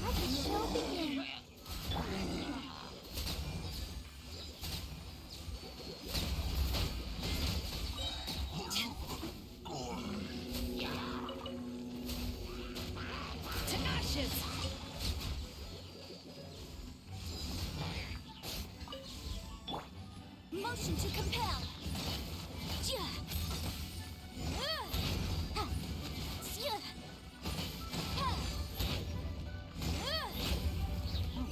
Let the show begin. To ashes! Motion to compel.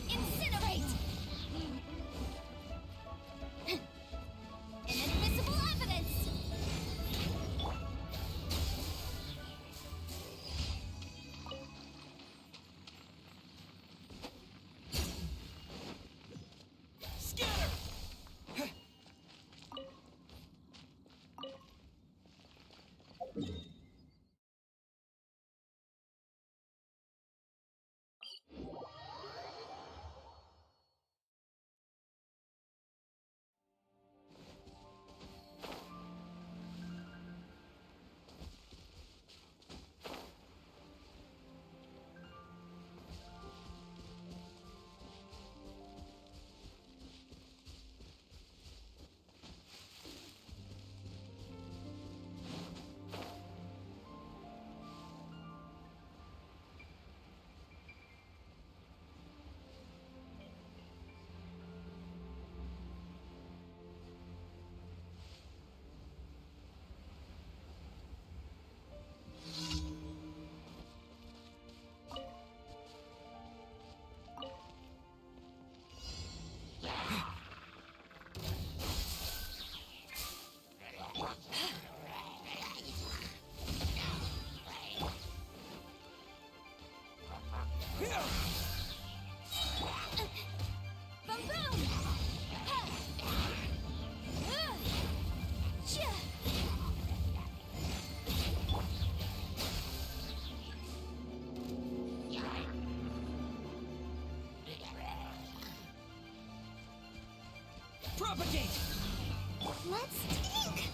Incinerate! Inadmissible evidence! Boom boom! Propagate! Let's think!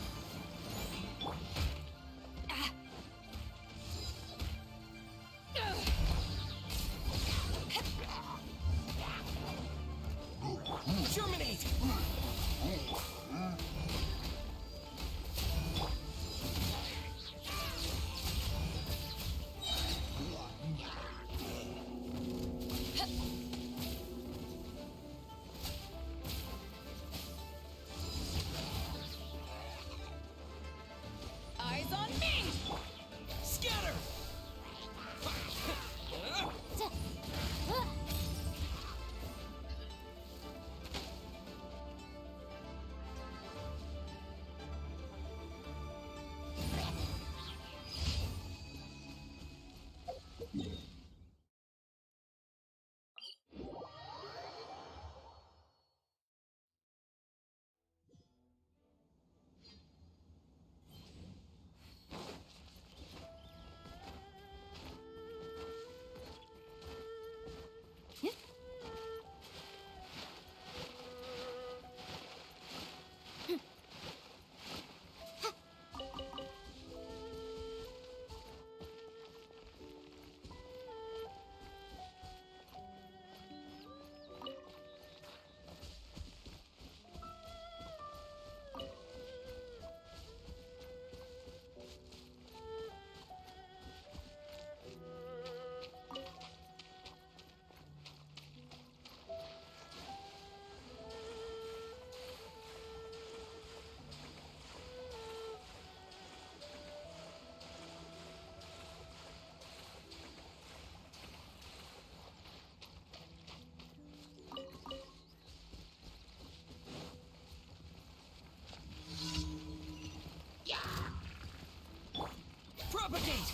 Propagate!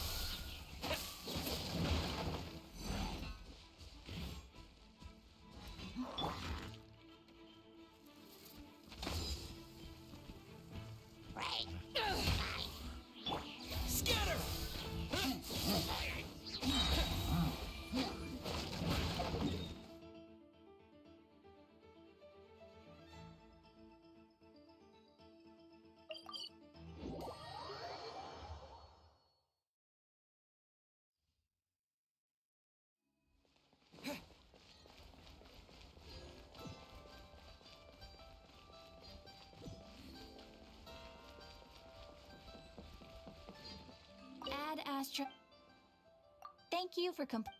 Scatter! Ad Astra. Thank you for Catherine.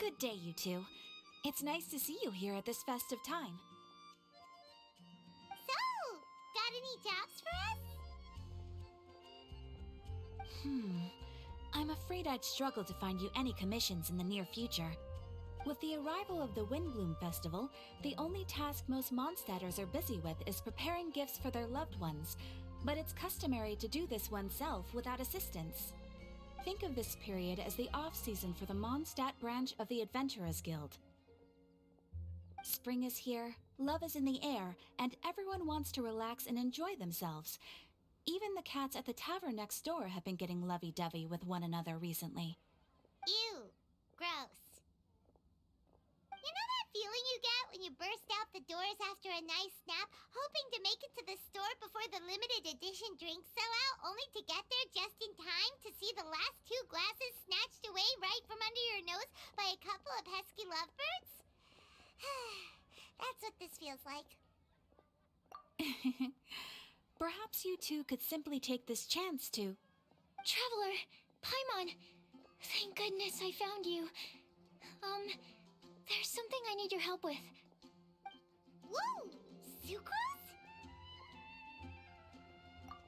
Good day, you two. It's nice to see you here at this festive time. So, got any jobs for us? I'm afraid I'd struggle to find you any commissions in the near future. With the arrival of the Windbloom Festival, the only task most Mondstadters are busy with is preparing gifts for their loved ones, but it's customary to do this oneself without assistance. Think of this period as the off-season for the Mondstadt branch of the Adventurers Guild. Spring is here, love is in the air, and everyone wants to relax and enjoy themselves. Even the cats at the tavern next door have been getting lovey-dovey with one another recently. Ew. Gross. You know that feeling you get when you burst out the doors after a nice nap, hoping to make it to the store before the limited edition drinks sell out, only to get there just in time to see the last two glasses snatched away right from under your nose by a couple of pesky lovebirds? That's what this feels like. Perhaps you two could simply take this chance to... Traveler! Paimon! Thank goodness I found you. There's something I need your help with. Woo! Sucrose?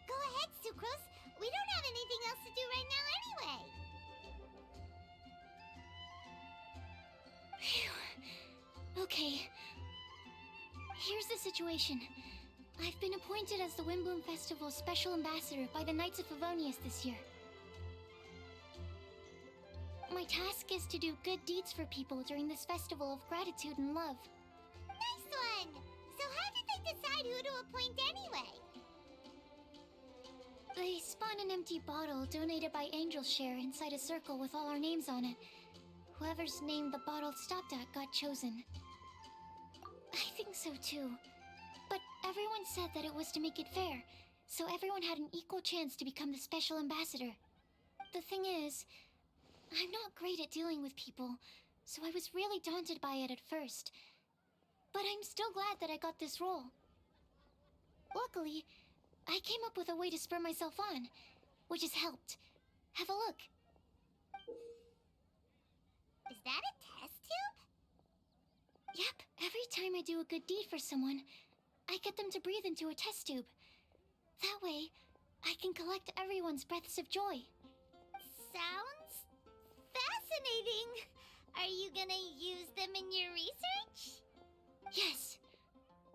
Go ahead, Sucrose. We don't have anything else to do right now anyway. Phew. Okay. Here's the situation. I've been appointed as the Windbloom Festival's special ambassador by the Knights of Favonius this year. My task is to do good deeds for people during this festival of gratitude and love. Nice one! So how did they decide who to appoint anyway? They spun an empty bottle donated by Angel's Share inside a circle with all our names on it. Whoever's name the bottle stopped at got chosen. I think so too. But everyone said that it was to make it fair, so everyone had an equal chance to become the special ambassador. The thing is, I'm not great at dealing with people, so I was really daunted by it at first. But I'm still glad that I got this role. Luckily, I came up with a way to spur myself on, which has helped. Have a look. Is that a test tube? Yep, every time I do a good deed for someone, I get them to breathe into a test tube. That way, I can collect everyone's breaths of joy. Sounds fascinating. Are you gonna use them in your research? Yes.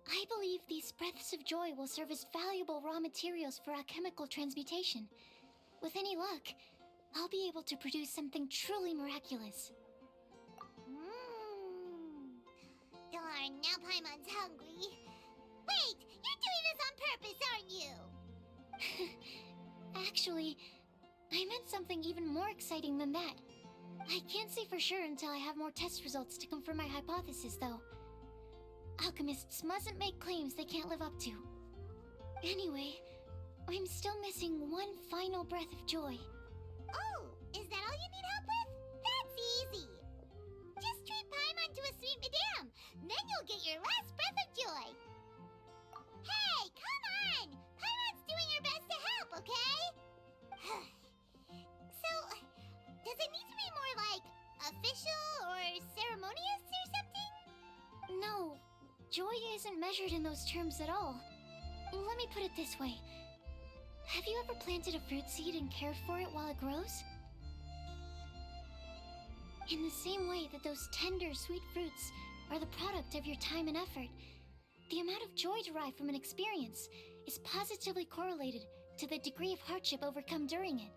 I believe these breaths of joy will serve as valuable raw materials for alchemical transmutation. With any luck, I'll be able to produce something truly miraculous. Darn, now Paimon's hungry. Actually, I meant something even more exciting than that. I can't say for sure until I have more test results to confirm my hypothesis, though. Alchemists mustn't make claims they can't live up to. Anyway, I'm still missing one final breath of joy. Oh, is that all you need help with? That's easy. Just treat Paimon to a sweet madame, then you'll get your last breath of joy. Hey, come on! Paimon's doing her best to help, okay? So, does it need to be more like official or ceremonious or something? No, joy isn't measured in those terms at all. Let me put it this way. Have you ever planted a fruit seed and cared for it while it grows? In the same way that those tender, sweet fruits are the product of your time and effort, the amount of joy derived from an experience is positively correlated to the degree of hardship overcome during it.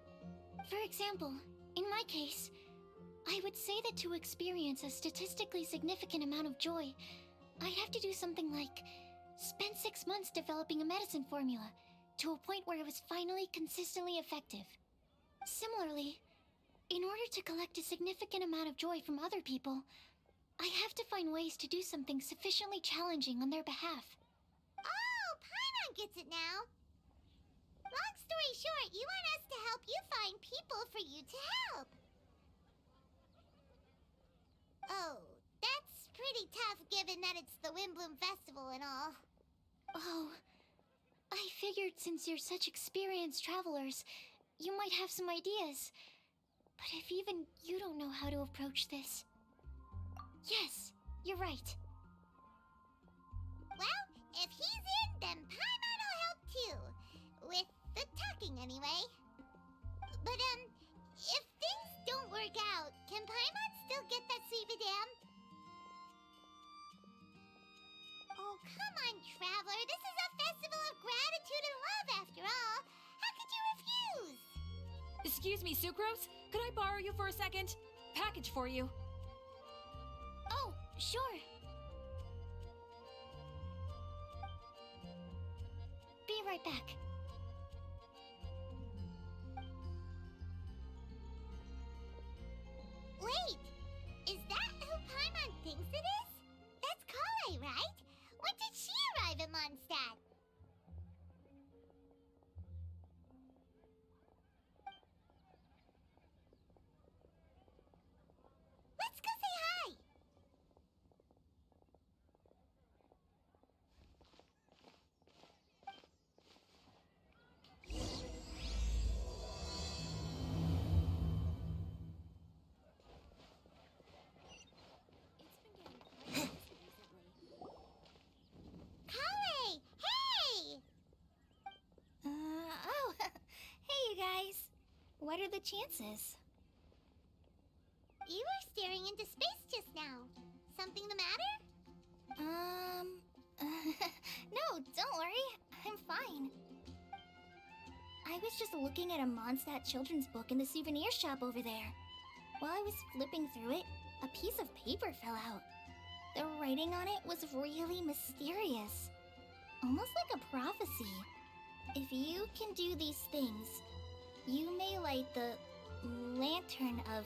For example, in my case, I would say that to experience a statistically significant amount of joy, I'd have to do something like spend 6 months developing a medicine formula to a point where it was finally consistently effective. Similarly, in order to collect a significant amount of joy from other people, I have to find ways to do something sufficiently challenging on their behalf. Oh, Paimon gets it now. Long story short, you want us to help you find people for you to help. Oh, that's pretty tough given that it's the Windbloom Festival and all. Oh, I figured since you're such experienced travelers, you might have some ideas. But if even you don't know how to approach this... Yes, you're right. Well, if he's in, then Paimon will help too. With the talking, anyway. But, if things don't work out, can Paimon still get that sweet madame? Oh, come on, Traveler. This is a festival of gratitude and love, after all. How could you refuse? Excuse me, Sucrose? Could I borrow you for a second? Package for you. Oh, sure. Be right back. Wait, is that who Paimon thinks it is? That's Collei, right? When did she arrive at Mondstadt? Let's go say hi! Collei! Hey! Oh, hey you guys. What are the chances? You were staring into space just now. Something the matter? No, don't worry. I'm fine. I was just looking at a Mondstadt children's book in the souvenir shop over there. While I was flipping through it, a piece of paper fell out. The writing on it was really mysterious. Almost like a prophecy. If you can do these things, you may light the lantern of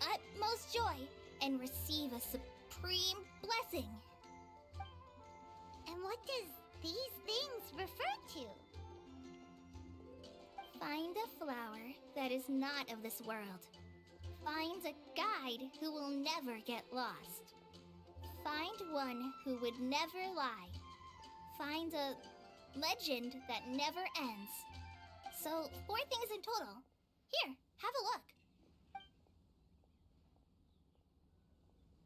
utmost joy and receive a supreme blessing. And what does these things refer to? Find a flower that is not of this world. Find a guide who will never get lost. Find one who would never lie. Find a legend that never ends. So, 4 things in total. Here, have a look.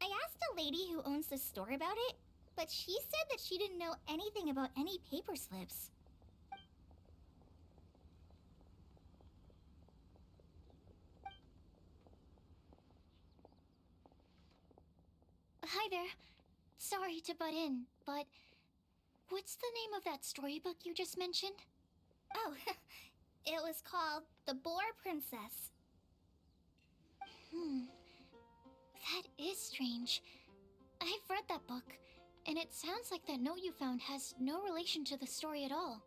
I asked a lady who owns the store about it, but she said that she didn't know anything about any paper slips. Hi there. Sorry to butt in, but what's the name of that storybook you just mentioned? Oh, it was called The Boar Princess. That is strange. I've read that book, and it sounds like that note you found has no relation to the story at all.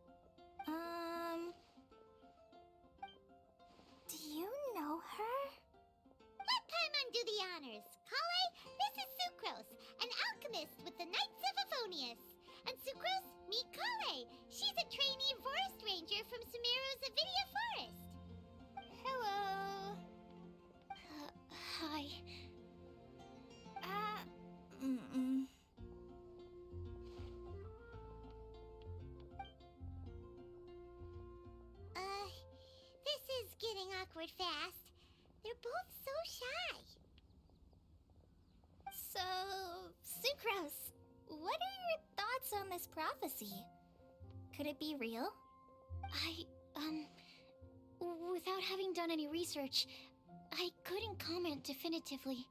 Forest with the Knights of Euphonius. And Sucrose, meet Kale. She's a trainee forest ranger from Sumeru's Avidia Forest. Hello. Hi. This is getting awkward fast. They're both so shy. So, Sucrose, what are your thoughts on this prophecy? Could it be real? Without having done any research, I couldn't comment definitively.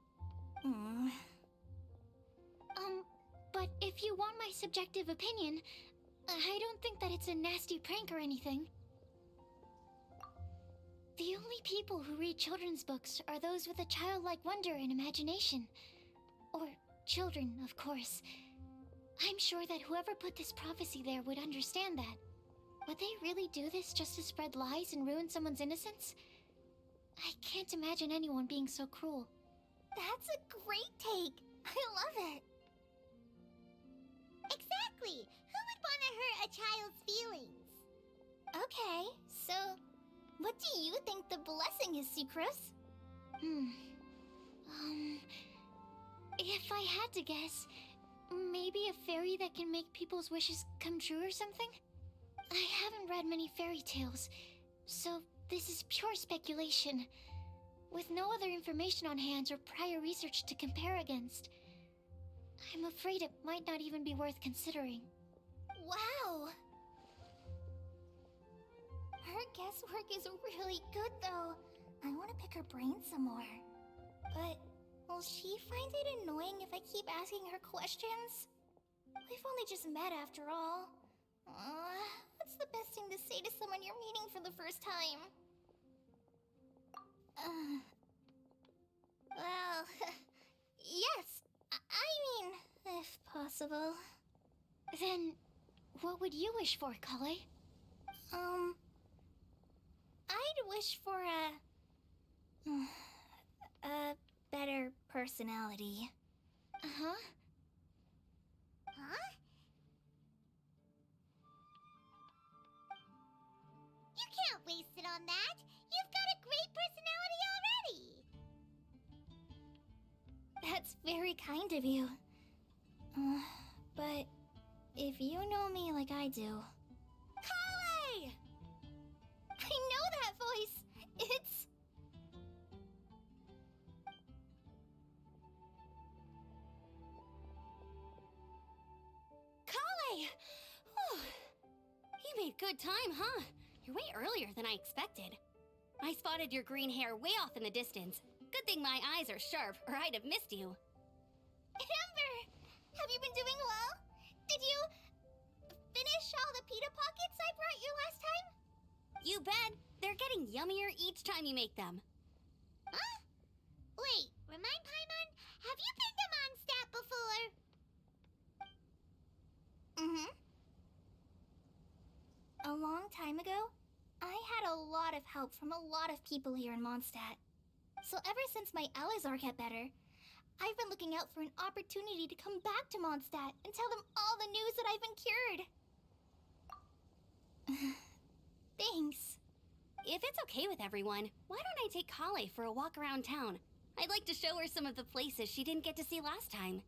But if you want my subjective opinion, I don't think that it's a nasty prank or anything. The only people who read children's books are those with a childlike wonder and imagination. Or children, of course. I'm sure that whoever put this prophecy there would understand that. Would they really do this just to spread lies and ruin someone's innocence? I can't imagine anyone being so cruel. That's a great take. I love it. Exactly! Who would want to hurt a child's feelings? Okay, so what do you think the blessing is, Sucrose? If I had to guess, maybe a fairy that can make people's wishes come true or something? I haven't read many fairy tales, so this is pure speculation. With no other information on hand or prior research to compare against, I'm afraid it might not even be worth considering. Wow! Her guesswork is really good, though. I want to pick her brain some more. But will she find it annoying if I keep asking her questions? We've only just met after all. What's the best thing to say to someone you're meeting for the first time? Well, yes. I mean, if possible. Then, what would you wish for, Kale? I'd wish for a better personality. Uh-huh. Huh? You can't waste it on that! You've got a great personality already! That's very kind of you. But if you know me like I do... Kale! I know that voice! It's... Kale! You made good time, huh? You're way earlier than I expected. I spotted your green hair way off in the distance. Good thing my eyes are sharp, or I'd have missed you. Amber! Have you been doing well? Did you... finish all the pita pockets I brought you last time? You bet. They're getting yummier each time you make them. Huh? Wait, remind Paimon, have you been to Mondstadt before? Mm-hmm. A long time ago, I had a lot of help from a lot of people here in Mondstadt. So ever since my Alizar got better, I've been looking out for an opportunity to come back to Mondstadt and tell them all the news that I've been cured. Thanks. If it's okay with everyone, why don't I take Kale for a walk around town? I'd like to show her some of the places she didn't get to see last time.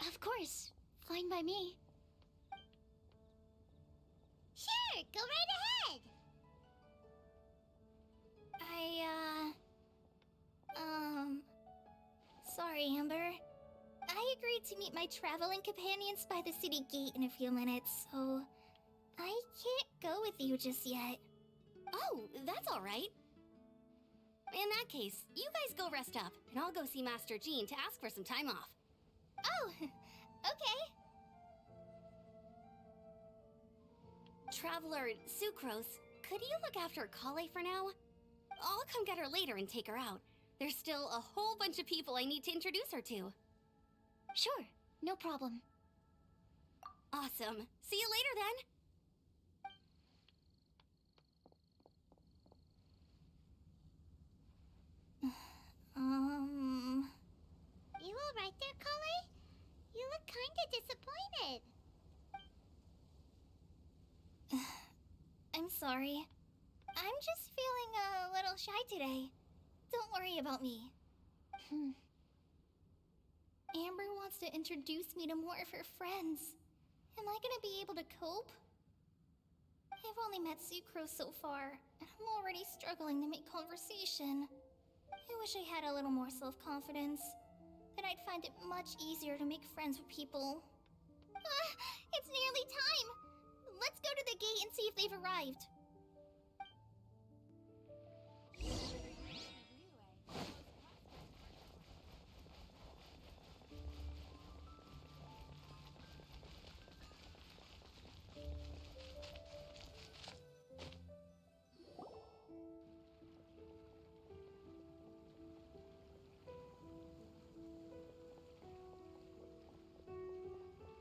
Of course. Fine by me. Sure, go right ahead! Sorry, Amber. I agreed to meet my traveling companions by the city gate in a few minutes, so I can't go with you just yet. Oh, that's all right. In that case, you guys go rest up, and I'll go see Master Jean to ask for some time off. Oh, okay. Traveler Sucrose, could you look after Kale for now? I'll come get her later and take her out. There's still a whole bunch of people I need to introduce her to. Sure, no problem. Awesome. See you later then. You alright there, Kale? You look kind kinda disappointed. I'm sorry. I'm just feeling a little shy today. Don't worry about me. Amber wants to introduce me to more of her friends. Am I gonna be able to cope? I've only met Sucrose so far, and I'm already struggling to make conversation. I wish I had a little more self-confidence. Then I'd find it much easier to make friends with people. It's nearly time! Let's go to the gate and see if they've arrived.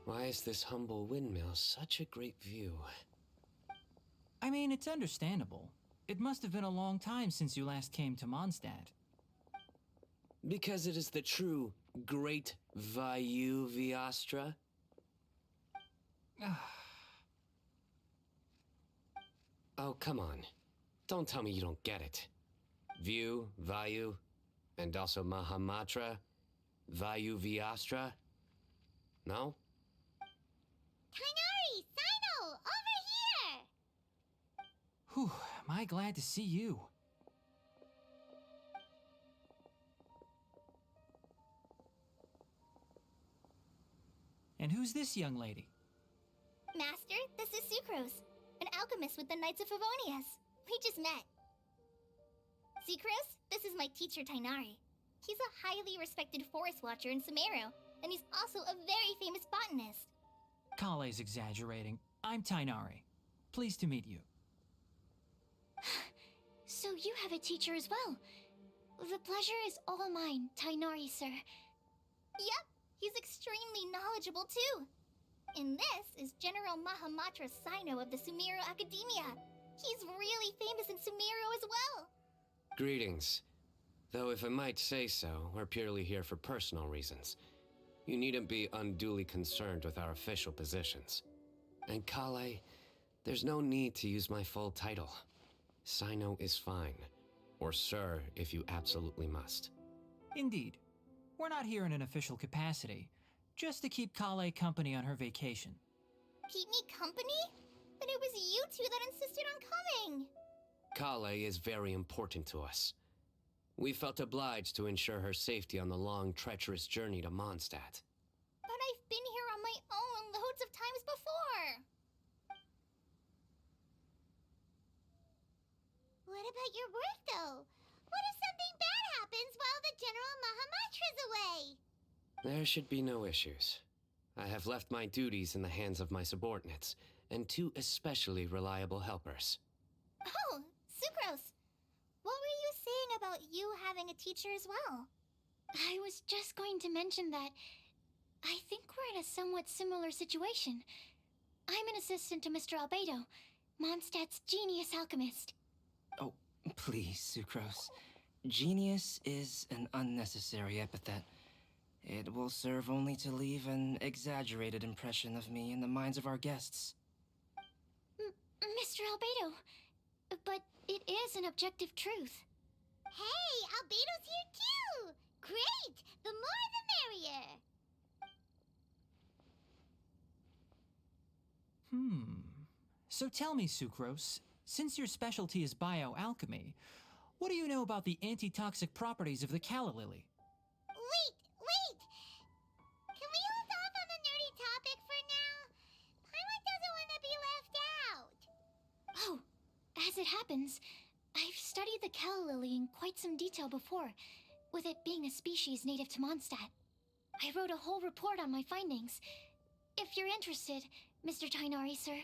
Why is this humble windmill such a great view? I mean, it's understandable. It must have been a long time since you last came to Mondstadt. Because it is the true Great Vayu Viastra? Oh, come on. Don't tell me you don't get it. View, Vayu, and also Mahamatra, Vayu Viastra? No? Tighnari! Sino! Over here! Whew, am I glad to see you. And who's this young lady? Master, this is Sucrose, an alchemist with the Knights of Favonius. We just met. Sucrose, this is my teacher Tighnari. He's a highly respected forest watcher in Sumeru, and he's also a very famous botanist. Kale's exaggerating. I'm Tighnari. Pleased to meet you. So you have a teacher as well. The pleasure is all mine, Tighnari, sir. Yep, he's extremely knowledgeable too. And this is General Mahamatra Sino of the Sumeru Academia. He's really famous in Sumeru as well. Greetings. Though if I might say so, we're purely here for personal reasons. You needn't be unduly concerned with our official positions. And Kale, there's no need to use my full title. Sino is fine. Or sir, if you absolutely must. Indeed. We're not here in an official capacity, just to keep Kale company on her vacation. Keep me company? But it was you two that insisted on coming. Kale is very important to us. We felt obliged to ensure her safety on the long, treacherous journey to Mondstadt. But I've been here on my own loads of times before. What about your work, though? What if something bad happens while the General Mahamatra's away? There should be no issues. I have left my duties in the hands of my subordinates, and two especially reliable helpers. Oh, Sucrose. What were you saying about you having a teacher as well? I was just going to mention that I think we're in a somewhat similar situation. I'm an assistant to Mr. Albedo, Mondstadt's genius alchemist. Oh, please, Sucrose. Genius is an unnecessary epithet. It will serve only to leave an exaggerated impression of me in the minds of our guests. Mr. Albedo, but it is an objective truth. Hey, Albedo's here too! Great! The more the merrier! So tell me, Sucrose, since your specialty is bioalchemy, what do you know about the antitoxic properties of the calla lily? Wait! Can we hold off on the nerdy topic for now? Paimon doesn't want to be left out. Oh, as it happens, I've studied the calla lily in quite some detail before, with it being a species native to Mondstadt. I wrote a whole report on my findings. If you're interested, Mr. Tighnari, sir,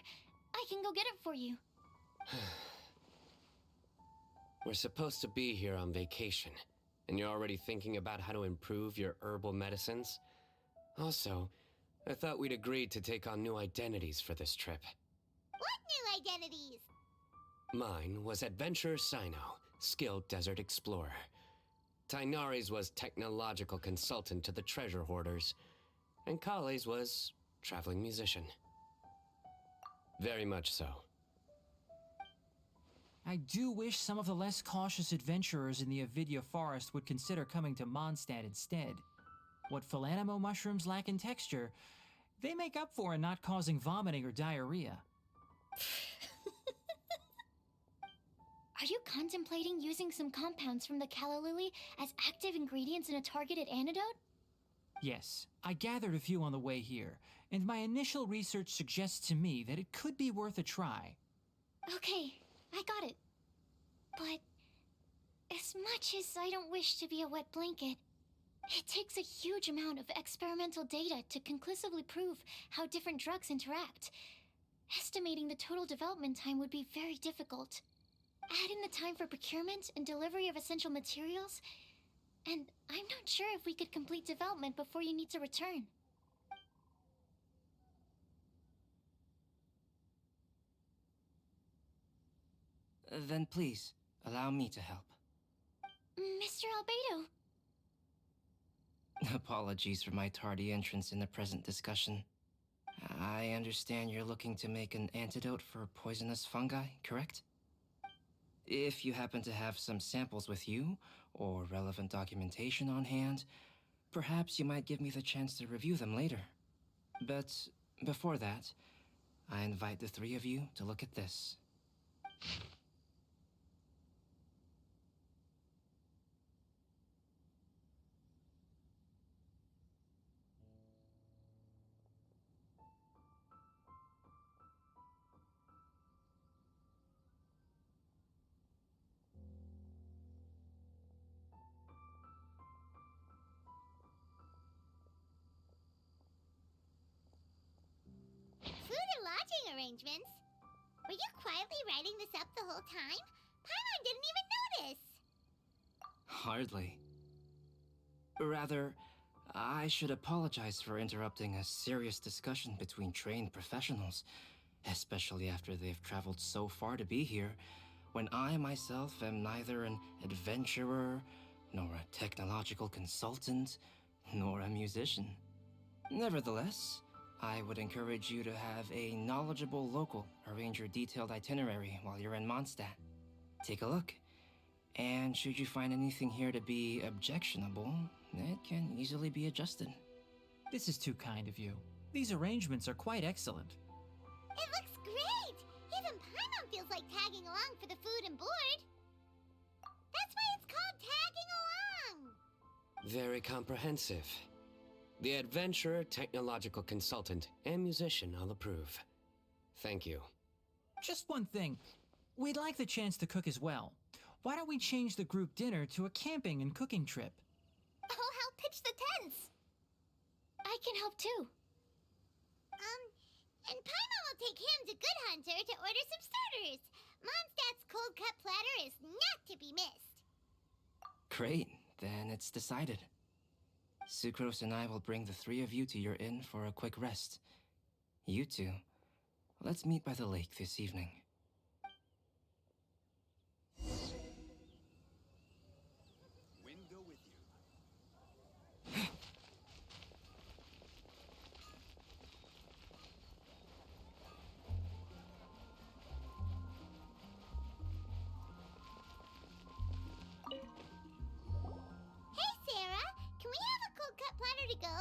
I can go get it for you. We're supposed to be here on vacation, and you're already thinking about how to improve your herbal medicines? Also, I thought we'd agreed to take on new identities for this trip. What new identities? Mine was Adventurer Sino, skilled desert explorer. Tighnari's was technological consultant to the treasure hoarders. and Kale's was traveling musician. Very much so. I do wish some of the less cautious adventurers in the Avidya forest would consider coming to Mondstadt instead. What Philanimo mushrooms lack in texture, they make up for in not causing vomiting or diarrhea. Are you contemplating using some compounds from the calla lily as active ingredients in a targeted antidote? Yes, I gathered a few on the way here, and my initial research suggests to me that it could be worth a try. Okay, I got it. But as much as I don't wish to be a wet blanket, it takes a huge amount of experimental data to conclusively prove how different drugs interact. Estimating the total development time would be very difficult. Add in the time for procurement and delivery of essential materials, and I'm not sure if we could complete development before you need to return. Then please, allow me to help. Mr. Albedo. Apologies for my tardy entrance in the present discussion. I understand you're looking to make an antidote for poisonous fungi, correct? If you happen to have some samples with you, or relevant documentation on hand, perhaps you might give me the chance to review them later. But before that, I invite the three of you to look at this. Food and lodging arrangements? Were you quietly writing this up the whole time? Paimon didn't even notice! Hardly. Rather, I should apologize for interrupting a serious discussion between trained professionals, especially after they've traveled so far to be here, when I myself am neither an adventurer, nor a technological consultant, nor a musician. Nevertheless, I would encourage you to have a knowledgeable local arrange your detailed itinerary while you're in Mondstadt. Take a look, and should you find anything here to be objectionable, it can easily be adjusted. This is too kind of you. These arrangements are quite excellent. It looks great! Even Paimon feels like tagging along for the food and board. That's why it's called tagging along! Very comprehensive. The adventurer, technological consultant, and musician all approve. Thank you. Just one thing. We'd like the chance to cook as well. Why don't we change the group dinner to a camping and cooking trip? I'll help pitch the tents. I can help too. And Paimon will take him to Good Hunter to order some starters. Mondstadt's cold cut platter is not to be missed. Great, then it's decided. Sucrose and I will bring the three of you to your inn for a quick rest. You two, let's meet by the lake this evening. Wind go with you. Hey, Sarah! Can we have a cold cut platter to go?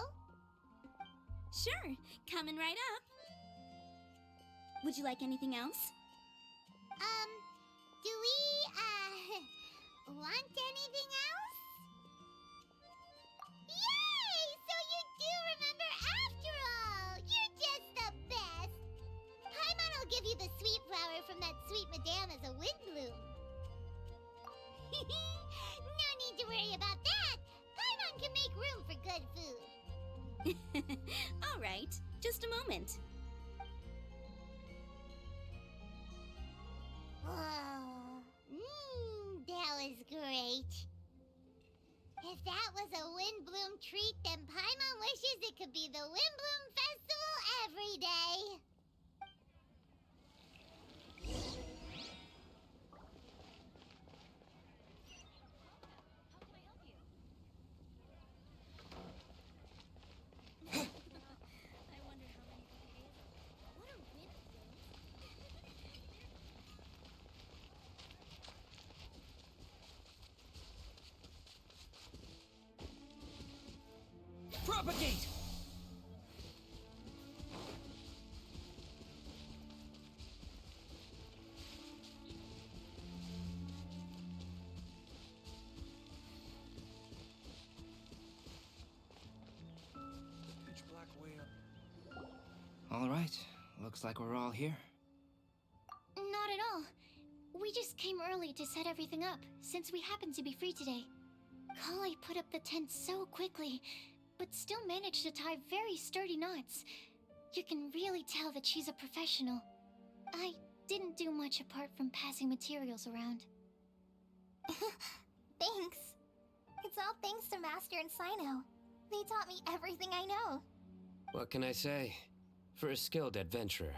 Sure, coming right up. Would you like anything else? Do we, want anything else? Yay! So you do remember after all! You're just the best! Paimon will give you the sweet flower from that sweet madame as a wind bloom. No need to worry about that! Paimon can make room for good food. All right, just a moment. Oh, that was great. If that was a Windbloom treat, then Paimon wishes it could be the Windbloom Festival every day. Propagate! Pitch black way up. All right, looks like we're all here. Not at all. We just came early to set everything up, since we happen to be free today. Kale put up the tent so quickly, but still managed to tie very sturdy knots. You can really tell that she's a professional. I didn't do much apart from passing materials around. Thanks. It's all thanks to Master and Sino. They taught me everything I know. What can I say? For a skilled adventurer,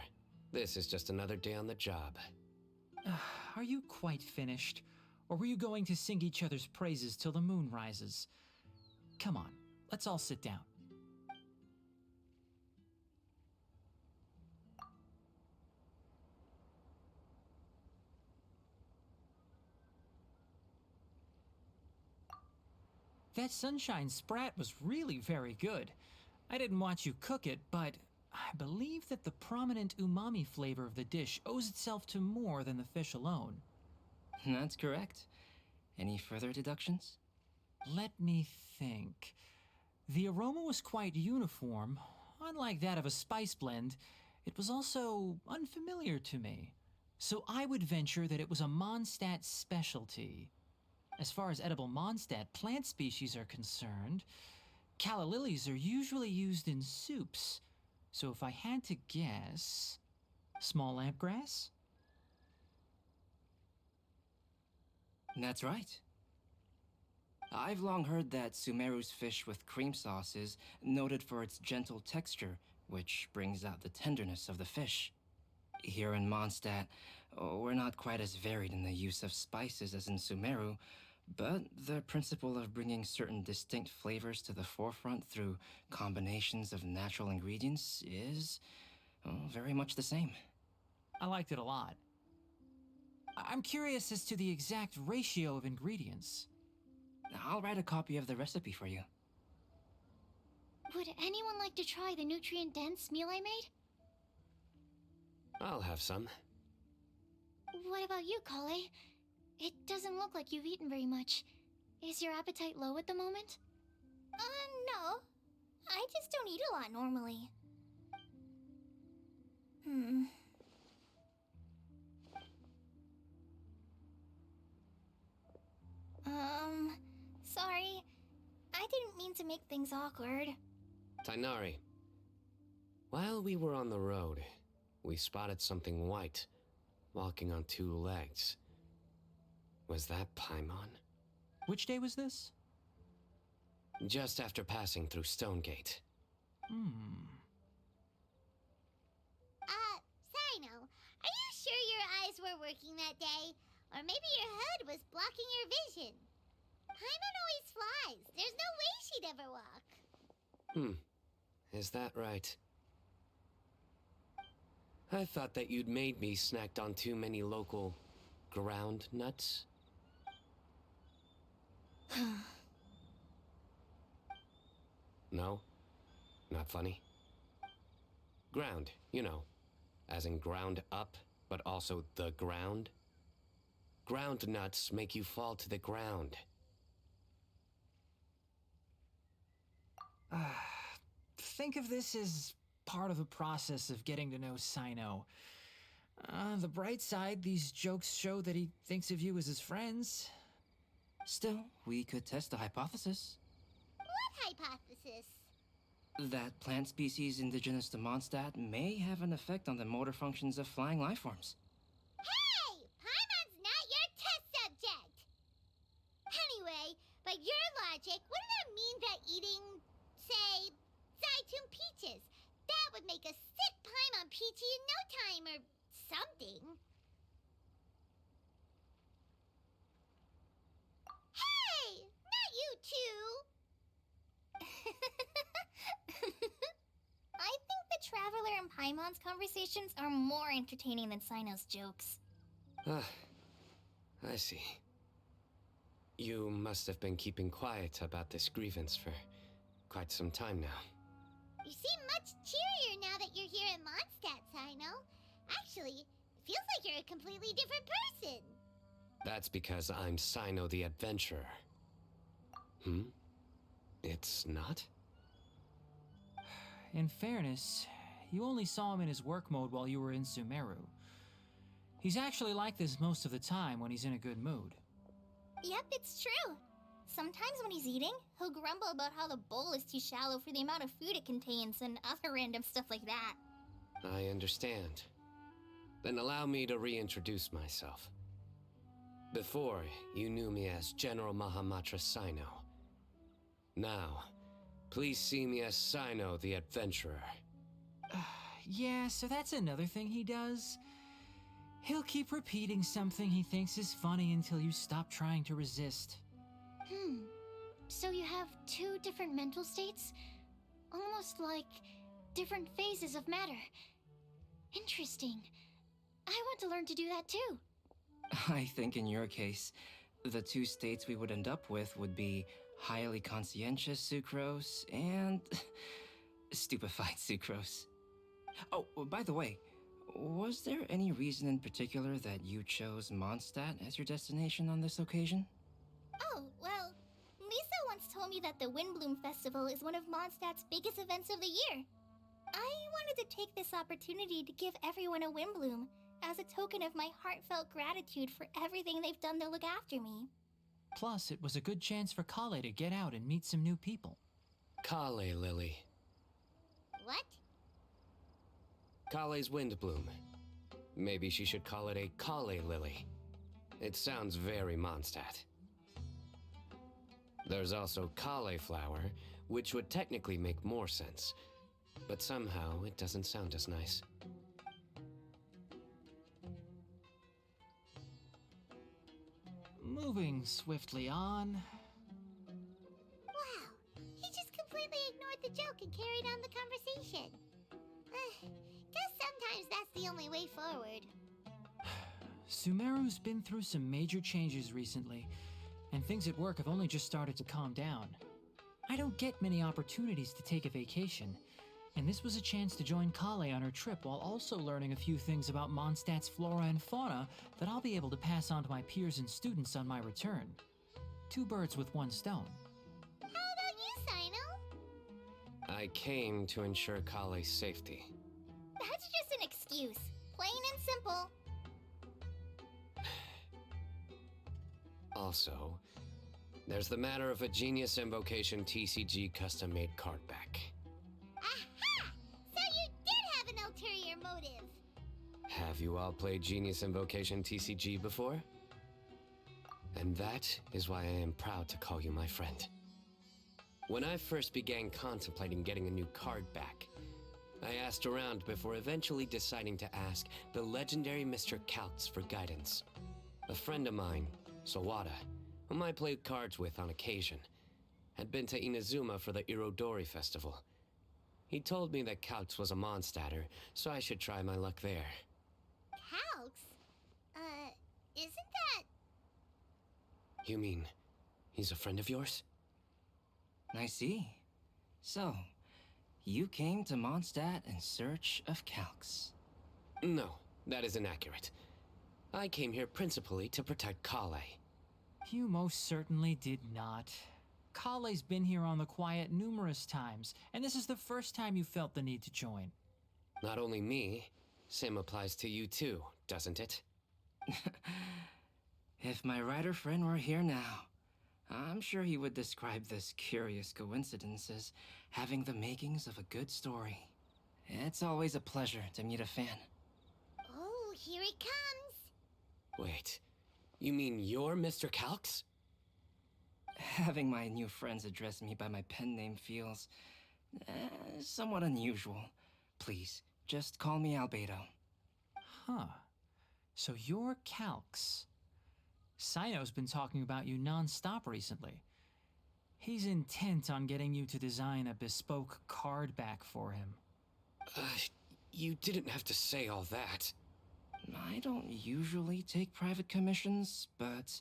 this is just another day on the job. Are you quite finished? Or were you going to sing each other's praises till the moon rises? Come on, let's all sit down. That sunshine sprat was really very good. I didn't watch you cook it, but I believe that the prominent umami flavor of the dish owes itself to more than the fish alone. That's correct. Any further deductions? Let me think. The aroma was quite uniform. Unlike that of a spice blend, it was also unfamiliar to me. So I would venture that it was a Mondstadt specialty. As far as edible Mondstadt plant species are concerned, calla lilies are usually used in soups. So if I had to guess, small lampgrass? That's right. I've long heard that Sumeru's fish with cream sauce is noted for its gentle texture, which brings out the tenderness of the fish. Here in Mondstadt, we're not quite as varied in the use of spices as in Sumeru, but the principle of bringing certain distinct flavors to the forefront through combinations of natural ingredients is very much the same. I liked it a lot. I'm curious as to the exact ratio of ingredients. I'll write a copy of the recipe for you. Would anyone like to try the nutrient-dense meal I made? I'll have some. What about you, Kale? It doesn't look like you've eaten very much. Is your appetite low at the moment? No. I just don't eat a lot normally. Sorry. I didn't mean to make things awkward. Tighnari. While we were on the road, we spotted something white, walking on two legs. Was that Paimon? Which day was this? Just after passing through Stonegate. Sino, are you sure your eyes were working that day? Or maybe your hood was blocking your vision? Paimon always flies. There's no way she'd ever walk. Is that right? I thought that you'd made me snacked on too many local ground nuts. No? Not funny? Ground, you know. As in ground up, but also the ground. Ground nuts make you fall to the ground. Think of this as part of the process of getting to know Sino. On the bright side, these jokes show that he thinks of you as his friends. Still, we could test the hypothesis. What hypothesis? That plant species indigenous to Mondstadt may have an effect on the motor functions of flying lifeforms. Hey! Paimon's not your test subject! Anyway, by your logic, wouldn't that mean that eating, say, Zaitun peaches, that would make a sick Paimon peachy in no time or something? Hey! Not you two! I think the Traveler and Paimon's conversations are more entertaining than Sino's jokes. I see. You must have been keeping quiet about this grievance for quite some time now. You seem much cheerier now that you're here at Mondstadt, Sino. Actually, it feels like you're a completely different person. That's because I'm Sino the Adventurer. It's not? In fairness, you only saw him in his work mode while you were in Sumeru. He's actually like this most of the time when he's in a good mood. Yep, it's true. Sometimes when he's eating, he'll grumble about how the bowl is too shallow for the amount of food it contains and other random stuff like that. I understand. Then allow me to reintroduce myself. Before, you knew me as General Mahamatra Sino. Now, please see me as Sino the Adventurer. Yeah, so that's another thing he does. He'll keep repeating something he thinks is funny until you stop trying to resist. So you have two different mental states? Almost like different phases of matter. Interesting. I want to learn to do that too. I think in your case, the two states we would end up with would be highly conscientious sucrose and stupefied sucrose. Oh, by the way, was there any reason in particular that you chose Mondstadt as your destination on this occasion? Oh, well, Lisa once told me that the Windbloom Festival is one of Mondstadt's biggest events of the year. I wanted to take this opportunity to give everyone a Windbloom as a token of my heartfelt gratitude for everything they've done to look after me. Plus, it was a good chance for Kale to get out and meet some new people. Kale Lily. What? Kale's Windbloom. Maybe she should call it a Kale Lily. It sounds very Mondstadt. There's also Cauliflower, which would technically make more sense. But somehow, it doesn't sound as nice. Moving swiftly on. Wow, he just completely ignored the joke and carried on the conversation. Guess sometimes that's the only way forward. Sumeru's been through some major changes recently, and things at work have only just started to calm down. I don't get many opportunities to take a vacation, and this was a chance to join Kale on her trip while also learning a few things about Mondstadt's flora and fauna that I'll be able to pass on to my peers and students on my return. Two birds with one stone. How about you, Sino? I came to ensure Kale's safety. That's just an excuse. Plain and simple. Also, there's the matter of a Genius Invocation TCG custom-made card back. Aha! So you did have an ulterior motive. Have you all played Genius Invocation TCG before? And that is why I am proud to call you my friend. When I first began contemplating getting a new card back, I asked around before eventually deciding to ask the legendary Mr. Kaltz for guidance. A friend of mine, Sawada, whom I played cards with on occasion, had been to Inazuma for the Irodori Festival. He told me that Kaltz was a Mondstadter, so I should try my luck there. Calx? Isn't that... You mean, he's a friend of yours? I see. So, you came to Mondstadt in search of Calx. No, that is inaccurate. I came here principally to protect Kale. You most certainly did not. Kale's been here on the quiet numerous times, and this is the first time you felt the need to join. Not only me, same applies to you too, doesn't it? If my writer friend were here now, I'm sure he would describe this curious coincidence as having the makings of a good story. It's always a pleasure to meet a fan. Oh, here it comes. Wait, you mean you're Mr. Kalx? Having my new friends address me by my pen name feels somewhat unusual. Please, just call me Albedo. Huh. So you're Kalx. Sino's been talking about you non-stop recently. He's intent on getting you to design a bespoke card back for him. You didn't have to say all that. I don't usually take private commissions, but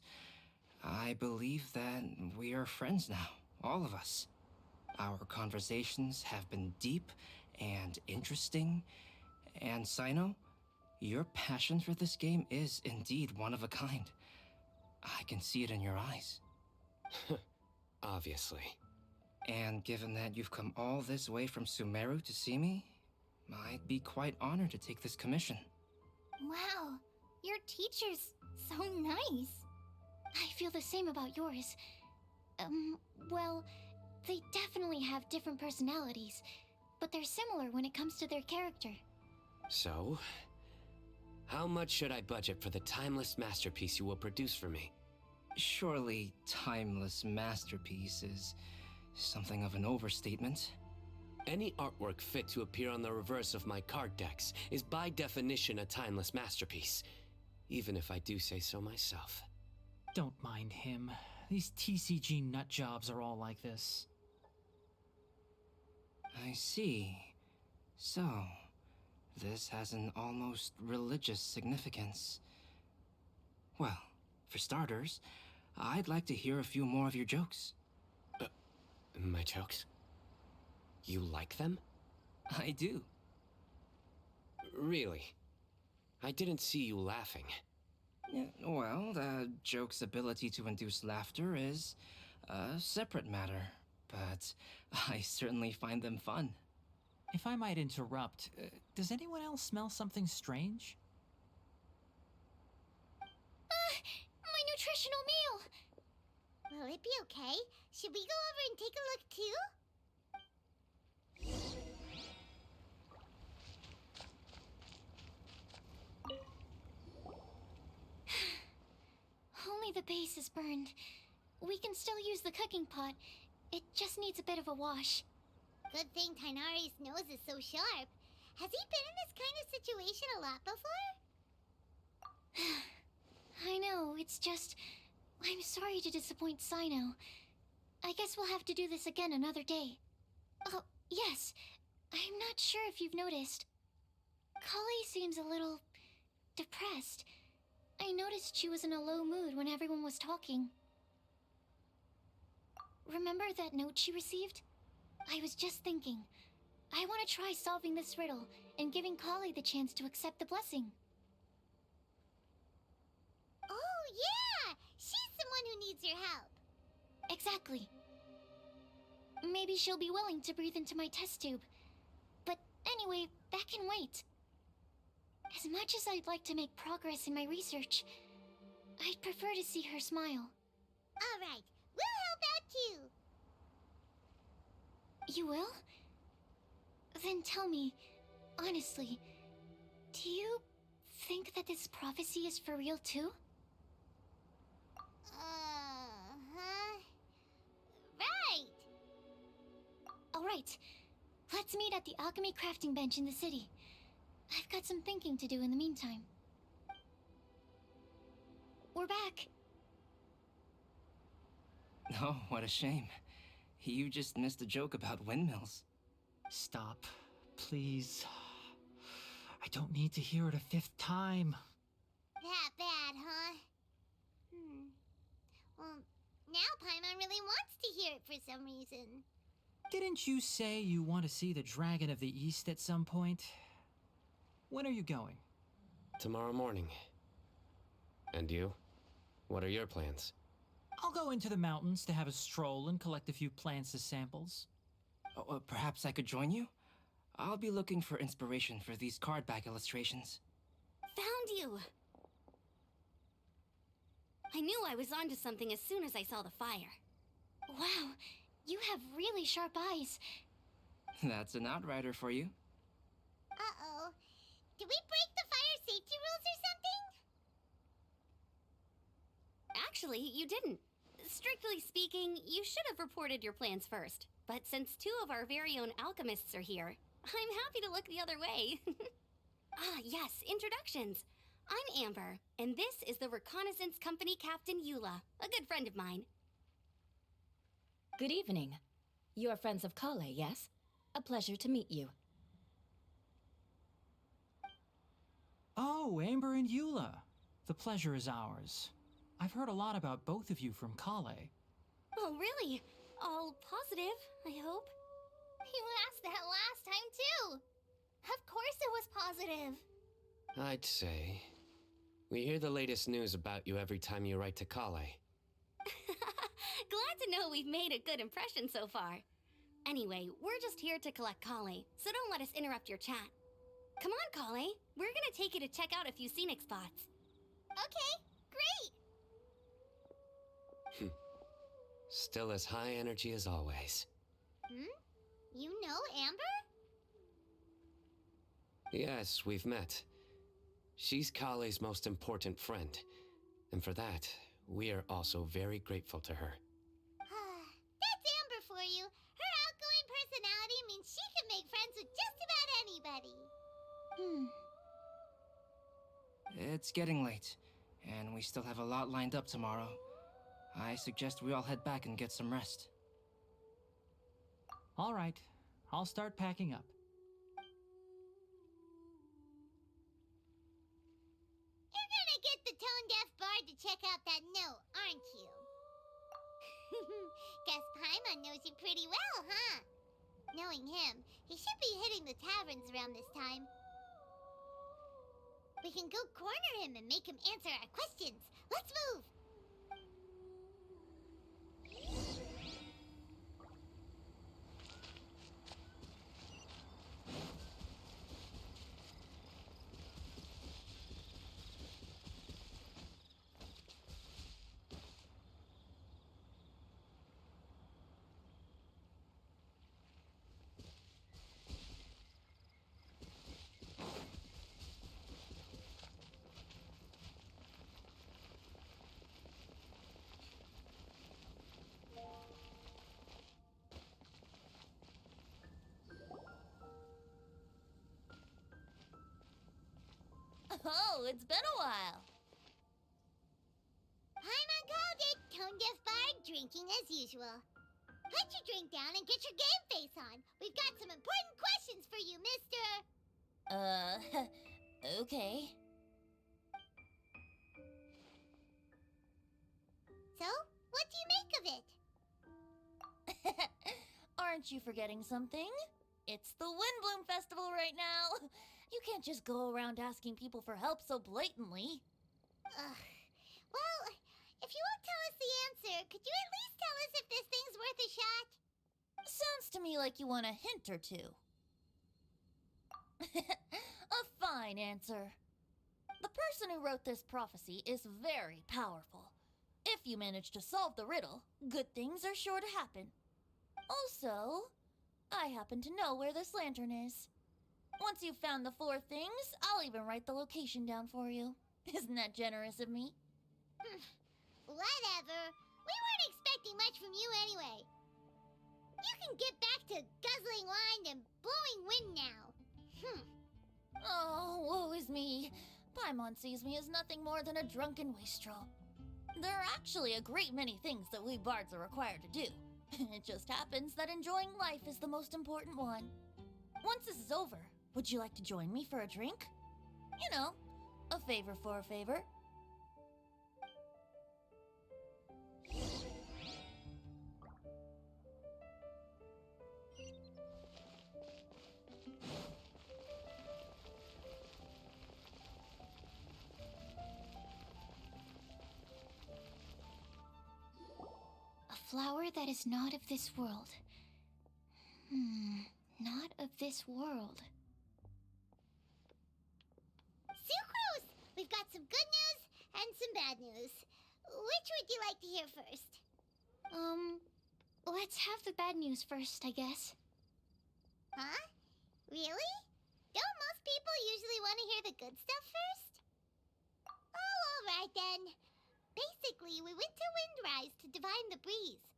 I believe that we are friends now, all of us. Our conversations have been deep and interesting, and Sino, your passion for this game is indeed one of a kind. I can see it in your eyes. Obviously. And given that you've come all this way from Sumeru to see me, I'd be quite honored to take this commission. Wow, your teacher's so nice. I feel the same about yours. Well, they definitely have different personalities, but they're similar when it comes to their character. So, how much should I budget for the timeless masterpiece you will produce for me? Surely, timeless masterpiece is something of an overstatement. Any artwork fit to appear on the reverse of my card decks is by definition a timeless masterpiece, even if I do say so myself. Don't mind him. These TCG nut jobs are all like this. I see. So, this has an almost religious significance. Well, for starters, I'd like to hear a few more of your jokes. My jokes? You like them? I do. Really? I didn't see you laughing. Well, the joke's ability to induce laughter is a separate matter, but I certainly find them fun. If I might interrupt, does anyone else smell something strange? My nutritional meal! Will it be okay? Should we go over and take a look too? Only the base is burned. We can still use the cooking pot. It just needs a bit of a wash. Good thing Tainari's nose is so sharp. Has he been in this kind of situation a lot before? I know, it's just... I'm sorry to disappoint Sino. I guess we'll have to do this again another day. Oh, yes. I'm not sure if you've noticed. Kali seems a little... depressed. I noticed she was in a low mood when everyone was talking. Remember that note she received? I was just thinking. I want to try solving this riddle and giving Kali the chance to accept the blessing. Oh, yeah! She's the one who needs your help. Exactly. Maybe she'll be willing to breathe into my test tube. But anyway, that can wait. As much as I'd like to make progress in my research, I'd prefer to see her smile. All right, we'll help out too. You will? Then tell me, honestly, do you think that this prophecy is for real too? Right. Alright, let's meet at the alchemy crafting bench in the city. I've got some thinking to do in the meantime. We're back. Oh, what a shame. You just missed a joke about windmills. Stop, please. I don't need to hear it a fifth time. That bad, huh? Well, now Paimon really wants to hear it for some reason. Didn't you say you want to see the Dragon of the East at some point? When are you going? Tomorrow morning. And you? What are your plans? I'll go into the mountains to have a stroll and collect a few plants as samples. Oh, perhaps I could join you? I'll be looking for inspiration for these card back illustrations. Found you! I knew I was onto something as soon as I saw the fire. Wow, you have really sharp eyes. That's an outrider for you. Uh-oh. Did we break the fire safety rules or something? Actually, you didn't. Strictly speaking, you should have reported your plans first. But since two of our very own alchemists are here, I'm happy to look the other way. Ah, yes, introductions. I'm Amber, and this is the Reconnaissance Company Captain Eula, a good friend of mine. Good evening. You are friends of Kale, yes? A pleasure to meet you. Oh, Amber and Eula. The pleasure is ours. I've heard a lot about both of you from Kale. Oh, really? All positive, I hope. You asked that last time, too. Of course it was positive. I'd say. We hear the latest news about you every time you write to Kale. Glad to know we've made a good impression so far. Anyway, we're just here to collect Kale, so don't let us interrupt your chat. Come on, Kale. We're gonna take you to check out a few scenic spots. Okay, great. Still as high energy as always. You know Amber? Yes, we've met. She's Kale's most important friend. And for that, we are also very grateful to her. That's Amber for you. Her outgoing personality means she can make friends with just about anybody. It's getting late, and we still have a lot lined up tomorrow. I suggest we all head back and get some rest. All right, I'll start packing up. You're gonna get the tone-deaf bard to check out that note, aren't you? Guess Paimon knows you pretty well, huh? Knowing him, he should be hitting the taverns around this time. We can go corner him and make him answer our questions. Let's move! Oh, it's been a while. Paimon called it, tone-deaf bard drinking as usual. Put your drink down and get your game face on. We've got some important questions for you, mister. Okay. So, what do you make of it? Aren't you forgetting something? It's the Windbloom Festival right now. You can't just go around asking people for help so blatantly. Well, if you won't tell us the answer, could you at least tell us if this thing's worth a shot? Sounds to me like you want a hint or two. A fine answer. The person who wrote this prophecy is very powerful. If you manage to solve the riddle, good things are sure to happen. Also, I happen to know where this lantern is. Once you've found the 4 things, I'll even write the location down for you. Isn't that generous of me? Whatever. We weren't expecting much from you anyway. You can get back to guzzling wine and blowing wind now. Oh, woe is me. Paimon sees me as nothing more than a drunken wastrel. There are actually a great many things that we bards are required to do. It just happens that enjoying life is the most important one. Once this is over, would you like to join me for a drink? You know, a favor for a favor. A flower that is not of this world. Not of this world. Sucrose! We've got some good news and some bad news. Which would you like to hear first? Let's have the bad news first, I guess. Huh? Really? Don't most people usually want to hear the good stuff first? Oh, alright then. Basically, we went to Windrise to divine the breeze.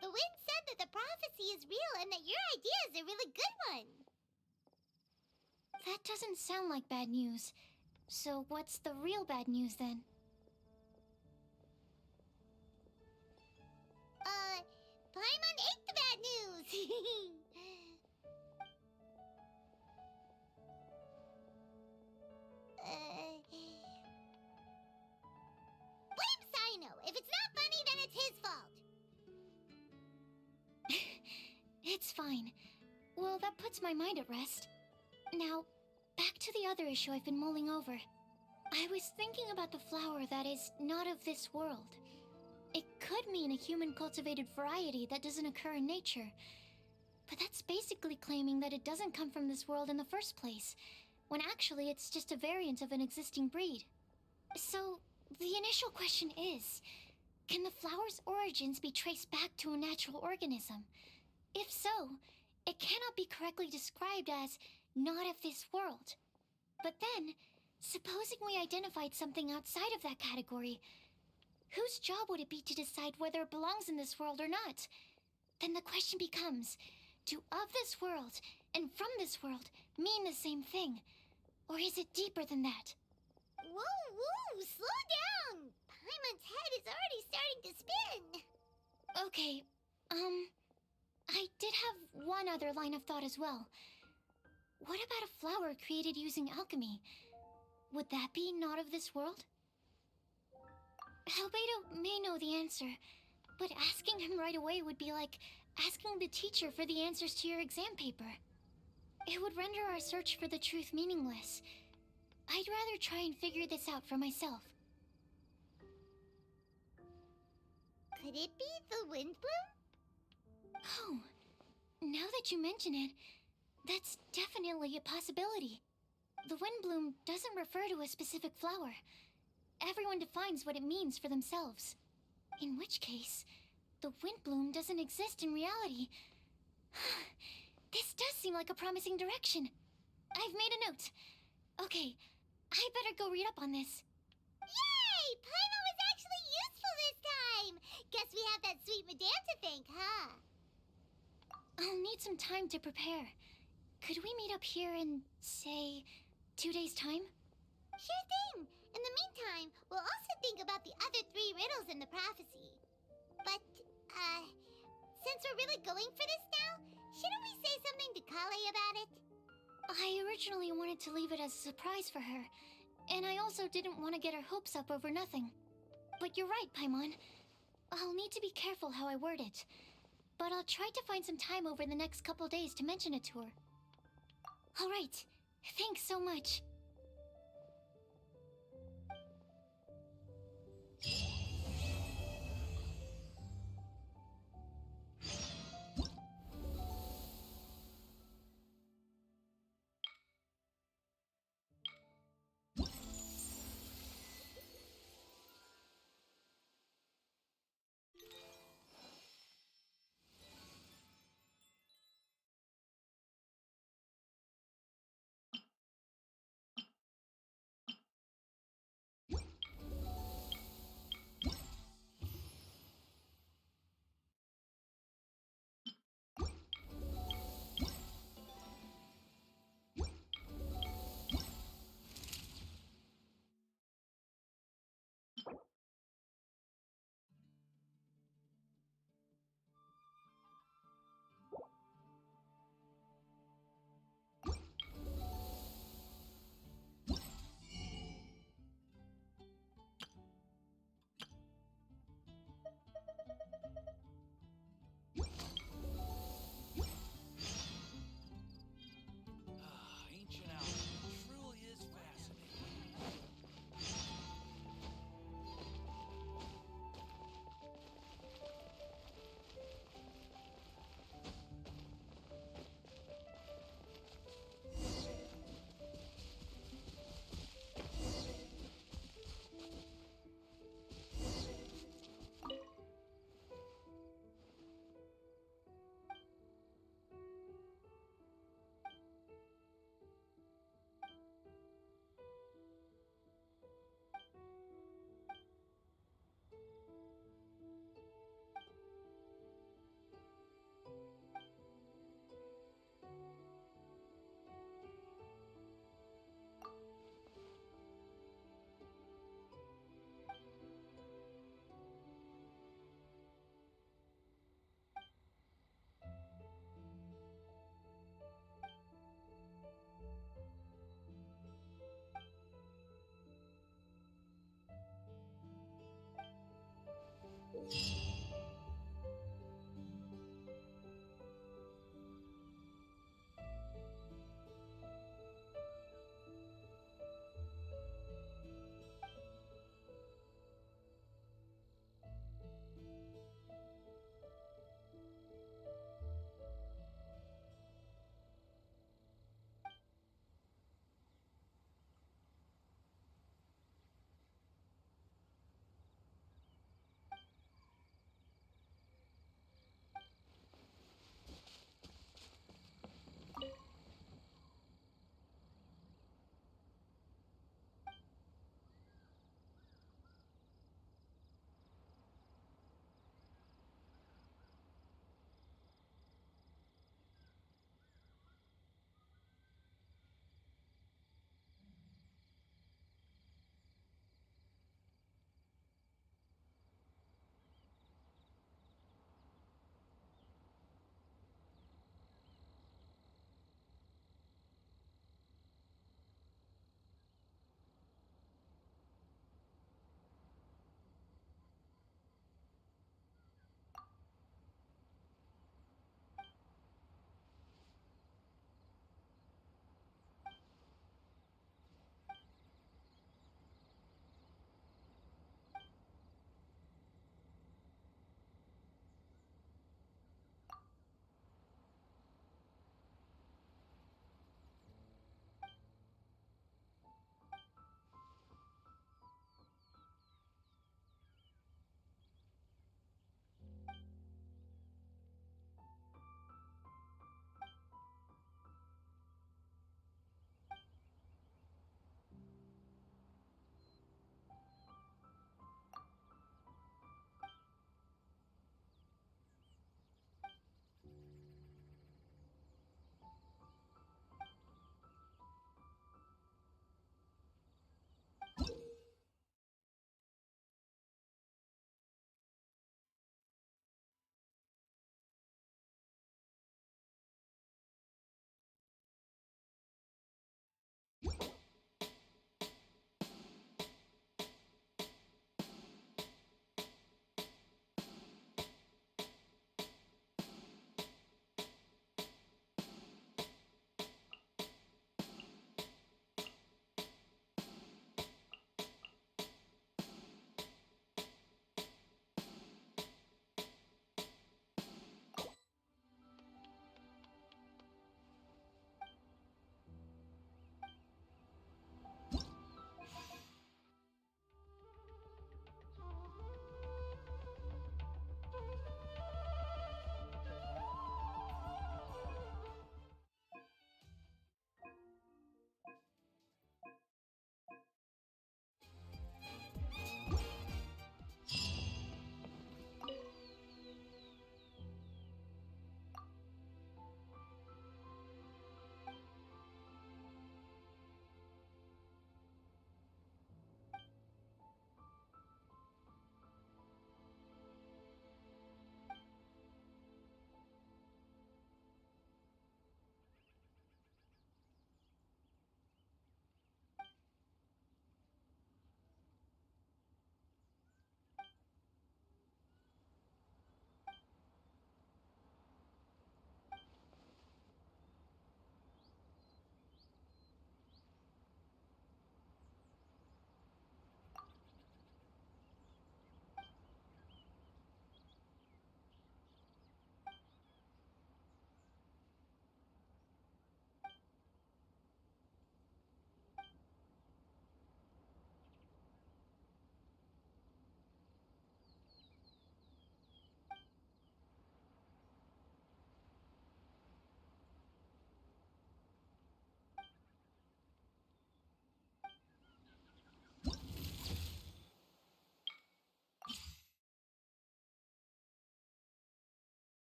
The wind said that the prophecy is real and that your idea is a really good one. That doesn't sound like bad news. So what's the real bad news then? Paimon ate the bad news! Blame Sino! If it's not funny, then it's his fault! fine. Well, that puts my mind at rest. Now, back to the other issue I've been mulling over. I was thinking about the flower that is not of this world. It could mean a human-cultivated variety that doesn't occur in nature. But that's basically claiming that it doesn't come from this world in the first place, when actually it's just a variant of an existing breed. So, the initial question is, can the flower's origins be traced back to a natural organism? If so, it cannot be correctly described as not of this world. But then, supposing we identified something outside of that category, whose job would it be to decide whether it belongs in this world or not? Then the question becomes, do of this world and from this world mean the same thing? Or is it deeper than that? Whoa, slow down! Paimon's head is already starting to spin! Okay, I did have one other line of thought as well. What about a flower created using alchemy? Would that be not of this world? Albedo may know the answer, but asking him right away would be like asking the teacher for the answers to your exam paper. It would render our search for the truth meaningless. I'd rather try and figure this out for myself. Could it be the Windbloom? Oh, now that you mention it, that's definitely a possibility. The Windbloom doesn't refer to a specific flower. Everyone defines what it means for themselves. In which case, the Windbloom doesn't exist in reality. This does seem like a promising direction. I've made a note. Okay, I better go read up on this. Yay! Paimon was actually useful this time! Guess we have that sweet madame to thank, huh? I'll need some time to prepare. Could we meet up here in, say, 2 days' time? Sure thing! In the meantime, we'll also think about the other 3 riddles in the prophecy. But, since we're really going for this now, shouldn't we say something to Kale about it? I originally wanted to leave it as a surprise for her, and I also didn't want to get her hopes up over nothing. But you're right, Paimon. I'll need to be careful how I word it. But I'll try to find some time over the next couple days to mention it to her. Alright, thanks so much.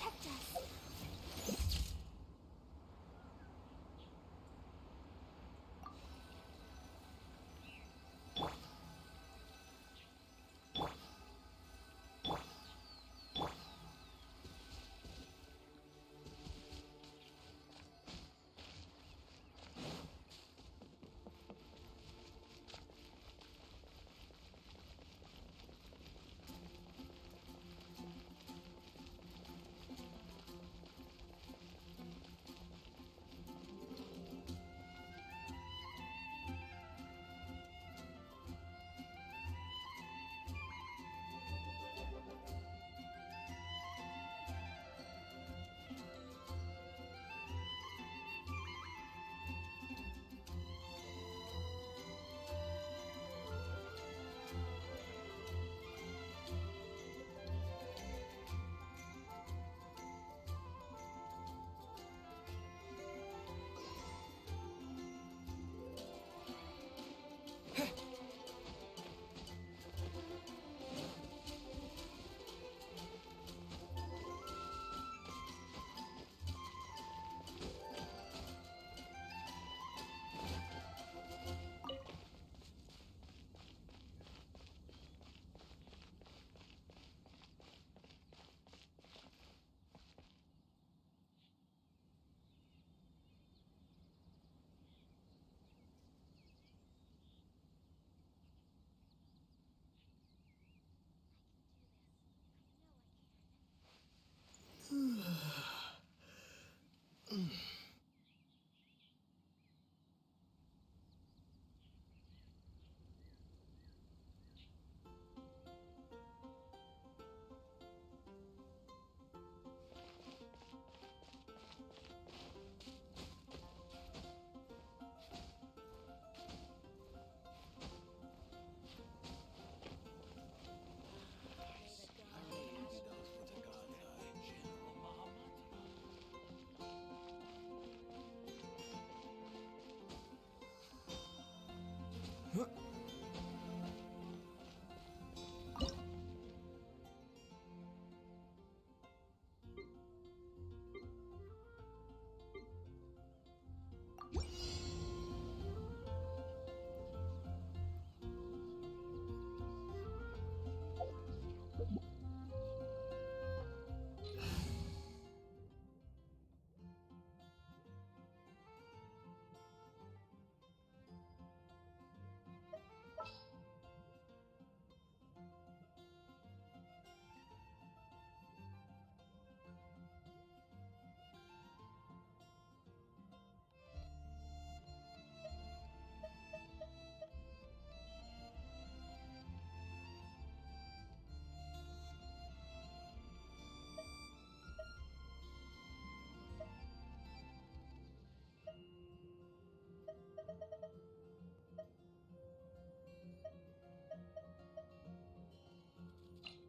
protect us.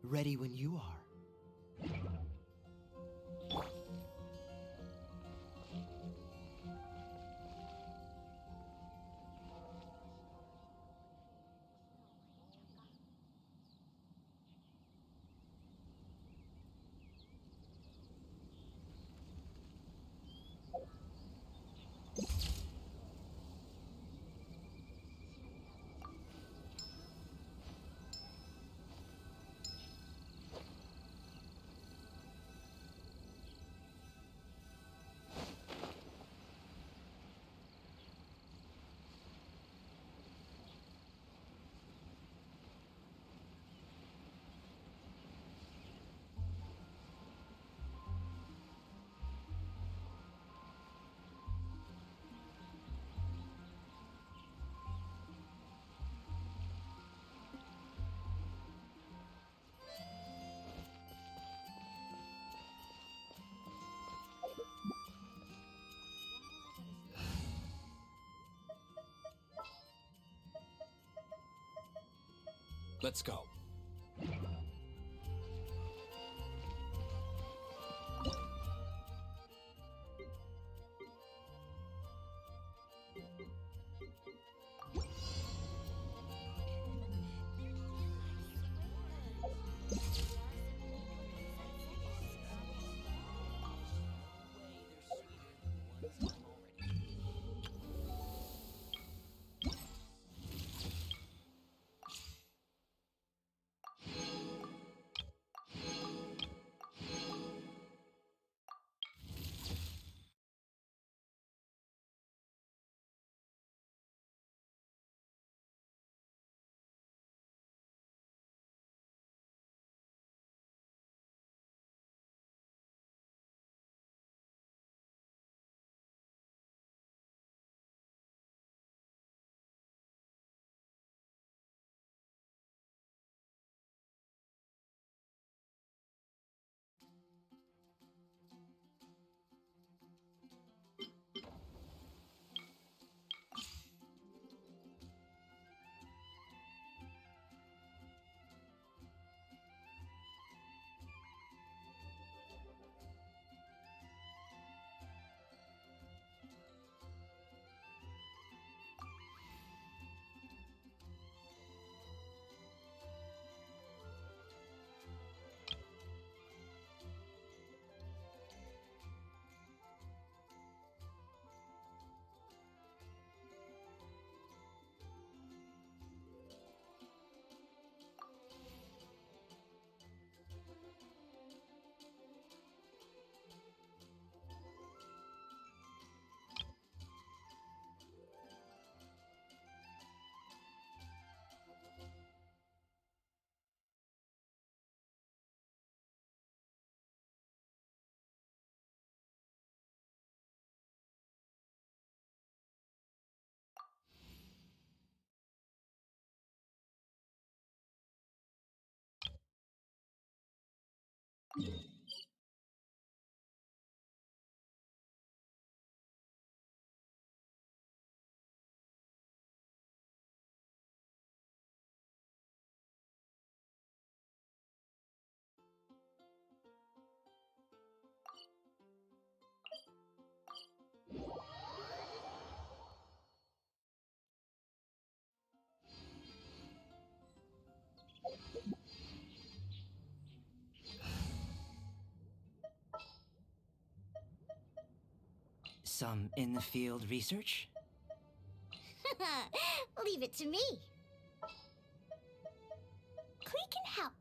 Ready when you are. Let's go. some in the field research? Leave it to me. Klee can help.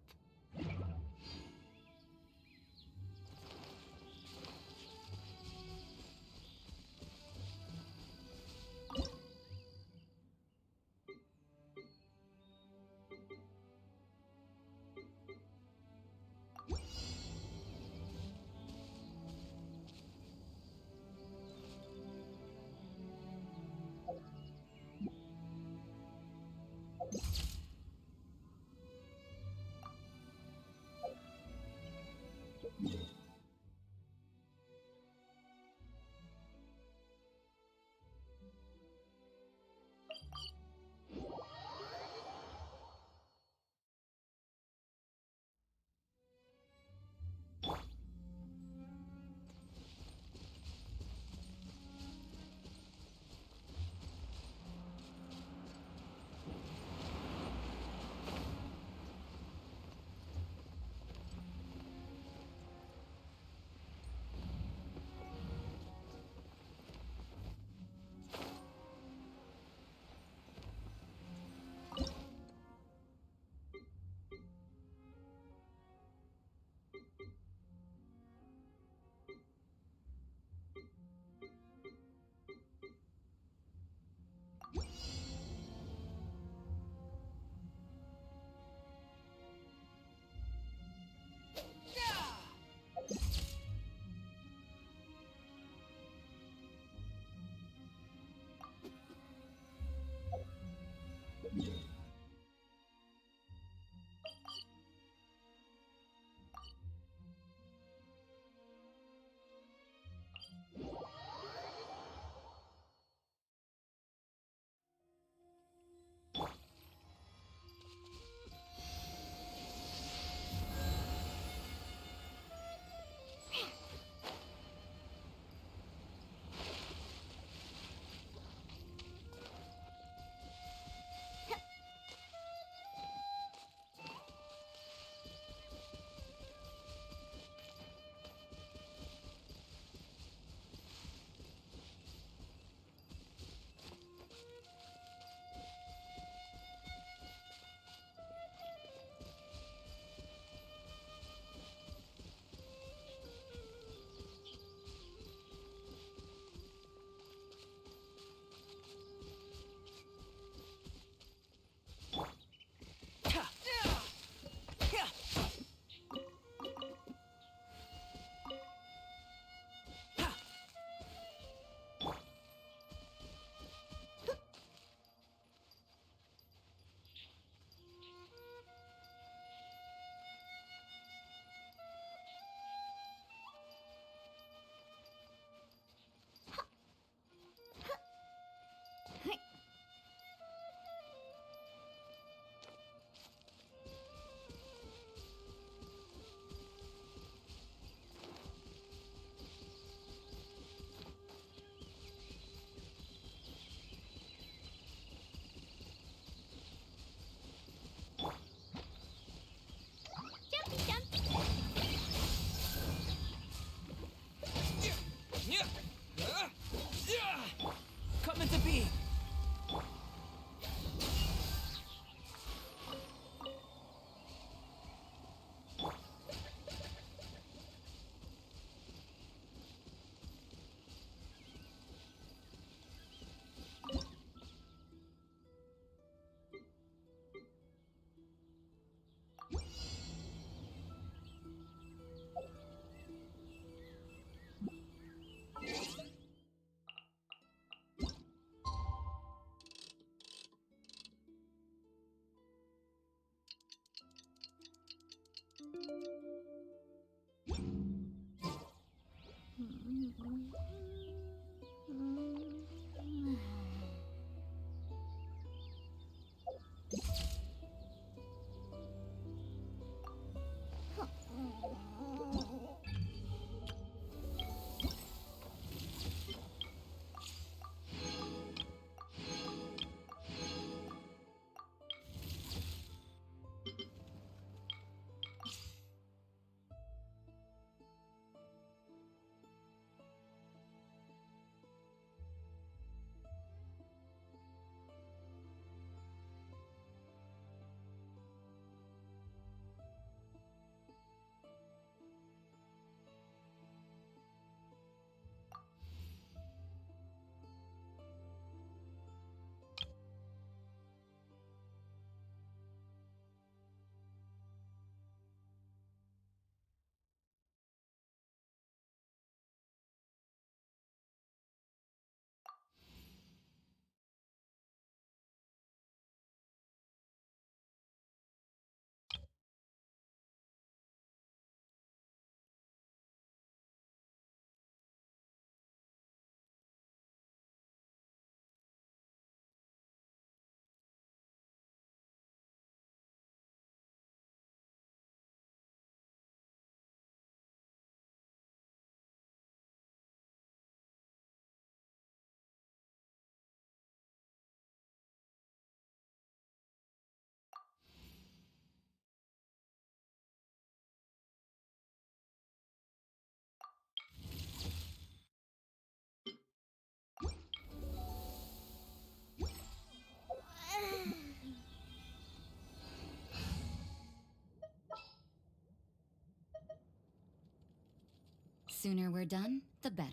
sooner we're done, the better.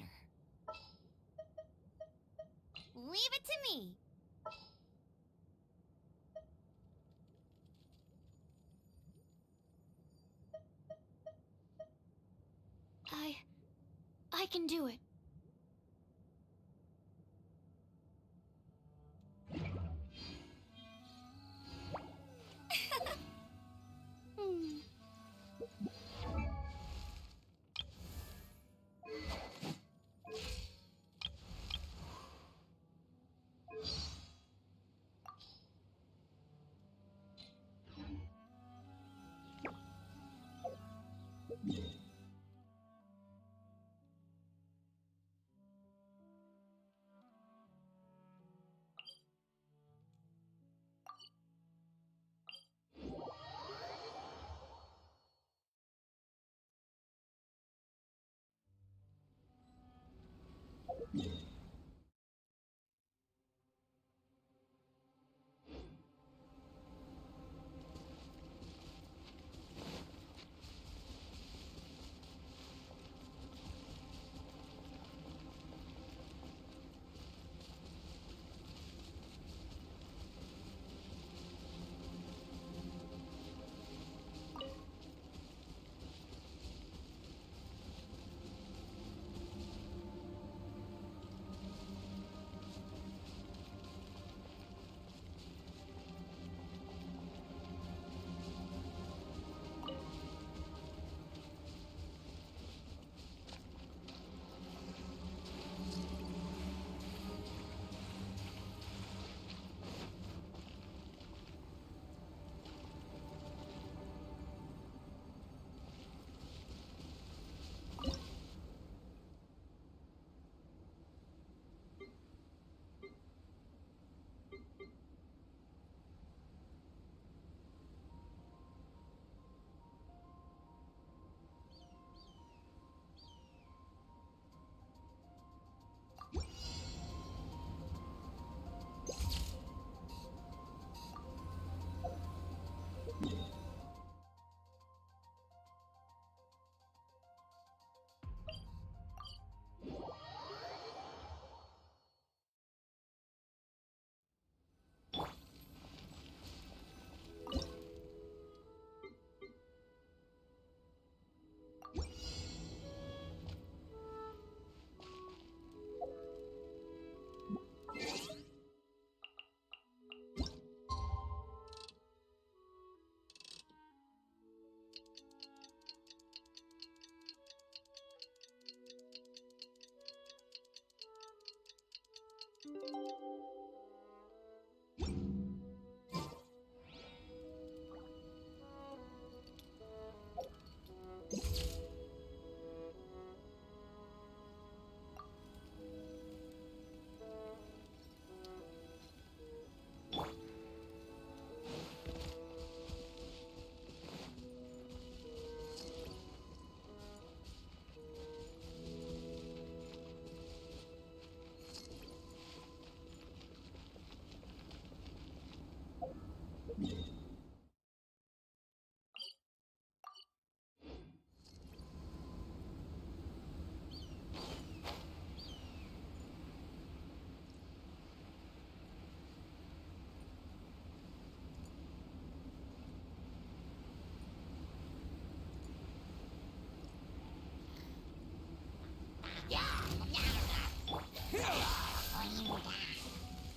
Leave it to me! I can do it.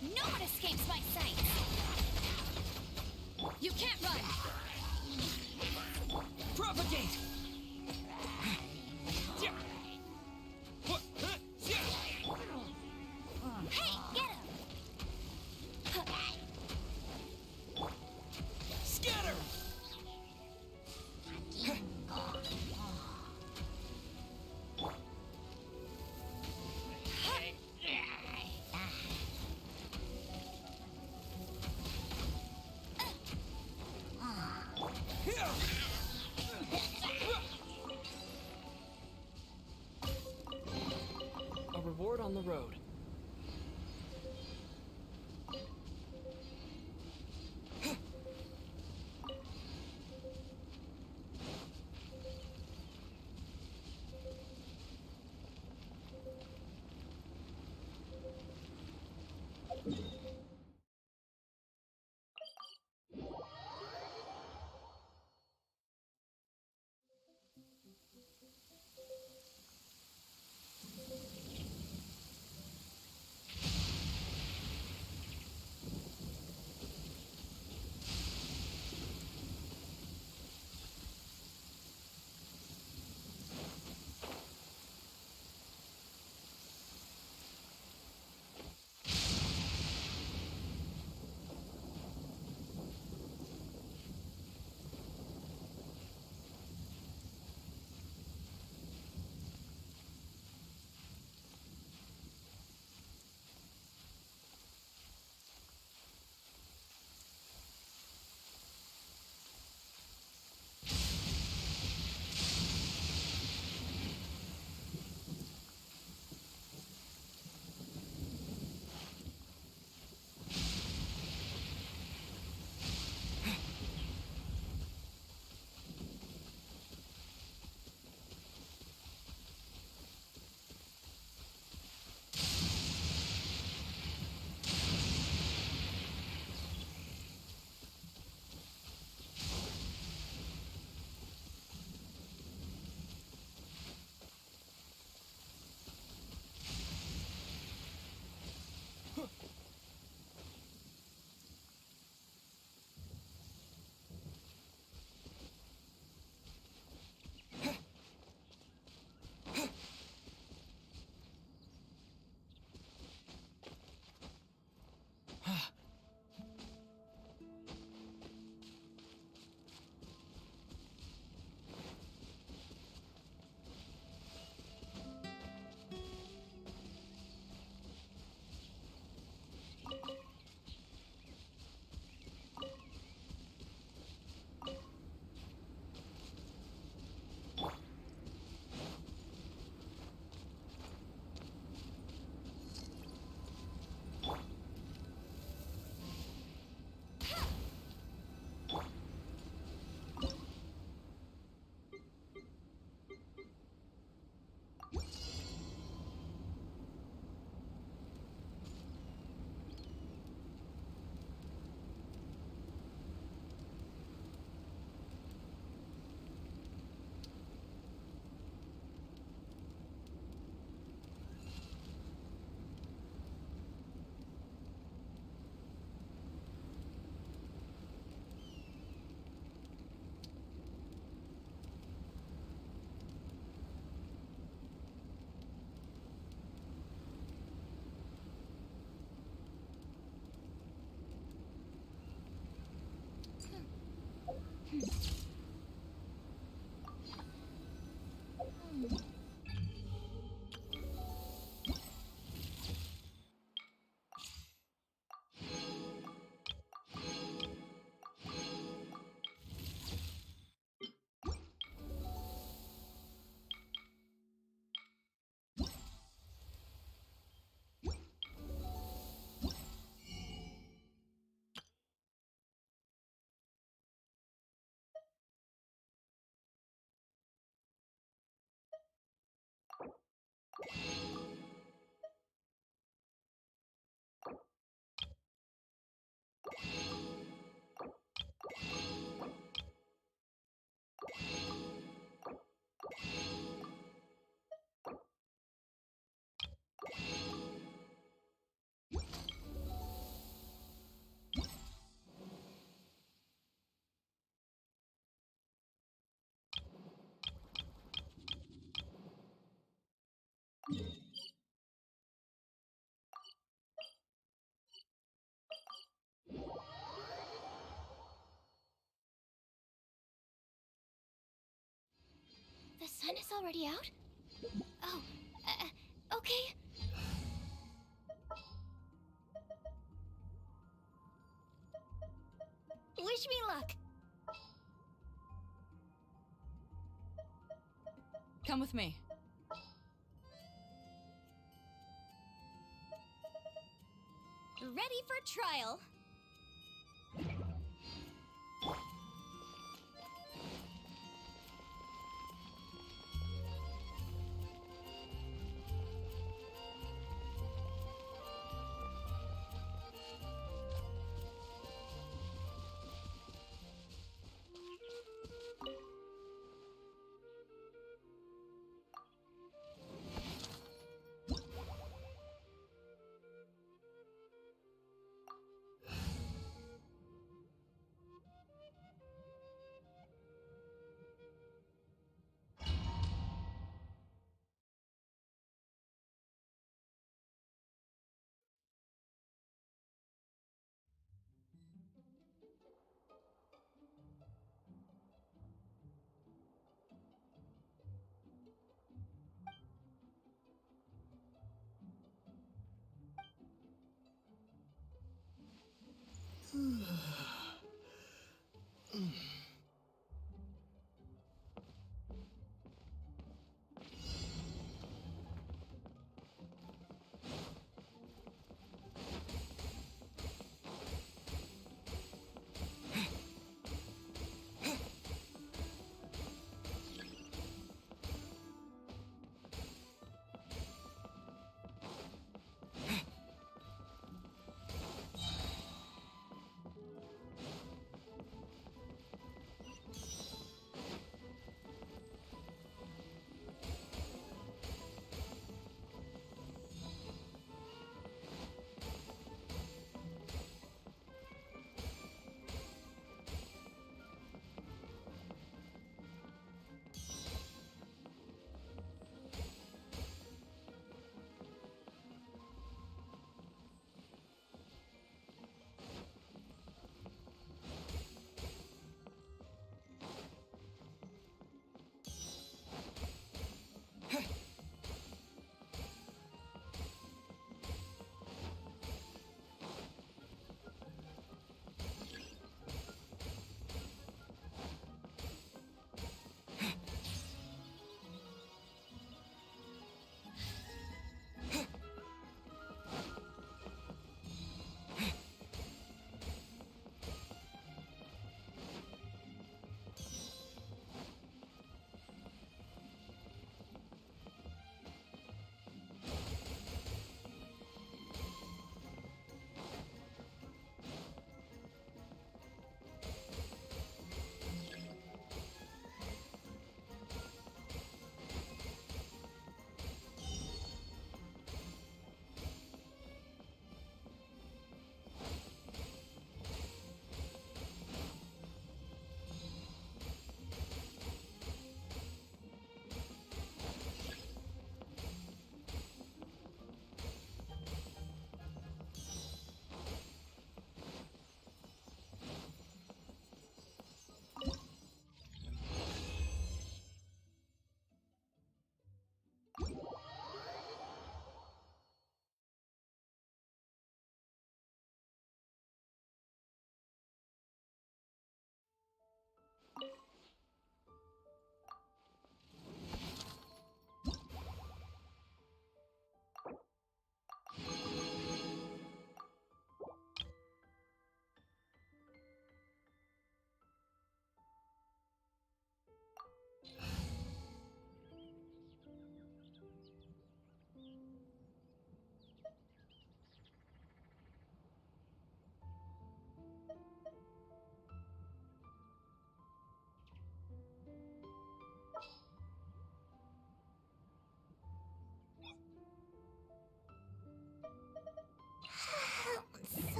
No one escapes my sight! You can't run! Propagate! Hey, get him! Scatter! A reward on the road. sun is already out? Oh, okay. Wish me luck. Come with me. Ready for trial.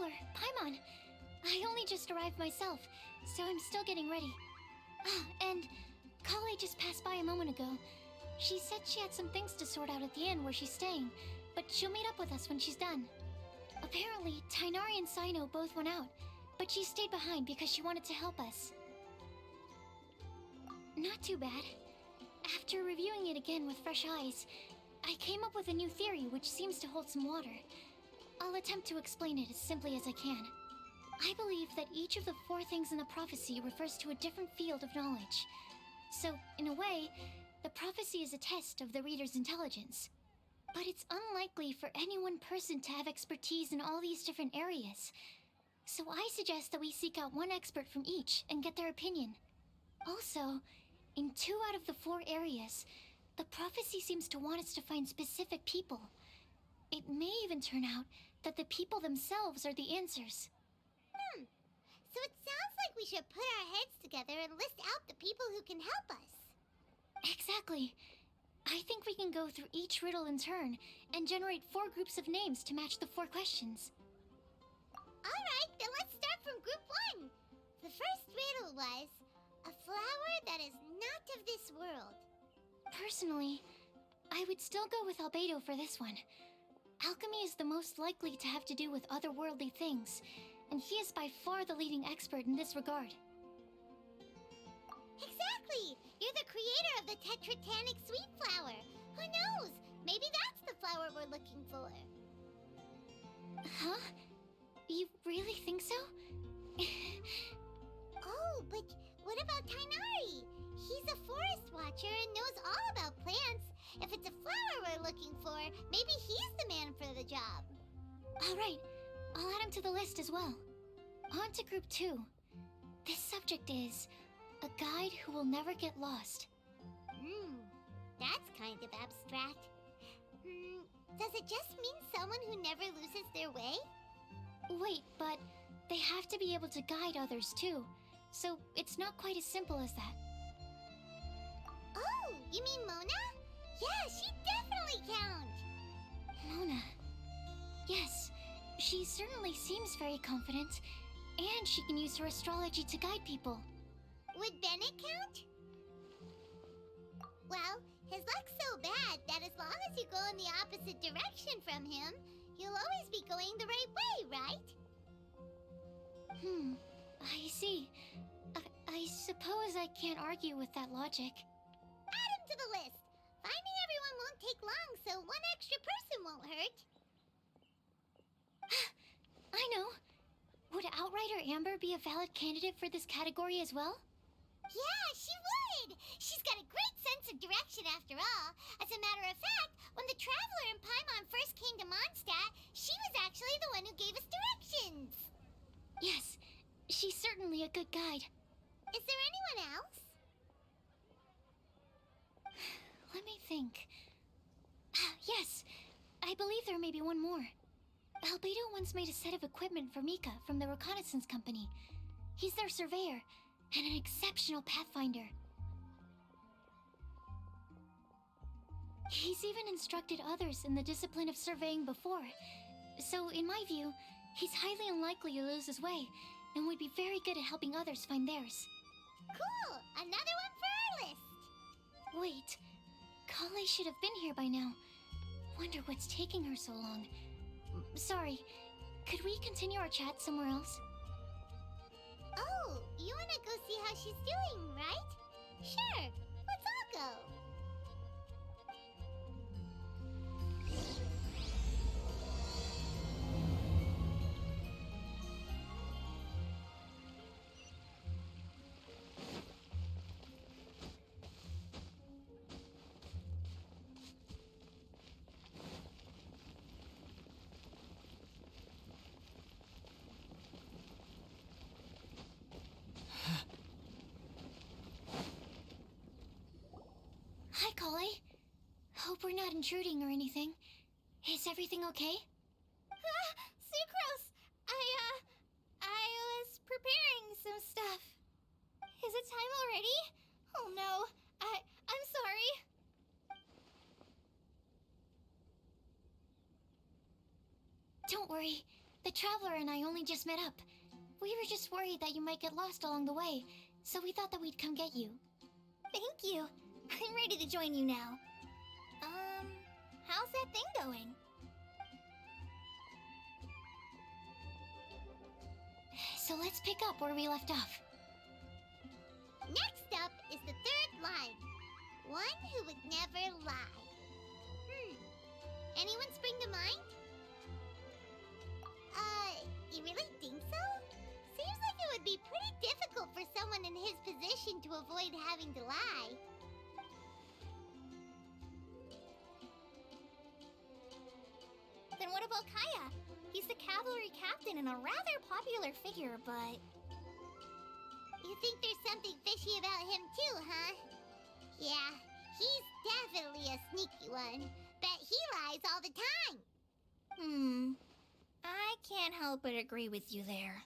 Traveler, Paimon. I only just arrived myself, so I'm still getting ready. Ah, and Kale just passed by a moment ago. She said she had some things to sort out at the inn where she's staying, but she'll meet up with us when she's done. Apparently, Tainari and Sino both went out, but she stayed behind because she wanted to help us. Not too bad. After reviewing it again with fresh eyes, I came up with a new theory which seems to hold some water. I'll attempt to explain it as simply as I can. I believe that each of the 4 things in the prophecy refers to a different field of knowledge. So, in a way, the prophecy is a test of the reader's intelligence. But it's unlikely for any one person to have expertise in all these different areas. So I suggest that we seek out one expert from each and get their opinion. Also, in 2 out of the 4 areas, the prophecy seems to want us to find specific people. It may even turn out that the people themselves are the answers. So it sounds like we should put our heads together and list out the people who can help us. Exactly. I think we can go through each riddle in turn and generate 4 groups of names to match the 4 questions. Alright, then let's start from group 1. The first riddle was, a flower that is not of this world. Personally, I would still go with Albedo for this one. Alchemy is the most likely to have to do with otherworldly things, and he is by far the leading expert in this regard. Exactly! You're the creator of the Tetratanic sweet flower. Who knows? Maybe that's the flower we're looking for. Huh? You really think so? Oh, but what about Tainari? He's a forest watcher and knows all about plants. If it's a flower we're looking for, maybe he's the man for the job. Alright, I'll add him to the list as well. On to group 2. This subject is a guide who will never get lost. That's kind of abstract. Does it just mean someone who never loses their way? Wait, but they have to be able to guide others too, so it's not quite as simple as that. Oh, you mean Mona? Yeah, she definitely counts. Mona. Yes, she certainly seems very confident, and she can use her astrology to guide people. Would Bennett count? Well, his luck's so bad that as long as you go in the opposite direction from him, you'll always be going the right way, right? I see. I suppose I can't argue with that logic. Add him to the list. Finding everyone won't take long, so one extra person won't hurt. I know. Would Outrider Amber be a valid candidate for this category as well? Yeah, she would! She's got a great sense of direction after all. As a matter of fact, when the Traveler and Paimon first came to Mondstadt, she was actually the one who gave us directions. Yes, she's certainly a good guide. Is there anyone else? Let me think. Yes, I believe there may be one more. Albedo once made a set of equipment for Mika from the reconnaissance company. He's their surveyor, and an exceptional pathfinder. He's even instructed others in the discipline of surveying before. So, in my view, he's highly unlikely to lose his way, and would be very good at helping others find theirs. Cool! Another one for our list! Wait, Kale should have been here by now. Wonder what's taking her so long. Sorry, could we continue our chat somewhere else? Oh, you wanna go see how she's doing, right? Sure, let's all go. Hi, Kale. Hope we're not intruding or anything. Is everything okay? Sucrose! I was preparing some stuff. Is it time already? Oh no, I'm sorry. Don't worry. The Traveler and I only just met up. We were just worried that you might get lost along the way, so we thought that we'd come get you. Thank you. I'm ready to join you now. How's that thing going? So let's pick up where we left off. Next up is the third line. One who would never lie. Anyone spring to mind? You really think so? Seems like it would be pretty difficult for someone in his position to avoid having to lie. Then what about Kaya? He's the cavalry captain and a rather popular figure, but... You think there's something fishy about him too, huh? Yeah, he's definitely a sneaky one. Bet he lies all the time. I can't help but agree with you there.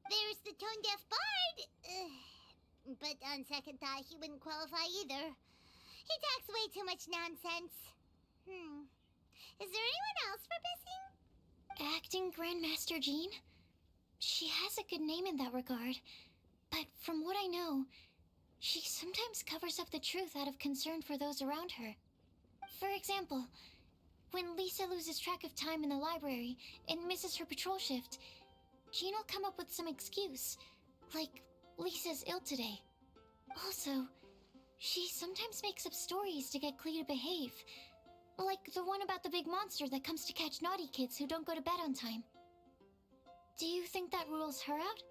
There's the tone-deaf bard. But on second thought, he wouldn't qualify either. He talks way too much nonsense. Is there anyone else we're missing? Acting Grandmaster Jean? She has a good name in that regard, but from what I know, she sometimes covers up the truth out of concern for those around her. For example, when Lisa loses track of time in the library and misses her patrol shift, Jean will come up with some excuse, like Lisa's ill today. Also, she sometimes makes up stories to get Klee to behave, like the one about the big monster that comes to catch naughty kids who don't go to bed on time. Do you think that rules her out?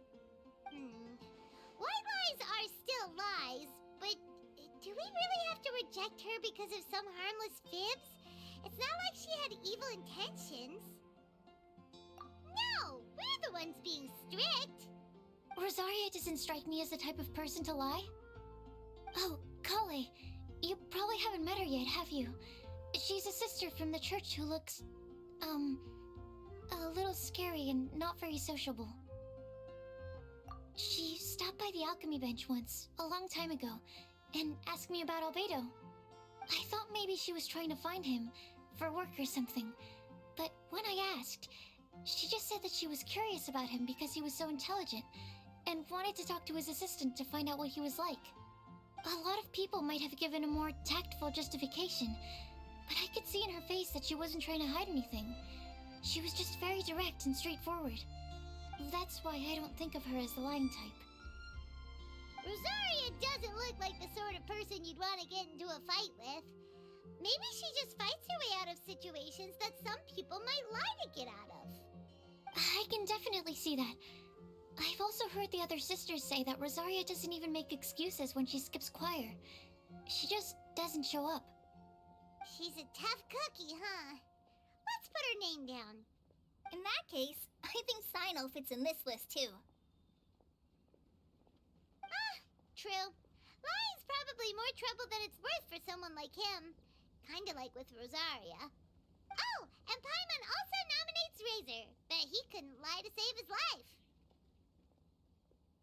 White lies are still lies, but do we really have to reject her because of some harmless fibs? It's not like she had evil intentions. No, we're the ones being strict. Rosaria doesn't strike me as the type of person to lie. Oh, Kale, you probably haven't met her yet, have you? She's a sister from the church who looks, a little scary and not very sociable. She stopped by the alchemy bench once, a long time ago, and asked me about Albedo. I thought maybe she was trying to find him, for work or something, but when I asked, she just said that she was curious about him because he was so intelligent, and wanted to talk to his assistant to find out what he was like. A lot of people might have given a more tactful justification, but I could see in her face that she wasn't trying to hide anything. She was just very direct and straightforward. That's why I don't think of her as the lying type. Rosaria doesn't look like the sort of person you'd want to get into a fight with. Maybe she just fights her way out of situations that some people might lie to get out of. I can definitely see that. I've also heard the other sisters say that Rosaria doesn't even make excuses when she skips choir. She just doesn't show up. She's a tough cookie, huh? Let's put her name down. In that case, I think Sino fits in this list too. True. Lying's probably more trouble than it's worth for someone like him. Kinda like with Rosaria. Oh, and Paimon also nominates Razor. Bet he couldn't lie to save his life.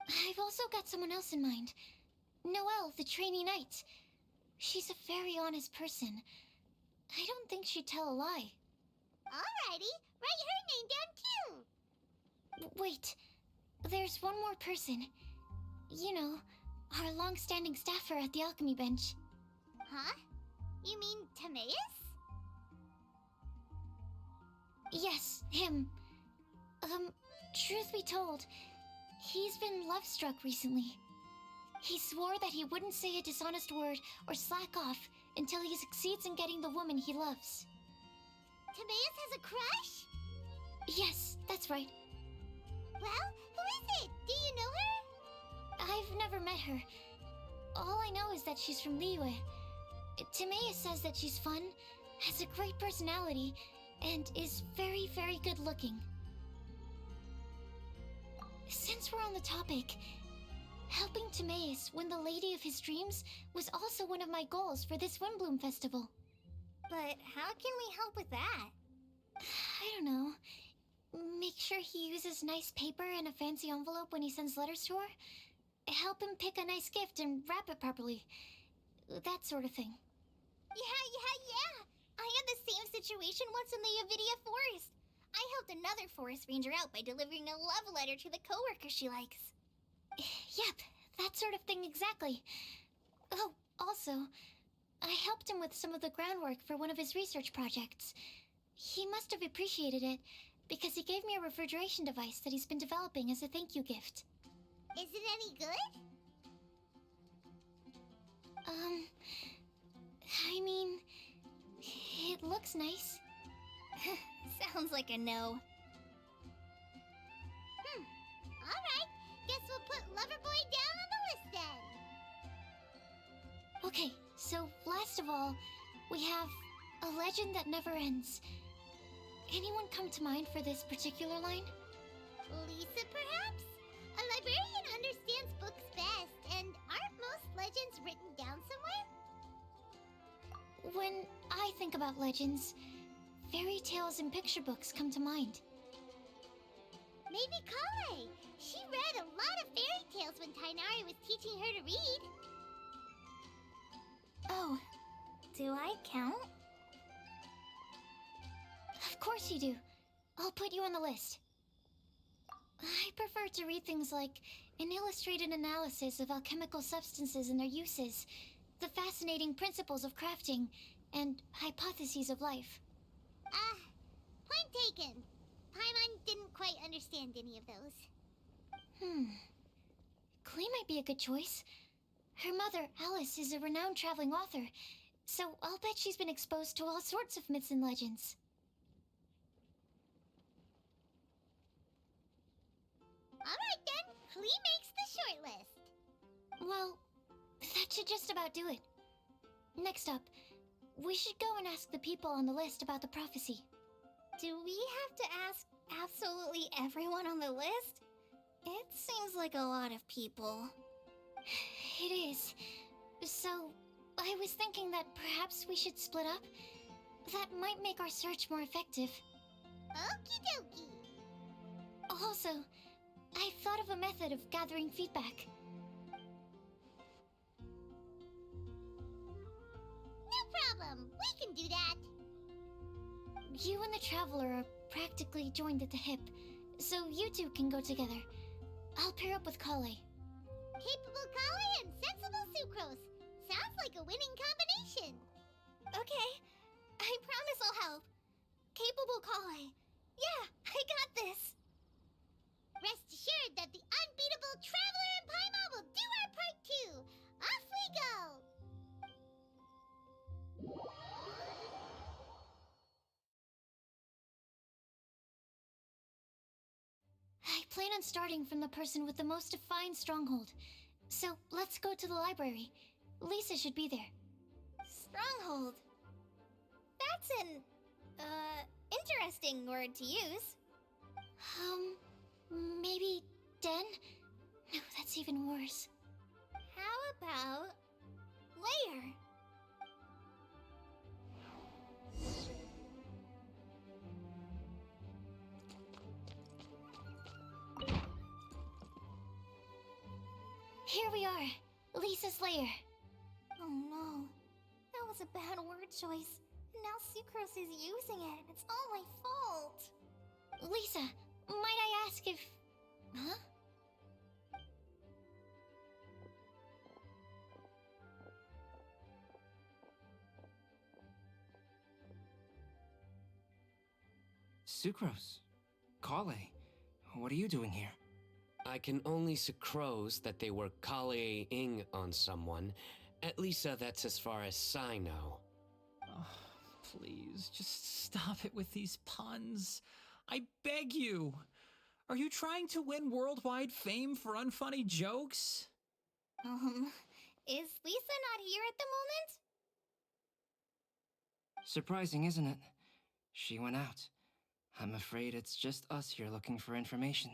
I've also got someone else in mind. Noelle, the trainee knight. She's a very honest person. I don't think she'd tell a lie. Alrighty, write her name down too. Wait, there's one more person. You know, our long-standing staffer at the alchemy bench. Huh? You mean Timaeus? Yes, him. Truth be told, he's been love-struck recently. He swore that he wouldn't say a dishonest word or slack off until he succeeds in getting the woman he loves. Timaeus has a crush? Yes, that's right. Well, who is it? Do you know her? I've never met her. All I know is that she's from Liyue. Timaeus says that she's fun, has a great personality, and is very, very good looking. Since we're on the topic, helping Timaeus win the lady of his dreams was also one of my goals for this Windbloom Festival. But how can we help with that? I don't know. Make sure he uses nice paper and a fancy envelope when he sends letters to her. Help him pick a nice gift and wrap it properly. That sort of thing. Yeah. I had the same situation once in the Avidia Forest. I helped another forest ranger out by delivering a love letter to the coworker she likes. Yep, that sort of thing exactly. Oh, also, I helped him with some of the groundwork for one of his research projects. He must have appreciated it, because he gave me a refrigeration device that he's been developing as a thank you gift. Is it any good? I mean, it looks nice. Sounds like a no. Alright, guess we'll put Loverboy down on the list then. Okay, so last of all, we have a legend that never ends. Anyone come to mind for this particular line? Lisa, perhaps? A librarian understands books best, and aren't most legends written down somewhere? When I think about legends, fairy tales and picture books come to mind. Maybe Kale. She read a lot of fairy tales when Tainari was teaching her to read. Oh, do I count? Of course you do. I'll put you on the list. I prefer to read things like an illustrated analysis of alchemical substances and their uses, the fascinating principles of crafting, and hypotheses of life. Point taken. Paimon didn't quite understand any of those. Klee might be a good choice. Her mother, Alice, is a renowned traveling author, so I'll bet she's been exposed to all sorts of myths and legends. Alright then, Klee makes the shortlist. Well, that should just about do it. Next up, we should go and ask the people on the list about the prophecy. Do we have to ask absolutely everyone on the list? It seems like a lot of people. It is. So, I was thinking that perhaps we should split up. That might make our search more effective. Okie dokie. Also, I thought of a method of gathering feedback. No problem. We can do that. You and the Traveler are practically joined at the hip, so you two can go together. I'll pair up with Kale. Capable Kale and sensible Sucrose. Sounds like a winning combination. Okay, I promise I'll help. Capable Kale. Yeah, I got this. Rest assured that the unbeatable Traveler and Paimon will do our part too. Off we go. I plan on starting from the person with the most defined stronghold. So, let's go to the library. Lisa should be there. Stronghold. That's an, interesting word to use. Maybe den? No, that's even worse. How about layer? Here we are, Lisa's lair. Oh no, that was a bad word choice. Now Sucrose is using it, and it's all my fault. Lisa, might I ask if... Huh? Sucrose. Kale. What are you doing here? I can only sucrose that they were Kale-ing on someone. At least that's as far as I know. Oh, please, just stop it with these puns. I beg you. Are you trying to win worldwide fame for unfunny jokes? Is Lisa not here at the moment? Surprising, isn't it? She went out. I'm afraid it's just us here looking for information.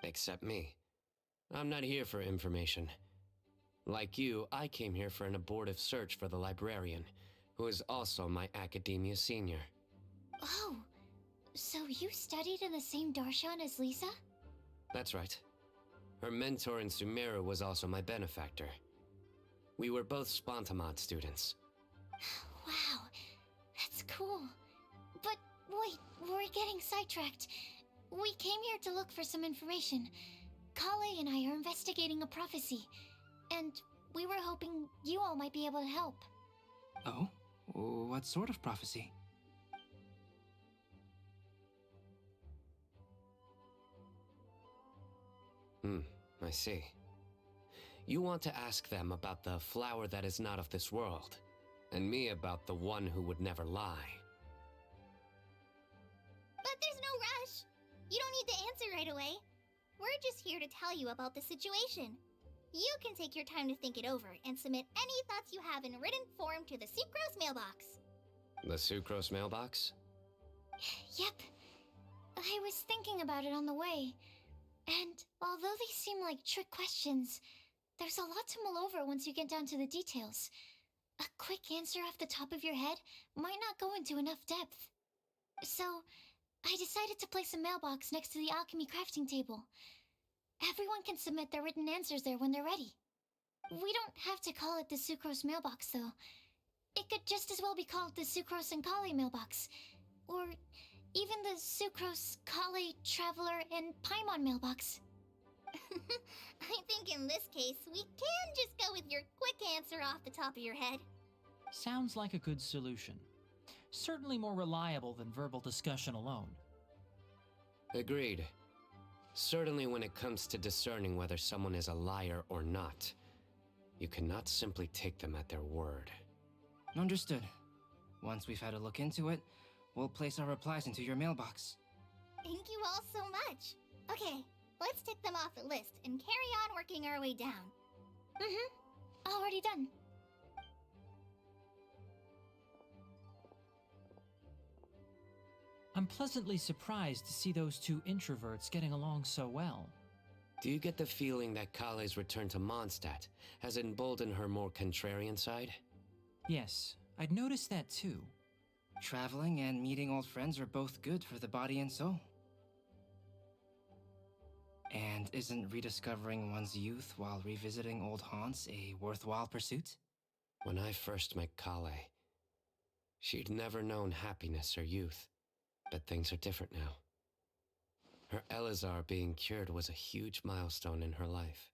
Except me. I'm not here for information. Like you, I came here for an abortive search for the librarian, who is also my academia senior. Oh, so you studied in the same darshan as Lisa? That's right. Her mentor in Sumeru was also my benefactor. We were both Spontamod students. Wow, that's cool. But Wait, we're getting sidetracked. We came here to look for some information. Kale and I are investigating a prophecy, and we were hoping you all might be able to help. Oh? What sort of prophecy? I see. You want to ask them about the flower that is not of this world, and me about the one who would never lie. But there's no rush. You don't need to answer right away. We're just here to tell you about the situation. You can take your time to think it over and submit any thoughts you have in written form to the Sucrose mailbox. The Sucrose mailbox? Yep. I was thinking about it on the way. And although they seem like trick questions, there's a lot to mull over once you get down to the details. A quick answer off the top of your head might not go into enough depth. So, I decided to place a mailbox next to the alchemy crafting table. Everyone can submit their written answers there when they're ready. We don't have to call it the Sucrose mailbox, though. It could just as well be called the Sucrose and Kale mailbox. Or even the Sucrose, Kale, Traveler, and Paimon mailbox. I think in this case, we can just go with your quick answer off the top of your head. Sounds like a good solution. Certainly more reliable than verbal discussion alone. Agreed. Certainly when it comes to discerning whether someone is a liar or not, you cannot simply take them at their word. Understood. Once we've had a look into it, we'll place our replies into your mailbox. Thank you all so much. Okay, let's tick them off the list and carry on working our way down. Already done. I'm pleasantly surprised to see those two introverts getting along so well. Do you get the feeling that Kale's return to Mondstadt has emboldened her more contrarian side? Yes, I'd noticed that too. Traveling and meeting old friends are both good for the body and soul. And isn't rediscovering one's youth while revisiting old haunts a worthwhile pursuit? When I first met Kale, she'd never known happiness or youth. But things are different now. Her Elazar being cured was a huge milestone in her life.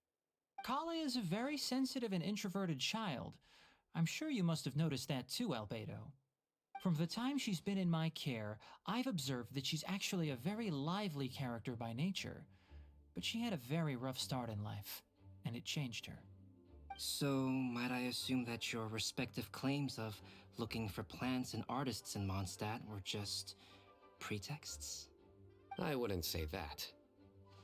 Kale is a very sensitive and introverted child. I'm sure you must have noticed that too, Albedo. From the time she's been in my care, I've observed that she's actually a very lively character by nature. But she had a very rough start in life, and it changed her. So, might I assume that your respective claims of looking for plants and artists in Mondstadt were just pretexts? I wouldn't say that.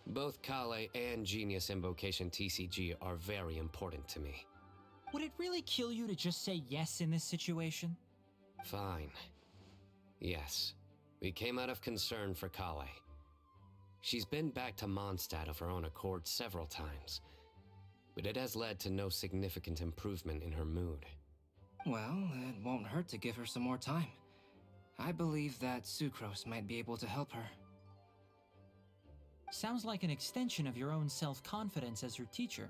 Both Kale and Genius Invocation TCG are very important to me. Would it really kill you to just say yes in this situation? Fine. Yes, we came out of concern for Kale. She's been back to Mondstadt of her own accord several times, but it has led to no significant improvement in her mood. Well, it won't hurt to give her some more time. I believe that Sucrose might be able to help her. Sounds like an extension of your own self-confidence as her teacher.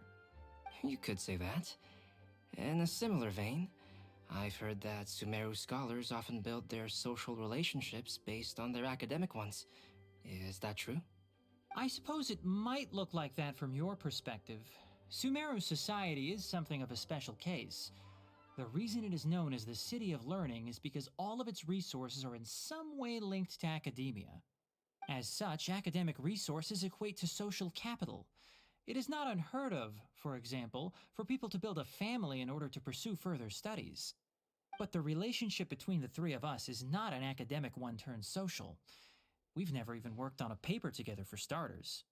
You could say that. In a similar vein, I've heard that Sumeru scholars often build their social relationships based on their academic ones. Is that true? I suppose it might look like that from your perspective. Sumeru society is something of a special case. The reason it is known as the City of Learning is because all of its resources are in some way linked to academia. As such, academic resources equate to social capital. It is not unheard of, for example, for people to build a family in order to pursue further studies. But the relationship between the three of us is not an academic one turned social. We've never even worked on a paper together for starters.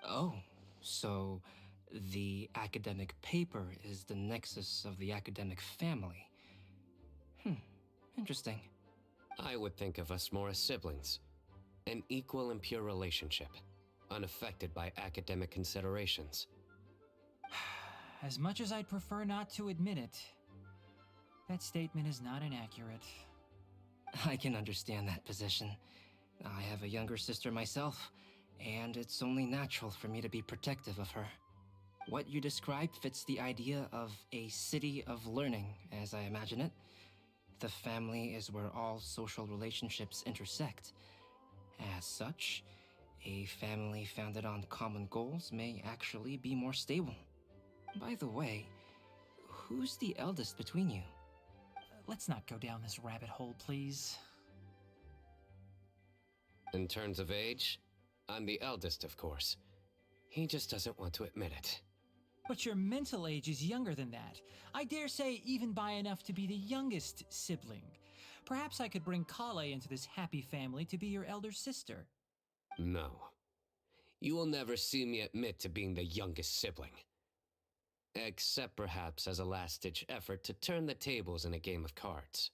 Oh, so the academic paper is the nexus of the academic family. Interesting. I would think of us more as siblings. An equal and pure relationship, unaffected by academic considerations. As much as I'd prefer not to admit it, that statement is not inaccurate. I can understand that position. I have a younger sister myself, and it's only natural for me to be protective of her. What you described fits the idea of a city of learning, as I imagine it. the family is where all social relationships intersect. As such, a family founded on common goals may actually be more stable. By the way, who's the eldest between you? Let's not go down this rabbit hole, please. In terms of age, I'm the eldest, of course. He just doesn't want to admit it. But your mental age is younger than that. I dare say even by enough to be the youngest sibling. Perhaps I could bring Kale into this happy family to be your elder sister. No. You will never see me admit to being the youngest sibling. Except perhaps as a last-ditch effort to turn the tables in a game of cards.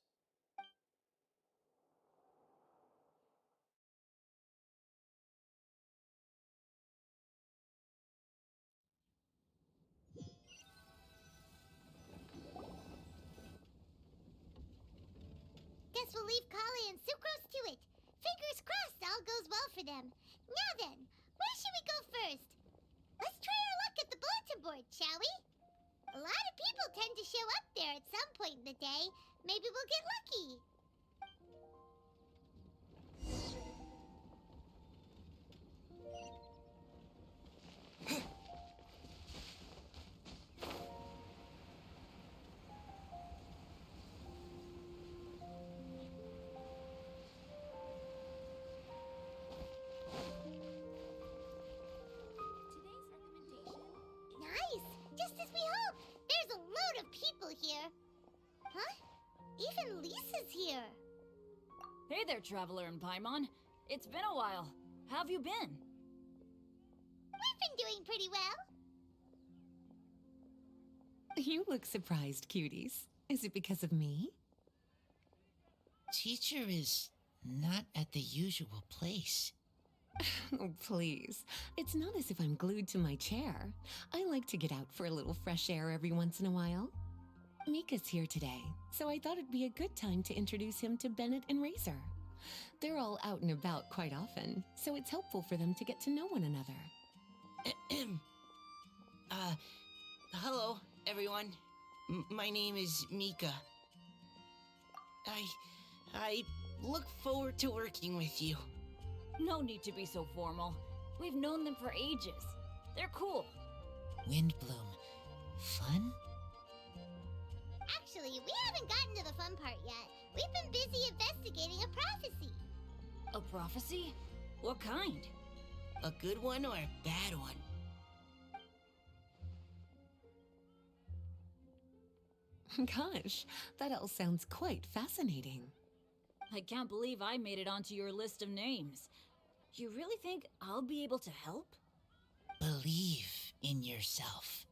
Guess we'll leave Kali and Sucrose to it. Fingers crossed all goes well for them. Now then, where should we go first? Let's try our luck at the bulletin board, shall we? A lot of people tend to show up there at some point in the day. Maybe we'll get lucky. Nice! Just as we hoped! There's a load of people here. Huh? Even Lisa's here. Hey there, Traveler and Paimon. It's been a while. How have you been? We've been doing pretty well. You look surprised, cuties. Is it because of me? Teacher is not at the usual place. Oh, please. It's not as if I'm glued to my chair. I like to get out for a little fresh air every once in a while. Mika's here today, so I thought it'd be a good time to introduce him to Bennett and Razor. They're all out and about quite often, so it's helpful for them to get to know one another. Hello, everyone. My name is Mika. I look forward to working with you. No need to be so formal. We've known them for ages. They're cool. Windbloom. Fun? Actually, we haven't gotten to the fun part yet. We've been busy investigating a prophecy. A prophecy? What kind? A good one or a bad one? Gosh, that all sounds quite fascinating. I can't believe I made it onto your list of names. You really think I'll be able to help? Believe in yourself.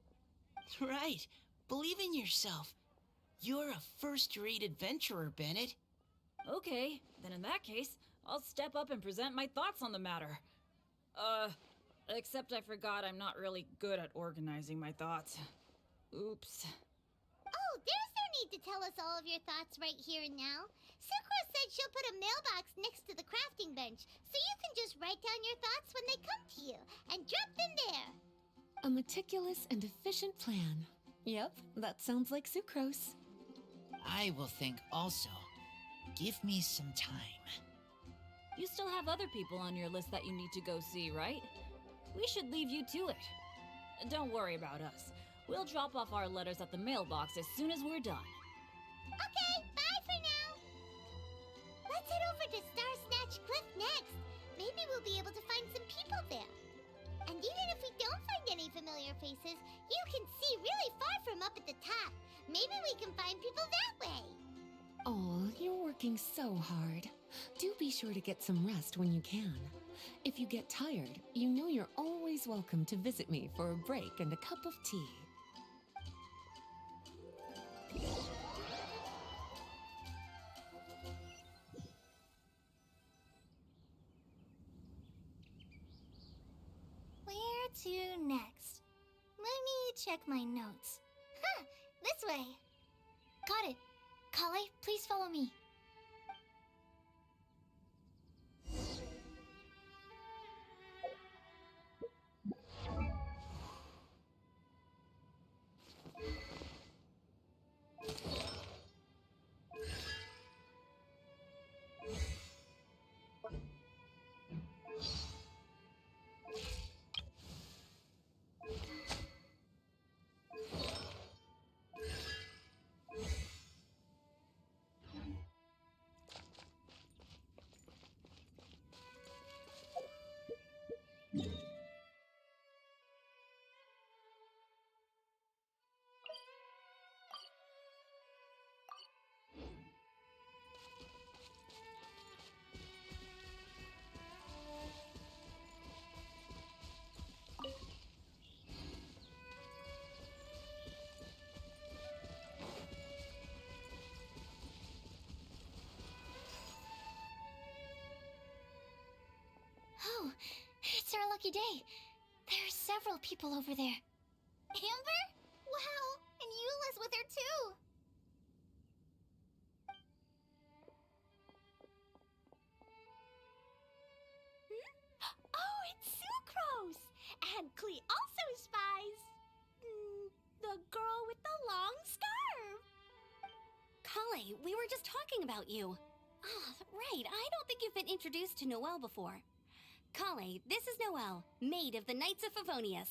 Right. Believe in yourself. You're a first-rate adventurer, Bennett. Okay, then in that case, I'll step up and present my thoughts on the matter. Except I forgot I'm not really good at organizing my thoughts. Oops. Oh, there's no need to tell us all of your thoughts right here and now. Sucrose said she'll put a mailbox next to the crafting bench, so you can just write down your thoughts when they come to you, and drop them there. A meticulous and efficient plan. Yep, that sounds like Sucrose. I will think also. Give me some time. You still have other people on your list that you need to go see, right? We should leave you to it. Don't worry about us. We'll drop off our letters at the mailbox as soon as we're done. Okay, bye for now. Let's head over to Star Snatch Cliff next. Maybe we'll be able to find some people there. And even if we don't find any familiar faces, you can see really far from up at the top. Maybe we can find people that way. Oh, you're working so hard. Do be sure to get some rest when you can. If you get tired, you know you're always welcome to visit me for a break and a cup of tea. Where to next? Let me check my notes. Huh, this way. Got it. Kale, please follow me. lucky day. There are several people over there. Amber? Wow, and Eula's with her too. Oh, it's Sucrose! And Klee also spies the girl with the long scarf. Kale, we were just talking about you. Ah, right, I don't think you've been introduced to Noelle before. Kale, this is Noelle, maid of the Knights of Favonius.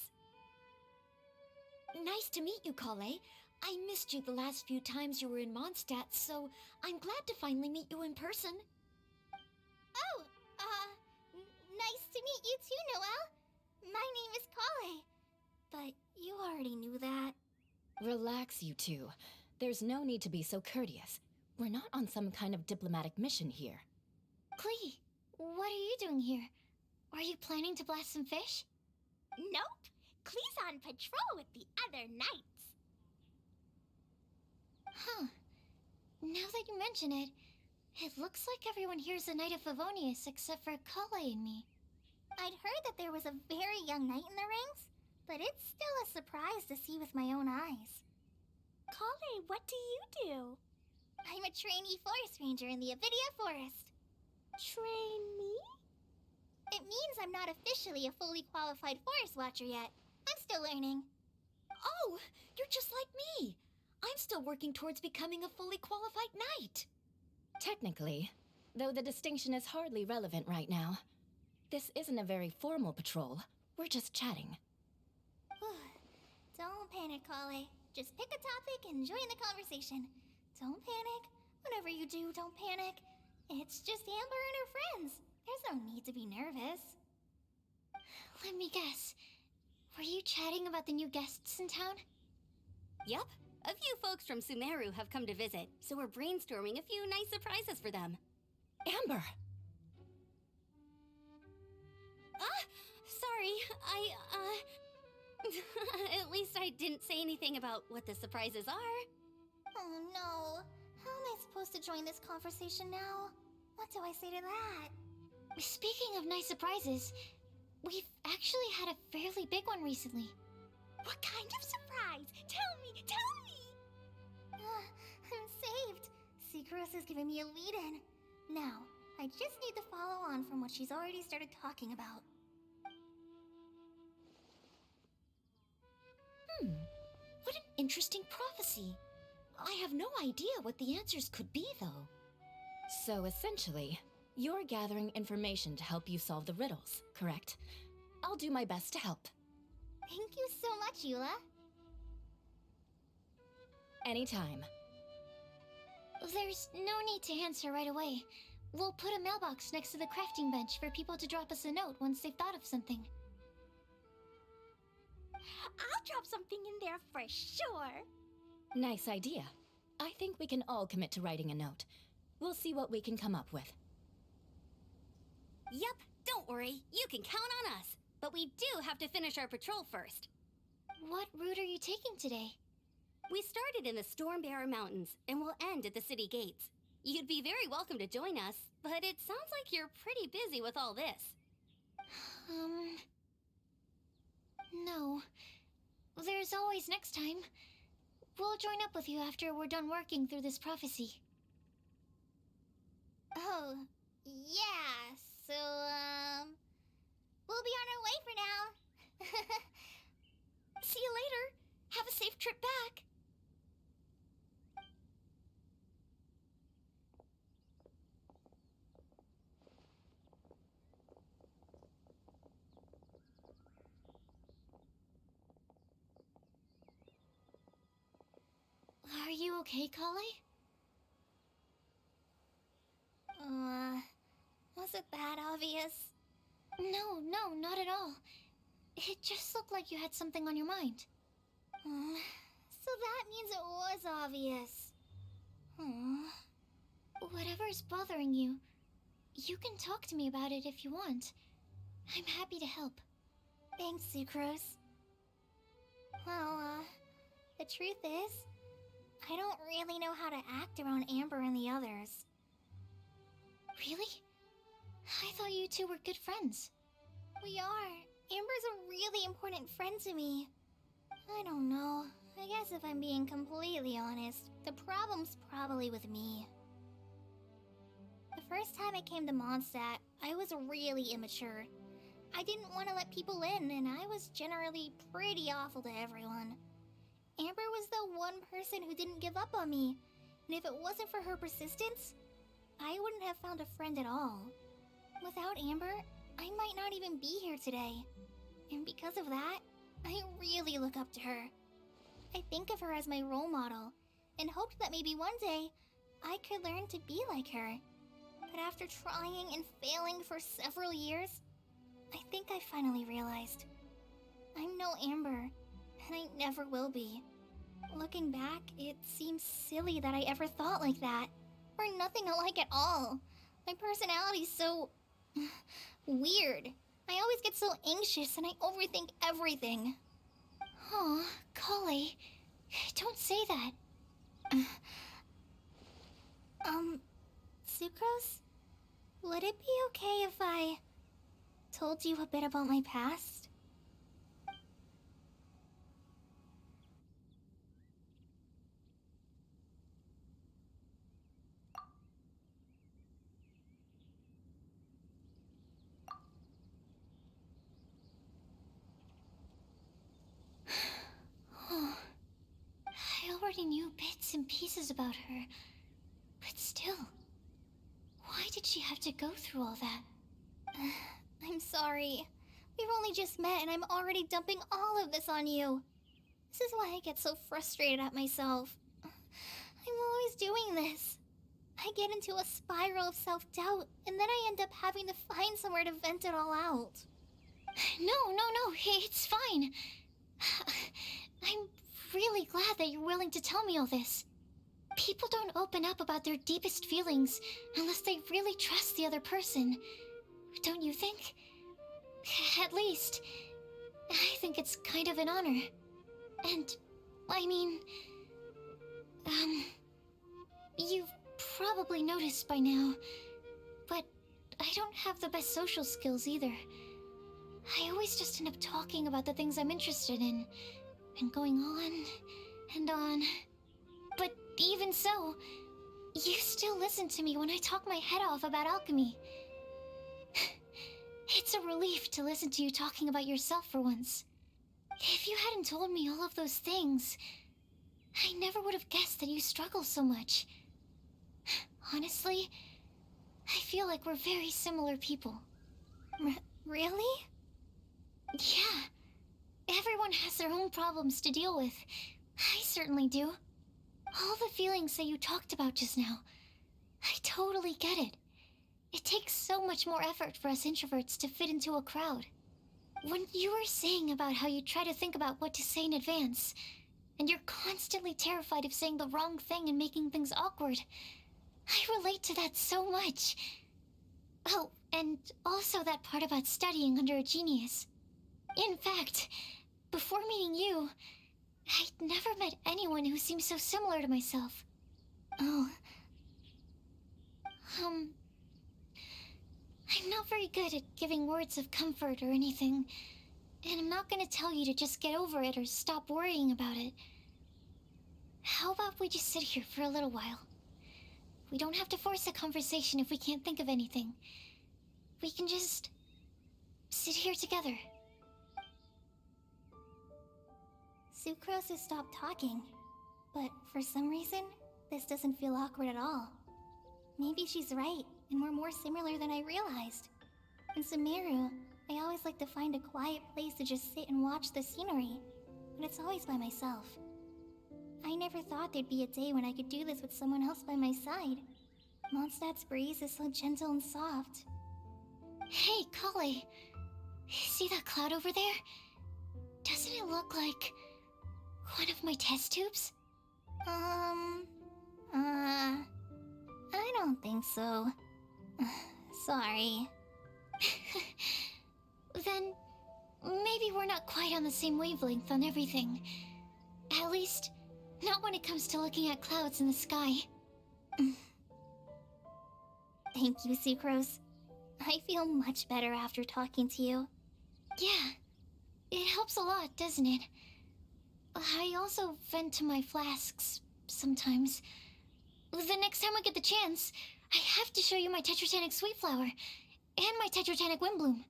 Nice to meet you, Kale. I missed you the last few times you were in Mondstadt, so I'm glad to finally meet you in person. Oh, nice to meet you too, Noelle. My name is Kale. But you already knew that. Relax, you two. There's no need to be so courteous. We're not on some kind of diplomatic mission here. Klee, what are you doing here? Are you planning to blast some fish? Nope. Klee's on patrol with the other knights. Huh. Now that you mention it, it looks like everyone here's a Knight of Favonius except for Kale and me. I'd heard that there was a very young knight in the ranks, but it's still a surprise to see with my own eyes. Kale, what do you do? I'm a trainee forest ranger in the Avidia Forest. Trainee? It means I'm not officially a fully qualified forest watcher yet. I'm still learning. Oh, you're just like me. I'm still working towards becoming a fully qualified knight. Technically, though the distinction is hardly relevant right now. This isn't a very formal patrol. We're just chatting. Don't panic, Kale. Just pick a topic and join the conversation. Don't panic. Whatever you do, don't panic. It's just Amber and her friends. There's no need to be nervous. Let me guess. Were you chatting about the new guests in town? Yup. A few folks from Sumeru have come to visit, so we're brainstorming a few nice surprises for them. Amber! Sorry, At least I didn't say anything about what the surprises are. Oh no. How am I supposed to join this conversation now? What do I say to that? Speaking of nice surprises, we've actually had a fairly big one recently. What kind of surprise? Tell me, tell me! I'm saved. Sucrose has given me a lead-in. Now, I just need to follow on from what she's already started talking about. What an interesting prophecy. I have no idea what the answers could be, though. So essentially, you're gathering information to help you solve the riddles, correct? I'll do my best to help. Thank you so much, Eula. Anytime. There's no need to answer right away. We'll put a mailbox next to the crafting bench for people to drop us a note once they've thought of something. I'll drop something in there for sure. Nice idea. I think we can all commit to writing a note. We'll see what we can come up with. Yup, don't worry. You can count on us. But we do have to finish our patrol first. What route are you taking today? We started in the Stormbearer Mountains, and we'll end at the city gates. You'd be very welcome to join us, but it sounds like you're pretty busy with all this. No. There's always next time. We'll join up with you after we're done working through this prophecy. Oh, yeah, so, we'll be on our way for now. See you later. Have a safe trip back. Are you okay, Kale? Was it that obvious? No, not at all. It just looked like you had something on your mind. So that means it was obvious. Whatever's bothering you, you can talk to me about it if you want. I'm happy to help. Thanks, Sucrose. Well, the truth is, I don't really know how to act around Amber and the others. Really? I thought you two were good friends. We are, Amber's a really important friend to me. I don't know. I guess if I'm being completely honest, the problem's probably with me. The first time I came to Mondstadt, I was really immature. I didn't want to let people in, and I was generally pretty awful to everyone. Amber was the one person who didn't give up on me, and if it wasn't for her persistence, I wouldn't have found a friend at all. Without Amber, I might not even be here today. And because of that, I really look up to her. I think of her as my role model, and hoped that maybe one day, I could learn to be like her. But after trying and failing for several years, I think I finally realized. I'm no Amber, and I never will be. Looking back, it seems silly that I ever thought like that. We're nothing alike at all. My personality's so... weird. I always get so anxious and I overthink everything. Aw, Kale, don't say that. Sucrose? Would it be okay if I told you a bit about my past? Oh, I already knew bits and pieces about her, but still, why did she have to go through all that? I'm sorry. We've only just met and I'm already dumping all of this on you. This is why I get so frustrated at myself. I'm always doing this. I get into a spiral of self-doubt, and then I end up having to find somewhere to vent it all out. No, it's fine. I'm really glad that you're willing to tell me all this. People don't open up about their deepest feelings unless they really trust the other person. Don't you think? At least, I think it's kind of an honor. And, I mean... you've probably noticed by now, but I don't have the best social skills either. I always just end up talking about the things I'm interested in, and going on and on. But even so, you still listen to me when I talk my head off about alchemy. It's a relief to listen to you talking about yourself for once. If you hadn't told me all of those things, I never would have guessed that you struggle so much. Honestly, I feel like we're very similar people. Really? Yeah. Everyone has their own problems to deal with. I certainly do. All the feelings that you talked about just now, I totally get it. It takes so much more effort for us introverts to fit into a crowd. When you were saying about how you try to think about what to say in advance, and you're constantly terrified of saying the wrong thing and making things awkward, I relate to that so much. Oh, and also that part about studying under a genius. In fact, before meeting you, I'd never met anyone who seemed so similar to myself. Oh. I'm not very good at giving words of comfort or anything, and I'm not gonna tell you to just get over it or stop worrying about it. How about we just sit here for a little while? We don't have to force a conversation if we can't think of anything. We can just sit here together. Sucrose has stopped talking, but for some reason, this doesn't feel awkward at all. Maybe she's right, and we're more similar than I realized. In Sumeru, I always like to find a quiet place to just sit and watch the scenery, but it's always by myself. I never thought there'd be a day when I could do this with someone else by my side. Mondstadt's breeze is so gentle and soft. Hey, Kale. See that cloud over there? Doesn't it look like one of my test tubes? I don't think so. Sorry. Then, maybe we're not quite on the same wavelength on everything. At least, not when it comes to looking at clouds in the sky. Thank you, Sucrose. I feel much better after talking to you. Yeah, It helps a lot, doesn't it? I also vent to my flasks sometimes. The next time I get the chance, I have to show you my Tetratanic Sweet Flower and my Tetratanic Windbloom.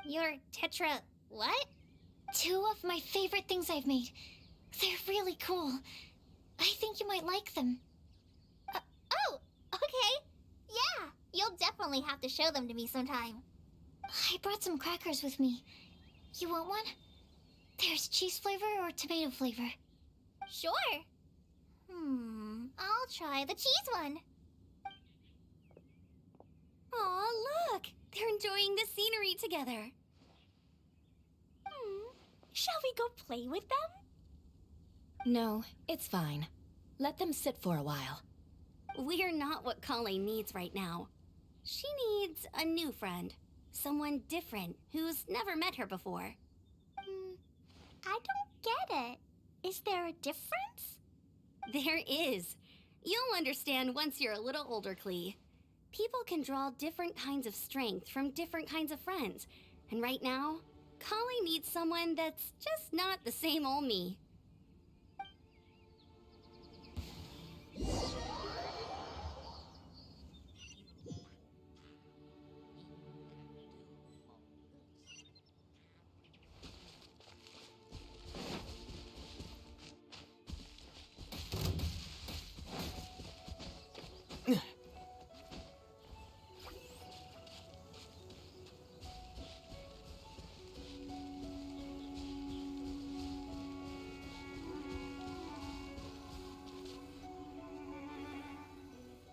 Your Tetra... what? 2 of my favorite things I've made. They're really cool. I think you might like them. Oh, okay. Yeah, you'll definitely have to show them to me sometime. I brought some crackers with me. You want one? There's cheese flavor or tomato flavor. Sure. I'll try the cheese one. Aw, look! They're enjoying the scenery together. Shall we go play with them? No, it's fine. Let them sit for a while. We're not what Colleen needs right now. She needs a new friend. Someone different who's never met her before. I don't get it. Is there a difference? There is. You'll understand once you're a little older, Klee. People can draw different kinds of strength from different kinds of friends. And right now, Colleen needs someone that's just not the same old me.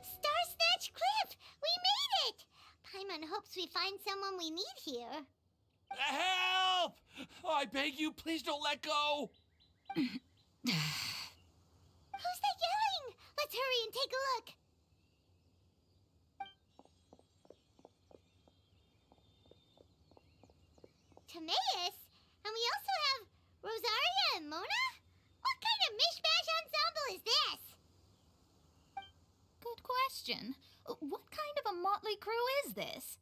Starsnatch Cliff! We made it! Paimon hopes we find someone we need here. Help! Oh, I beg you, please don't let go! Who's that yelling? Let's hurry and take a look. Timaeus? And we also have Rosaria and Mona? What kind of mishmash ensemble is this? Good question. What kind of a motley crew is this?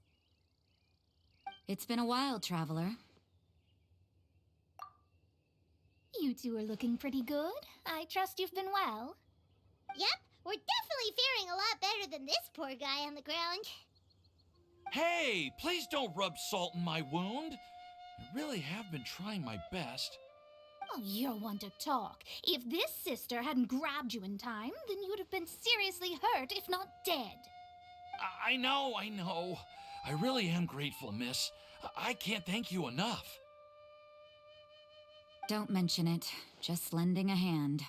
It's been a while, Traveler. You two are looking pretty good. I trust you've been well. Yep, we're definitely faring a lot better than this poor guy on the ground. Hey, please don't rub salt in my wound. I really have been trying my best. Oh, you're one to talk. If this sister hadn't grabbed you in time, then you'd have been seriously hurt, if not dead. I know. I really am grateful, miss. I can't thank you enough. Don't mention it. Just lending a hand.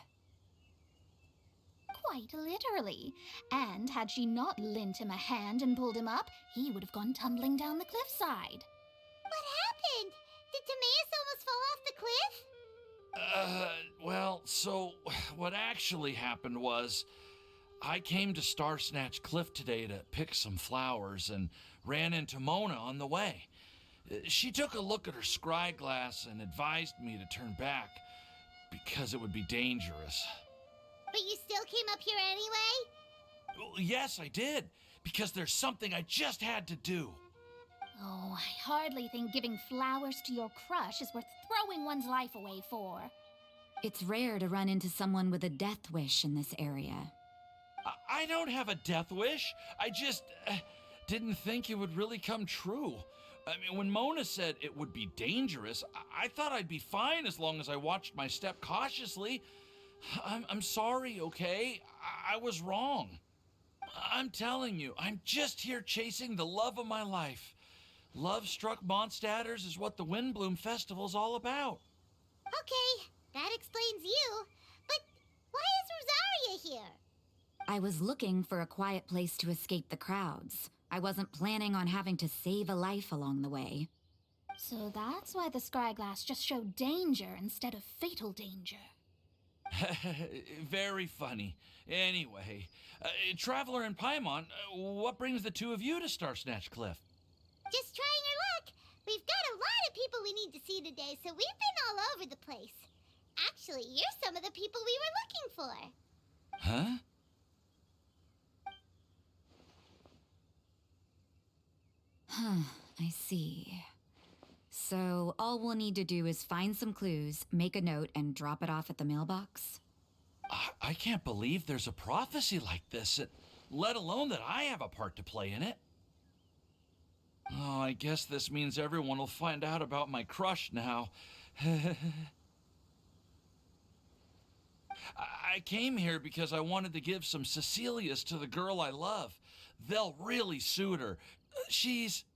Quite literally. And had she not lent him a hand and pulled him up, he would have gone tumbling down the cliffside. What happened? Did Timaeus almost fall off the cliff? Well, so what actually happened was I came to Starsnatch Cliff today to pick some flowers and ran into Mona on the way. She took a look at her scry glass and advised me to turn back because it would be dangerous. But you still came up here anyway? Well, yes, I did, because there's something I just had to do. Oh, I hardly think giving flowers to your crush is worth throwing one's life away for. It's rare to run into someone with a death wish in this area. I don't have a death wish. I just didn't think it would really come true. I mean, when Mona said it would be dangerous, I thought I'd be fine as long as I watched my step cautiously. I'm sorry, okay? I was wrong. I'm telling you, I'm just here chasing the love of my life. Love-struck Mondstadters is what the Windbloom Festival's all about. Okay, that explains you. But why is Rosaria here? I was looking for a quiet place to escape the crowds. I wasn't planning on having to save a life along the way. So that's why the scryglass just showed danger instead of fatal danger. Very funny. Anyway, Traveler and Paimon, what brings the two of you to Starsnatch Cliff? Just trying our luck. We've got a lot of people we need to see today, so we've been all over the place. Actually, you're some of the people we were looking for. Huh? I see. So all we'll need to do is find some clues, make a note, and drop it off at the mailbox? I can't believe there's a prophecy like this, let alone that I have a part to play in it. Oh, I guess this means everyone will find out about my crush now. I came here because I wanted to give some Cecilias to the girl I love. They'll really suit her. She's...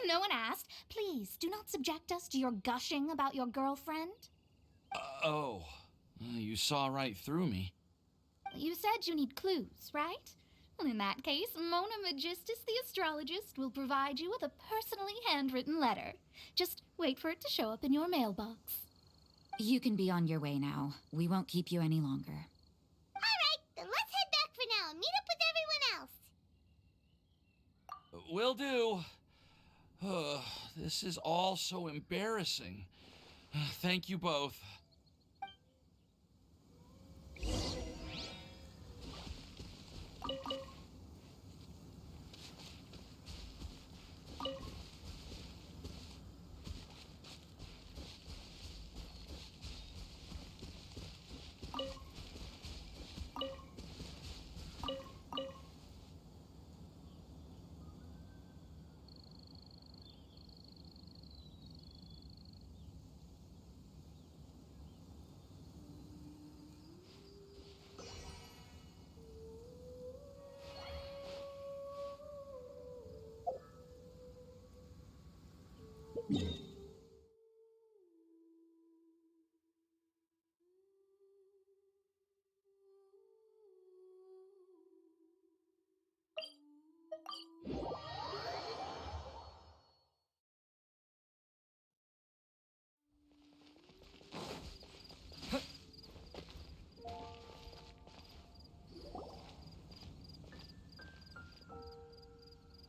No one asked. Please, do not subject us to your gushing about your girlfriend. Oh, you saw right through me. You said you need clues, right? Well, in that case, Mona Magistus the astrologist will provide you with a personally handwritten letter. Just wait for it to show up in your mailbox. You can be on your way now. We won't keep you any longer. All right, then let's head back for now and meet up with everyone else. Will do. This is all so embarrassing. Thank you both.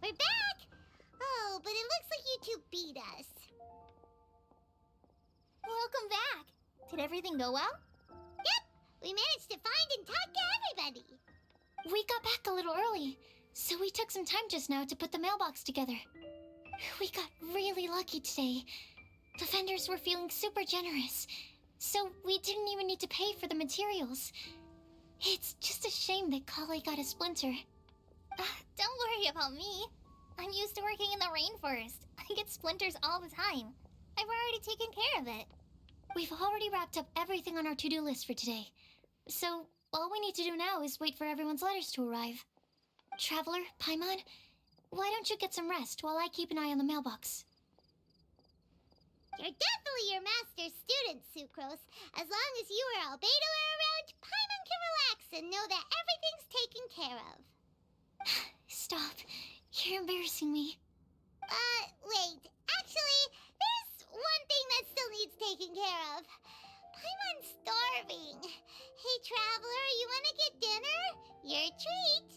We're back! Oh, but it looks like you two beat us. Welcome back. Did everything go well? Yep, we managed to find and talk to everybody. We got back a little early, so we took some time just now to put the mailbox together. We got really lucky today. The vendors were feeling super generous, so we didn't even need to pay for the materials. It's just a shame that Kale got a splinter. Don't worry about me. I'm used to working in the rainforest. I get splinters all the time. I've already taken care of it. We've already wrapped up everything on our to-do list for today. So, all we need to do now is wait for everyone's letters to arrive. Traveler, Paimon, why don't you get some rest while I keep an eye on the mailbox? You're definitely your master's student, Sucrose. As long as you or Albedo are around, Paimon can relax and know that everything's taken care of. Stop. You're embarrassing me. Wait. Actually, there's one thing that still needs taking care of. Paimon's starving. Hey, Traveler, you wanna get dinner? Your treat.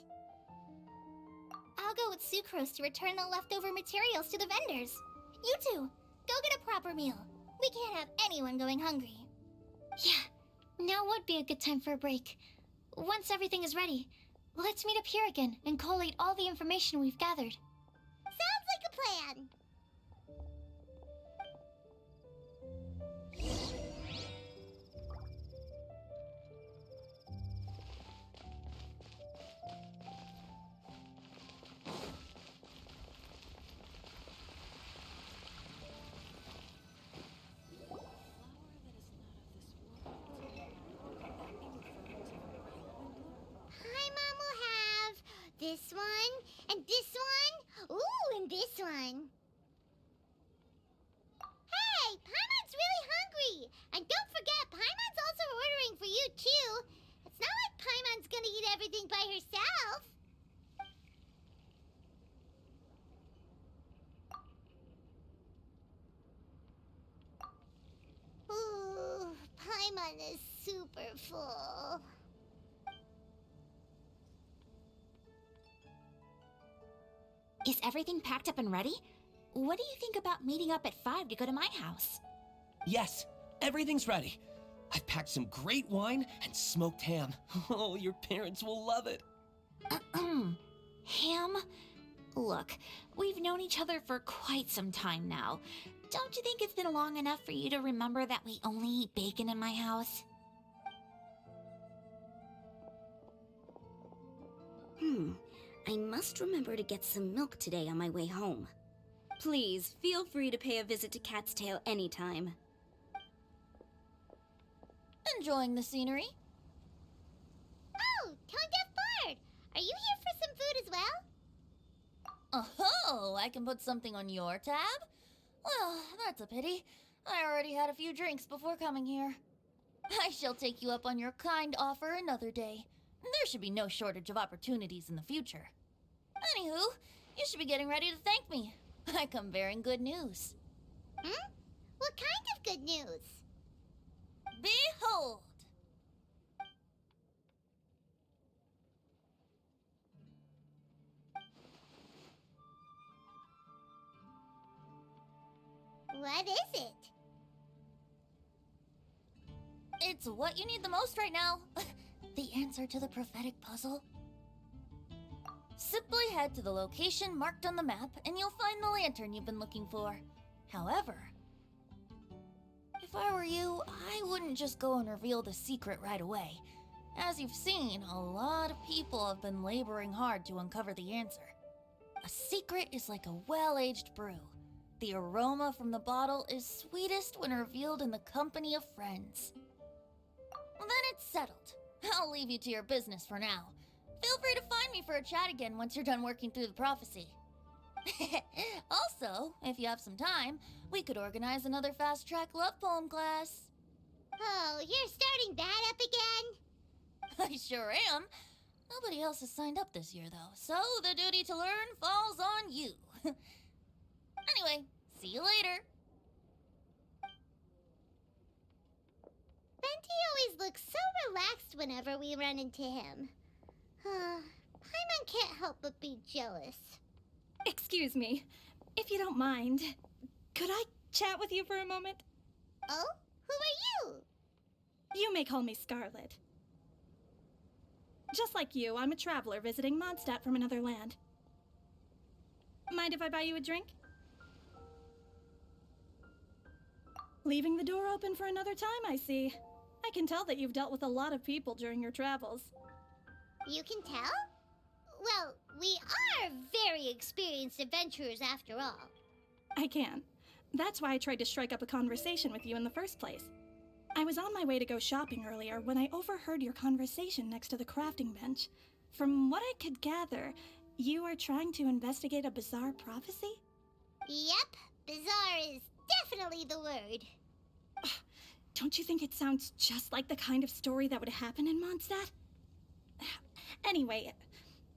I'll go with Sucrose to return the leftover materials to the vendors. You two, go get a proper meal. We can't have anyone going hungry. Yeah, now would be a good time for a break. Once everything is ready, let's meet up here again and collate all the information we've gathered. Sounds like a plan. This one, and this one, ooh, and this one. Hey, Paimon's really hungry! And don't forget, Paimon's also ordering for you, too. It's not like Paimon's gonna eat everything by herself. Ooh, Paimon is super full. Is everything packed up and ready? What do you think about meeting up at 5 to go to my house? Yes, everything's ready. I've packed some great wine and smoked ham. Oh, your parents will love it. Ham? Look, we've known each other for quite some time now. Don't you think it's been long enough for you to remember that we only eat bacon in my house? I must remember to get some milk today on my way home. Please, feel free to pay a visit to Cat's Tail anytime. Enjoying the scenery? Oh, Tone Deaf Bard! Are you here for some food as well? Oh, I can put something on your tab? Well, that's a pity. I already had a few drinks before coming here. I shall take you up on your kind offer another day. There should be no shortage of opportunities in the future. Anywho, you should be getting ready to thank me. I come bearing good news. What kind of good news? Behold! What is it? It's what you need the most right now. The answer to the prophetic puzzle. Simply head to the location marked on the map and you'll find the lantern you've been looking for. However, if I were you, I wouldn't just go and reveal the secret right away. As you've seen, a lot of people have been laboring hard to uncover the answer. A secret is like a well-aged brew. The aroma from the bottle is sweetest when revealed in the company of friends. Then it's settled. I'll leave you to your business for now. Feel free to find me for a chat again once you're done working through the prophecy. Also, if you have some time, we could organize another fast-track love poem class. Oh, you're starting that up again? I sure am. Nobody else has signed up this year, though, so the duty to learn falls on you. Anyway, see you later. Venti always looks so relaxed whenever we run into him. Paimon can't help but be jealous. Excuse me, if you don't mind, could I chat with you for a moment? Oh? Who are you? You may call me Scarlet. Just like you, I'm a traveler visiting Mondstadt from another land. Mind if I buy you a drink? Leaving the door open for another time, I see. I can tell that you've dealt with a lot of people during your travels. You can tell? Well, we are very experienced adventurers after all. I can. That's why I tried to strike up a conversation with you in the first place. I was on my way to go shopping earlier when I overheard your conversation next to the crafting bench. From what I could gather, you are trying to investigate a bizarre prophecy? Yep, bizarre is definitely the word. Don't you think it sounds just like the kind of story that would happen in Mondstadt? Anyway,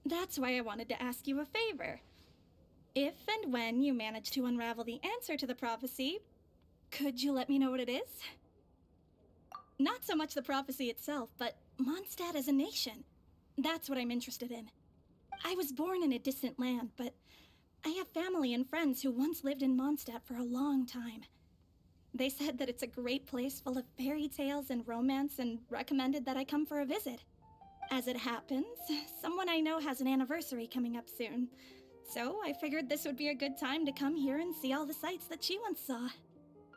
that's why I wanted to ask you a favor. If and when you manage to unravel the answer to the prophecy, could you let me know what it is? Not so much the prophecy itself, but Mondstadt as a nation. That's what I'm interested in. I was born in a distant land, but I have family and friends who once lived in Mondstadt for a long time. They said that it's a great place full of fairy tales and romance and recommended that I come for a visit. As it happens, someone I know has an anniversary coming up soon. So I figured this would be a good time to come here and see all the sights that she once saw. What do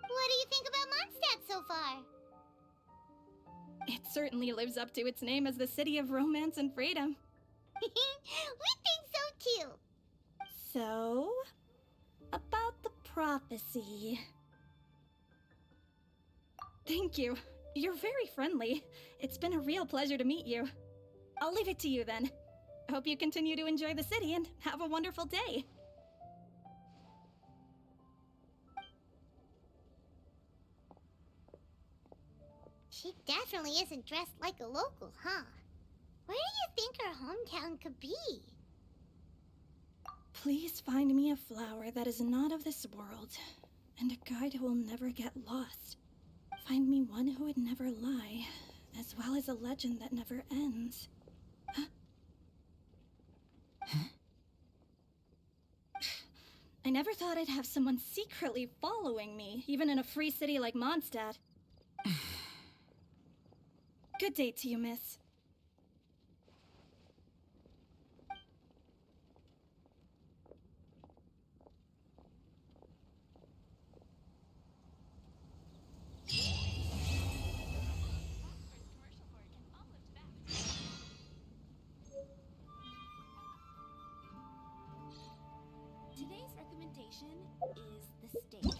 you think about Mondstadt so far? It certainly lives up to its name as the city of romance and freedom. We think so too. So, about the prophecy. Thank you. You're very friendly. It's been a real pleasure to meet you. I'll leave it to you then. Hope you continue to enjoy the city and have a wonderful day. She definitely isn't dressed like a local, huh? Where do you think her hometown could be? Please find me a flower that is not of this world, and a guide who will never get lost. Find me one who would never lie, as well as a legend that never ends. I never thought I'd have someone secretly following me, even in a free city like Mondstadt. Good day to you, miss. Preparation is the stake.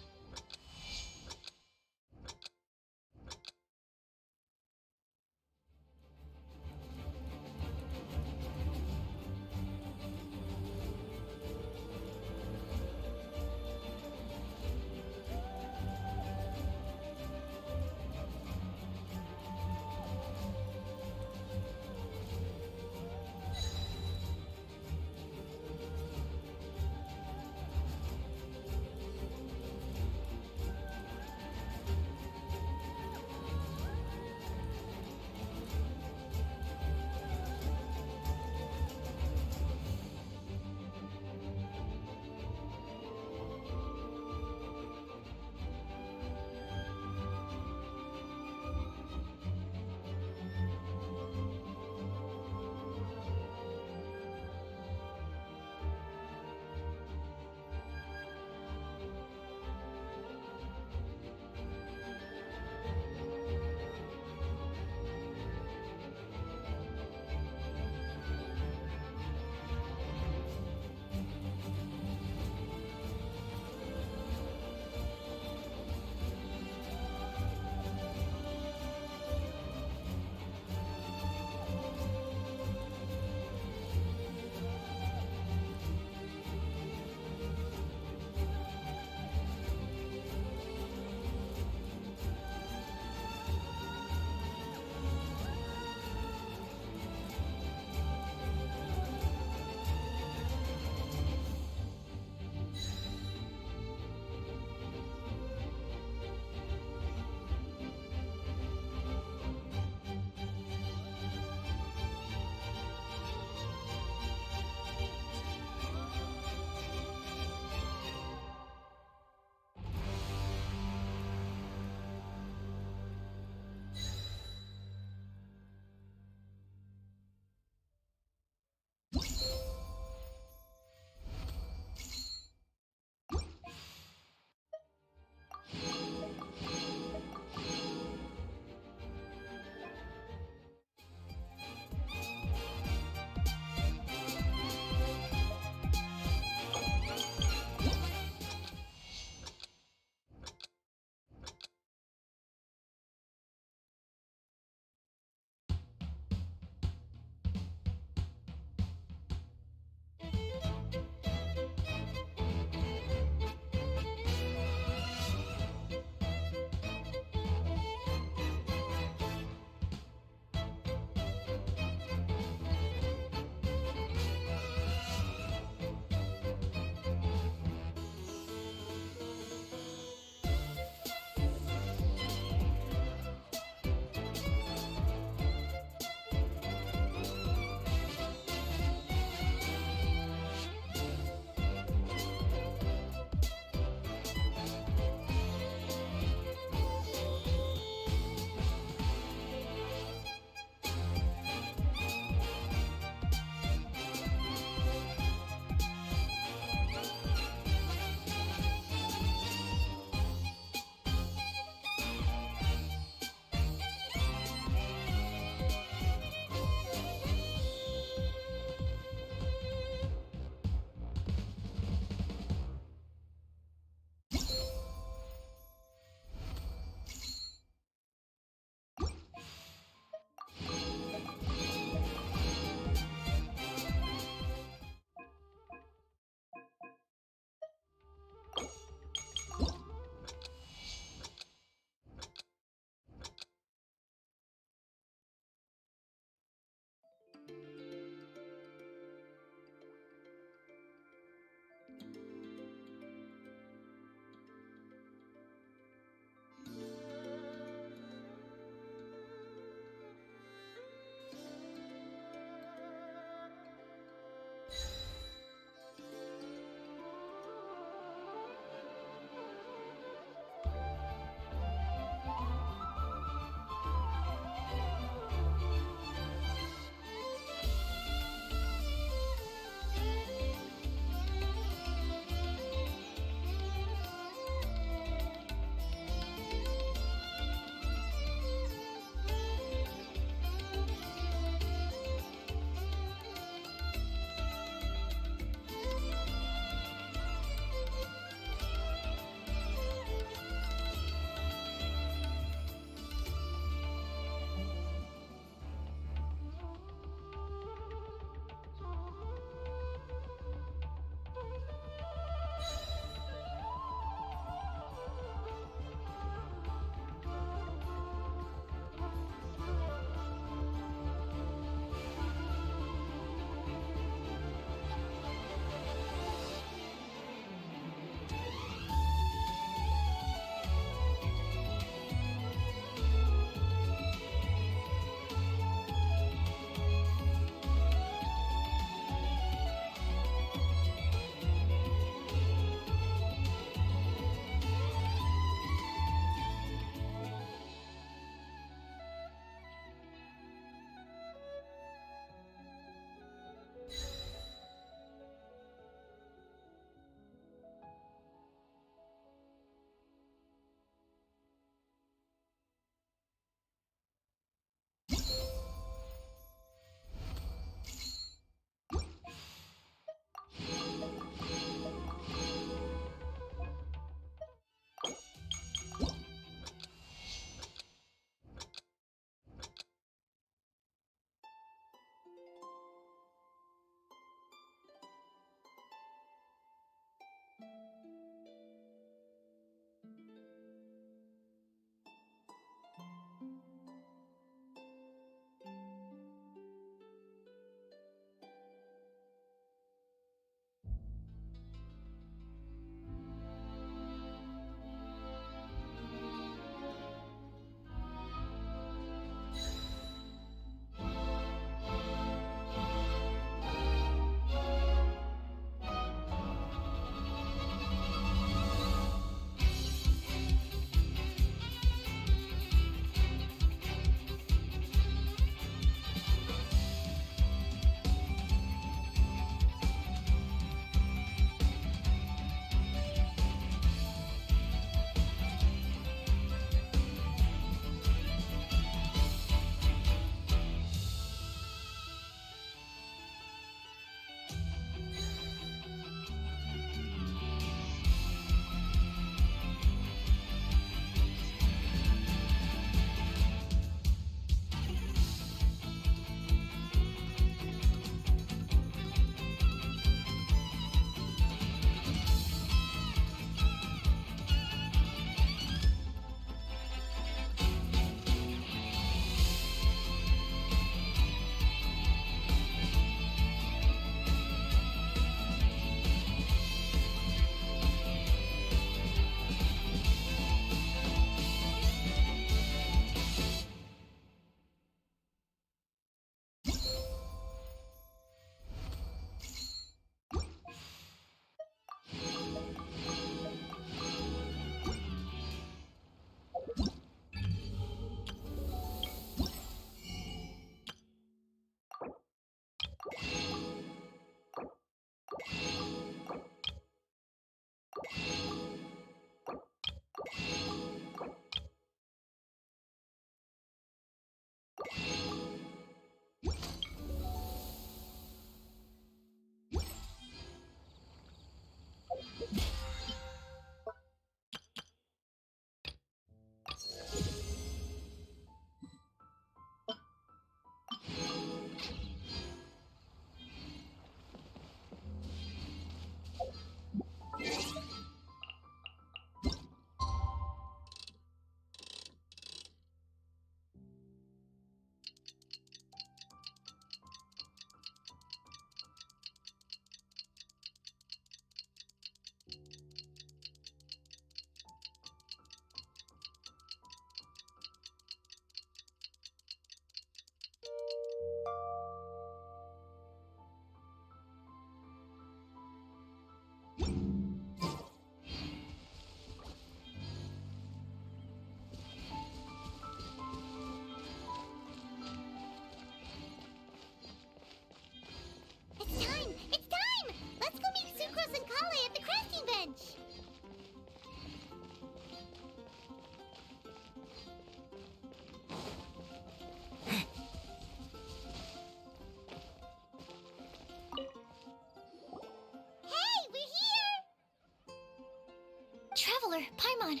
Paimon,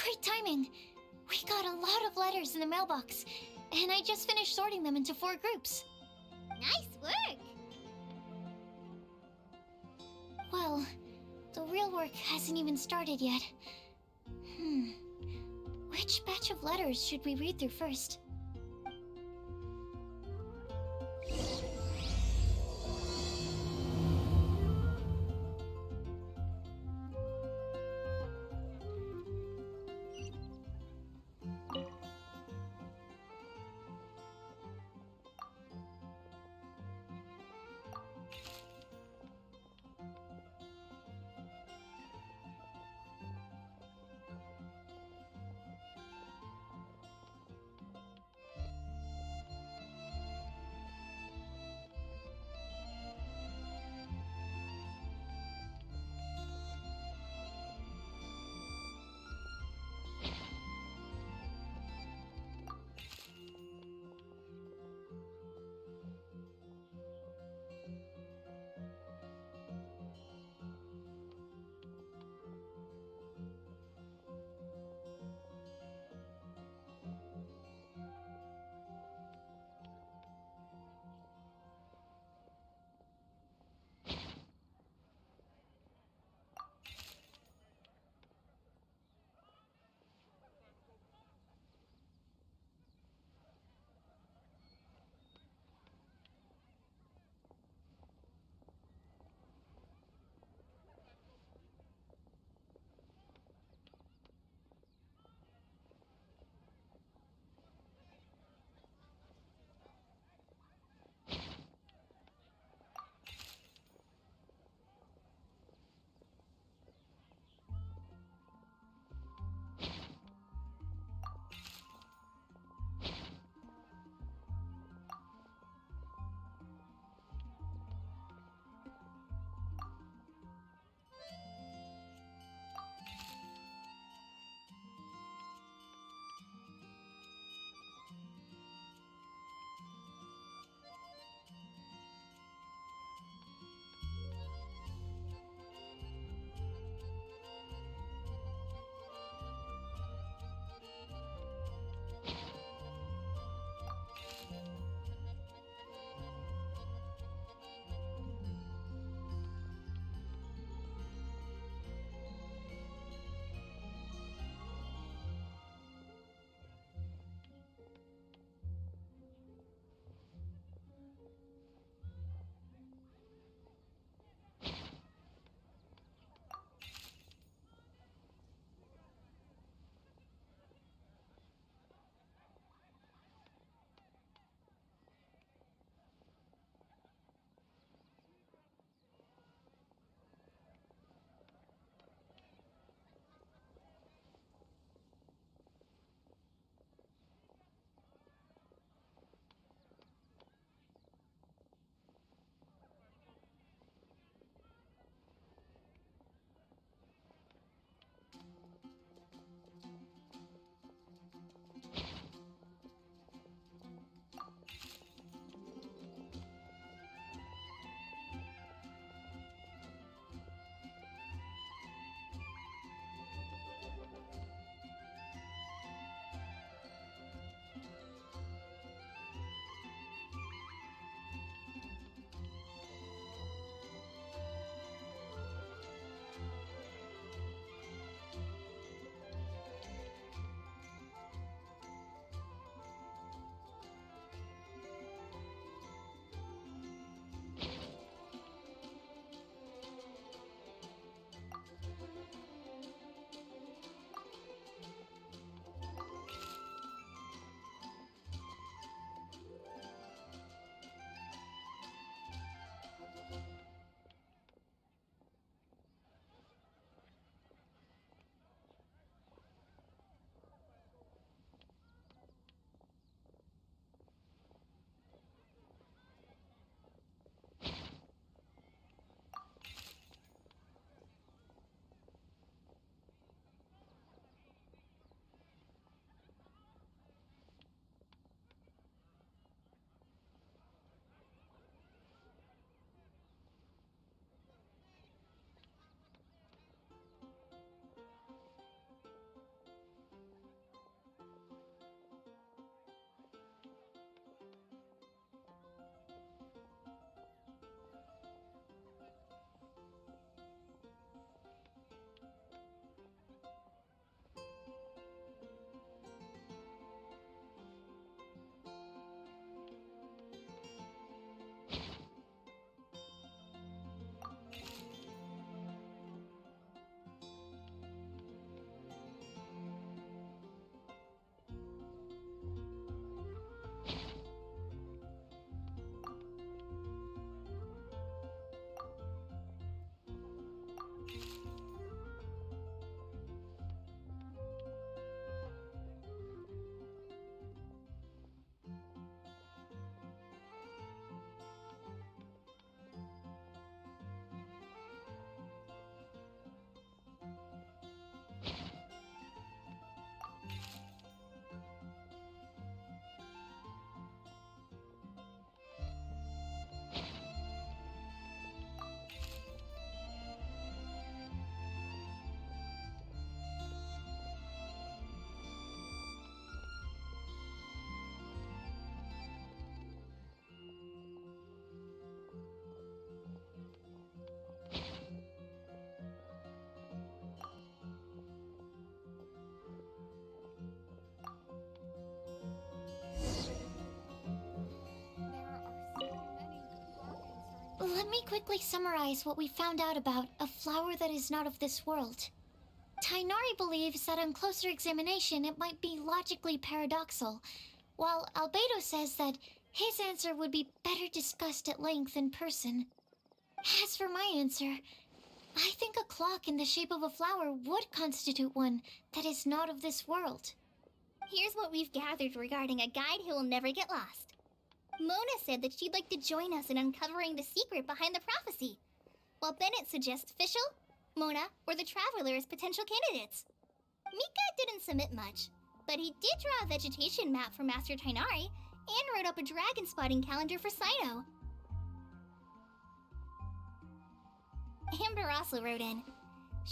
great timing. We got a lot of letters in the mailbox, and I just finished sorting them into 4 groups. Nice work! Well, the real work hasn't even started yet. Which batch of letters should we read through first? Let me quickly summarize what we found out about a flower that is not of this world. Tainari believes that on closer examination it might be logically paradoxal, while Albedo says that his answer would be better discussed at length in person. As for my answer, I think a clock in the shape of a flower would constitute one that is not of this world. Here's what we've gathered regarding a guide who will never get lost. Mona said that she'd like to join us in uncovering the secret behind the prophecy, while Bennett suggests Fischl, Mona, or the Traveler as potential candidates. Mika didn't submit much, but he did draw a vegetation map for Master Tainari and wrote up a dragon spotting calendar for Saito. Amber also wrote in.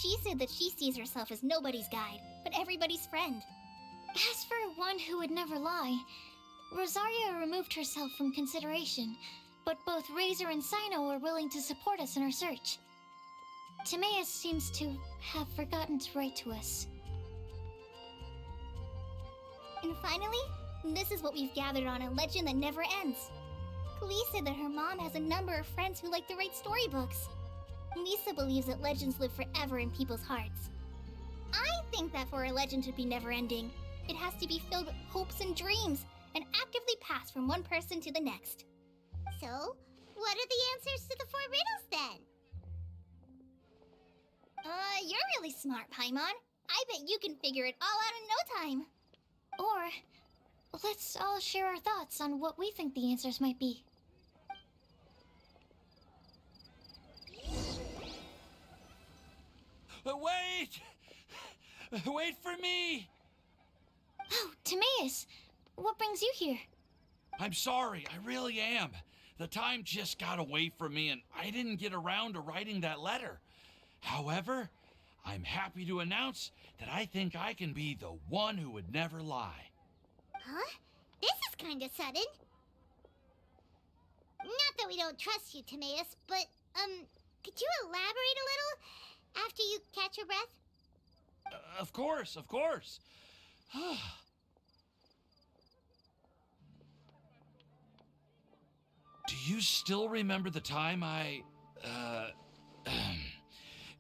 She said that she sees herself as nobody's guide, but everybody's friend. As for one who would never lie, Rosaria removed herself from consideration, but both Razor and Sino are willing to support us in our search. Timaeus seems to have forgotten to write to us. And finally, this is what we've gathered on a legend that never ends. Klee said that her mom has a number of friends who like to write storybooks. Lisa believes that legends live forever in people's hearts. I think that for a legend to be never-ending, it has to be filled with hopes and dreams, and actively passed from one person to the next. So, what are the answers to the 4 riddles then? You're really smart, Paimon. I bet you can figure it all out in no time. Or, let's all share our thoughts on what we think the answers might be. Wait! Wait for me! Oh, Timaeus! What brings you here? I'm sorry, I really am. The time just got away from me and I didn't get around to writing that letter. However, I'm happy to announce that I think I can be the one who would never lie. Huh? This is kinda sudden. Not that we don't trust you, Timaeus, but, could you elaborate a little after you catch your breath? Of course, of course. Do you still remember the time I,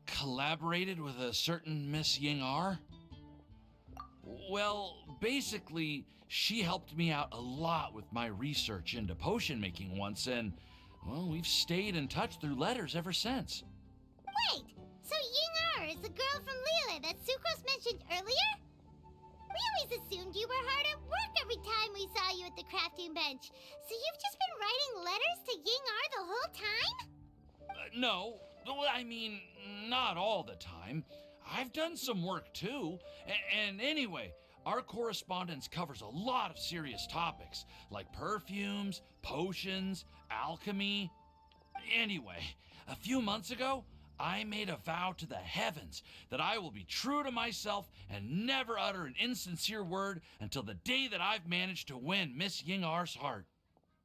collaborated with a certain Miss Ying-R? Well, basically, she helped me out a lot with my research into potion making once, and, well, we've stayed in touch through letters ever since. Wait, so Ying-R is the girl from Liyue that Sucrose mentioned earlier? We always assumed you were hard at work every time we saw you at the crafting bench. So you've just been writing letters to Ying-R the whole time? No, I mean, not all the time. I've done some work too. And anyway, our correspondence covers a lot of serious topics, like perfumes, potions, alchemy. Anyway, a few months ago, I made a vow to the heavens that I will be true to myself and never utter an insincere word until the day that I've managed to win Miss Ying-R's heart.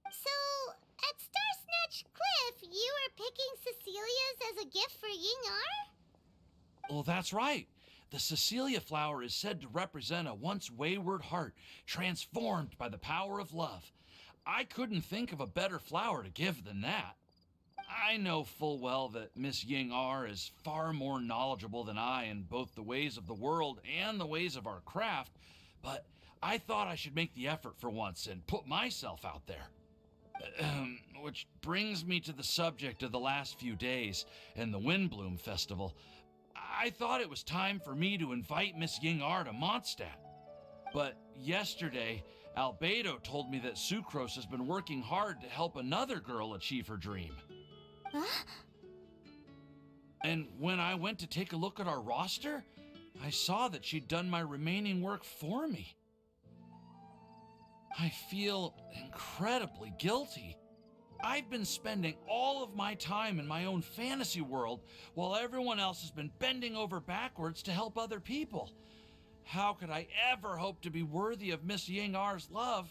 So, at Star Snatch Cliff, you were picking Cecilia's as a gift for Ying-R? Well, that's right. The Cecilia flower is said to represent a once wayward heart transformed by the power of love. I couldn't think of a better flower to give than that. I know full well that Miss Ying-R is far more knowledgeable than I in both the ways of the world and the ways of our craft, but I thought I should make the effort for once and put myself out there. Which brings me to the subject of the last few days and the Windbloom Festival. I thought it was time for me to invite Miss Ying-R to Mondstadt. But yesterday, Albedo told me that Sucrose has been working hard to help another girl achieve her dream. Huh? And when I went to take a look at our roster, I saw that she'd done my remaining work for me. I feel incredibly guilty. I've been spending all of my time in my own fantasy world while everyone else has been bending over backwards to help other people. How could I ever hope to be worthy of Miss Ying-R's love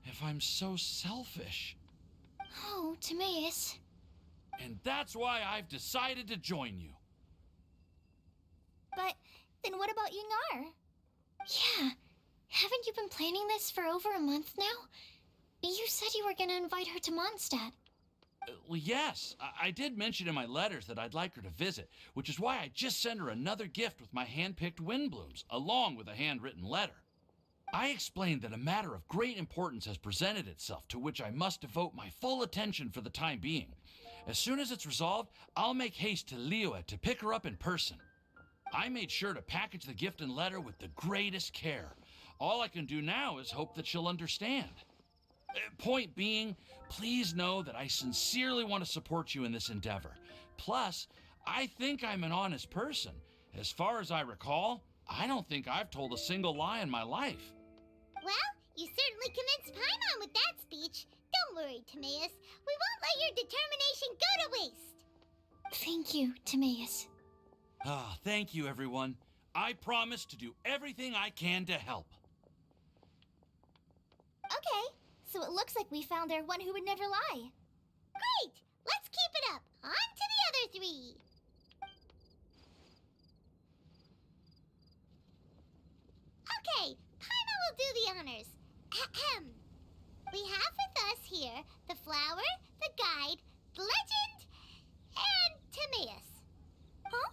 if I'm so selfish? Oh, Timaeus. And that's why I've decided to join you. But then what about Ying-R? Yeah, haven't you been planning this for over a month now? You said you were gonna invite her to Mondstadt. Well, yes, I did mention in my letters that I'd like her to visit, which is why I just sent her another gift with my hand-picked wind blooms, along with a handwritten letter. I explained that a matter of great importance has presented itself to which I must devote my full attention for the time being. As soon as it's resolved, I'll make haste to Liyue to pick her up in person. I made sure to package the gift and letter with the greatest care. All I can do now is hope that she'll understand. Point being, please know that I sincerely want to support you in this endeavor. Plus, I think I'm an honest person. As far as I recall, I don't think I've told a single lie in my life. Well, you certainly convinced Paimon with that speech. Don't worry, Timaeus. We won't let your determination go to waste. Thank you, Timaeus. Thank you, everyone. I promise to do everything I can to help. Okay, so it looks like we found our one who would never lie. Great! Let's keep it up. On to the other three. Okay, Paimon will do the honors. Ahem. We have with us here the flower, the guide, the legend, and Timaeus. Huh?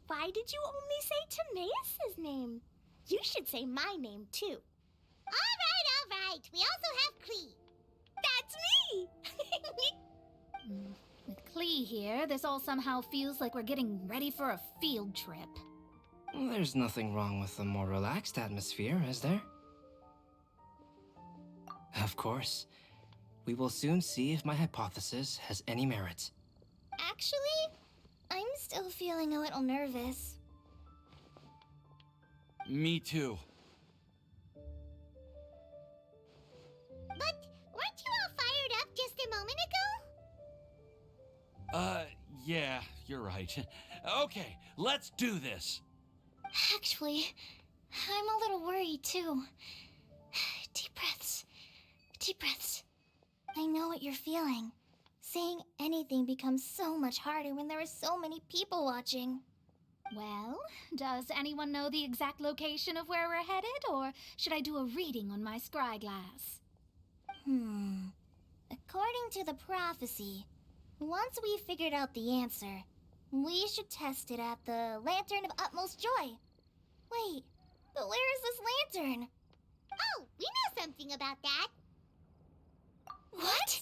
Why did you only say Timaeus' name? You should say my name, too. All right. We also have Klee. That's me! With Klee here, this all somehow feels like we're getting ready for a field trip. There's nothing wrong with a more relaxed atmosphere, is there? Of course. We will soon see if my hypothesis has any merit. Actually, I'm still feeling a little nervous. Me too. But weren't you all fired up just a moment ago? Yeah, you're right. Okay, let's do this. Actually, I'm a little worried too. Deep breaths. Deep breaths. I know what you're feeling. Saying anything becomes so much harder when there are so many people watching. Well, does anyone know the exact location of where we're headed, or should I do a reading on my scry glass? According to the prophecy, once we figured out the answer, we should test it at the Lantern of Utmost Joy. Wait, but where is this lantern? Oh, we know something about that. What?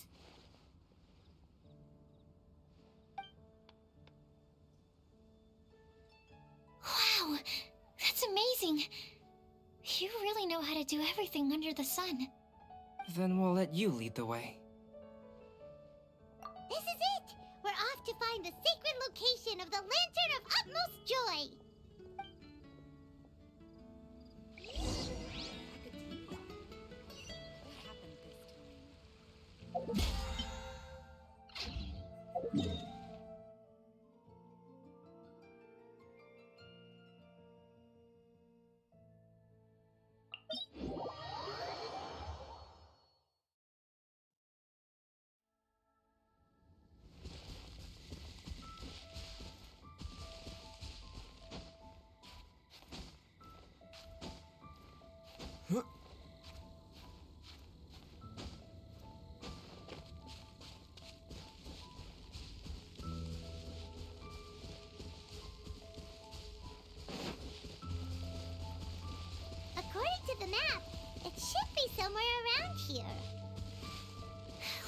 Wow, that's amazing. You really know how to do everything under the sun. Then we'll let you lead the way. This is it! We're off to find the sacred location of the Lantern of Utmost Joy! According to the map, it should be somewhere around here.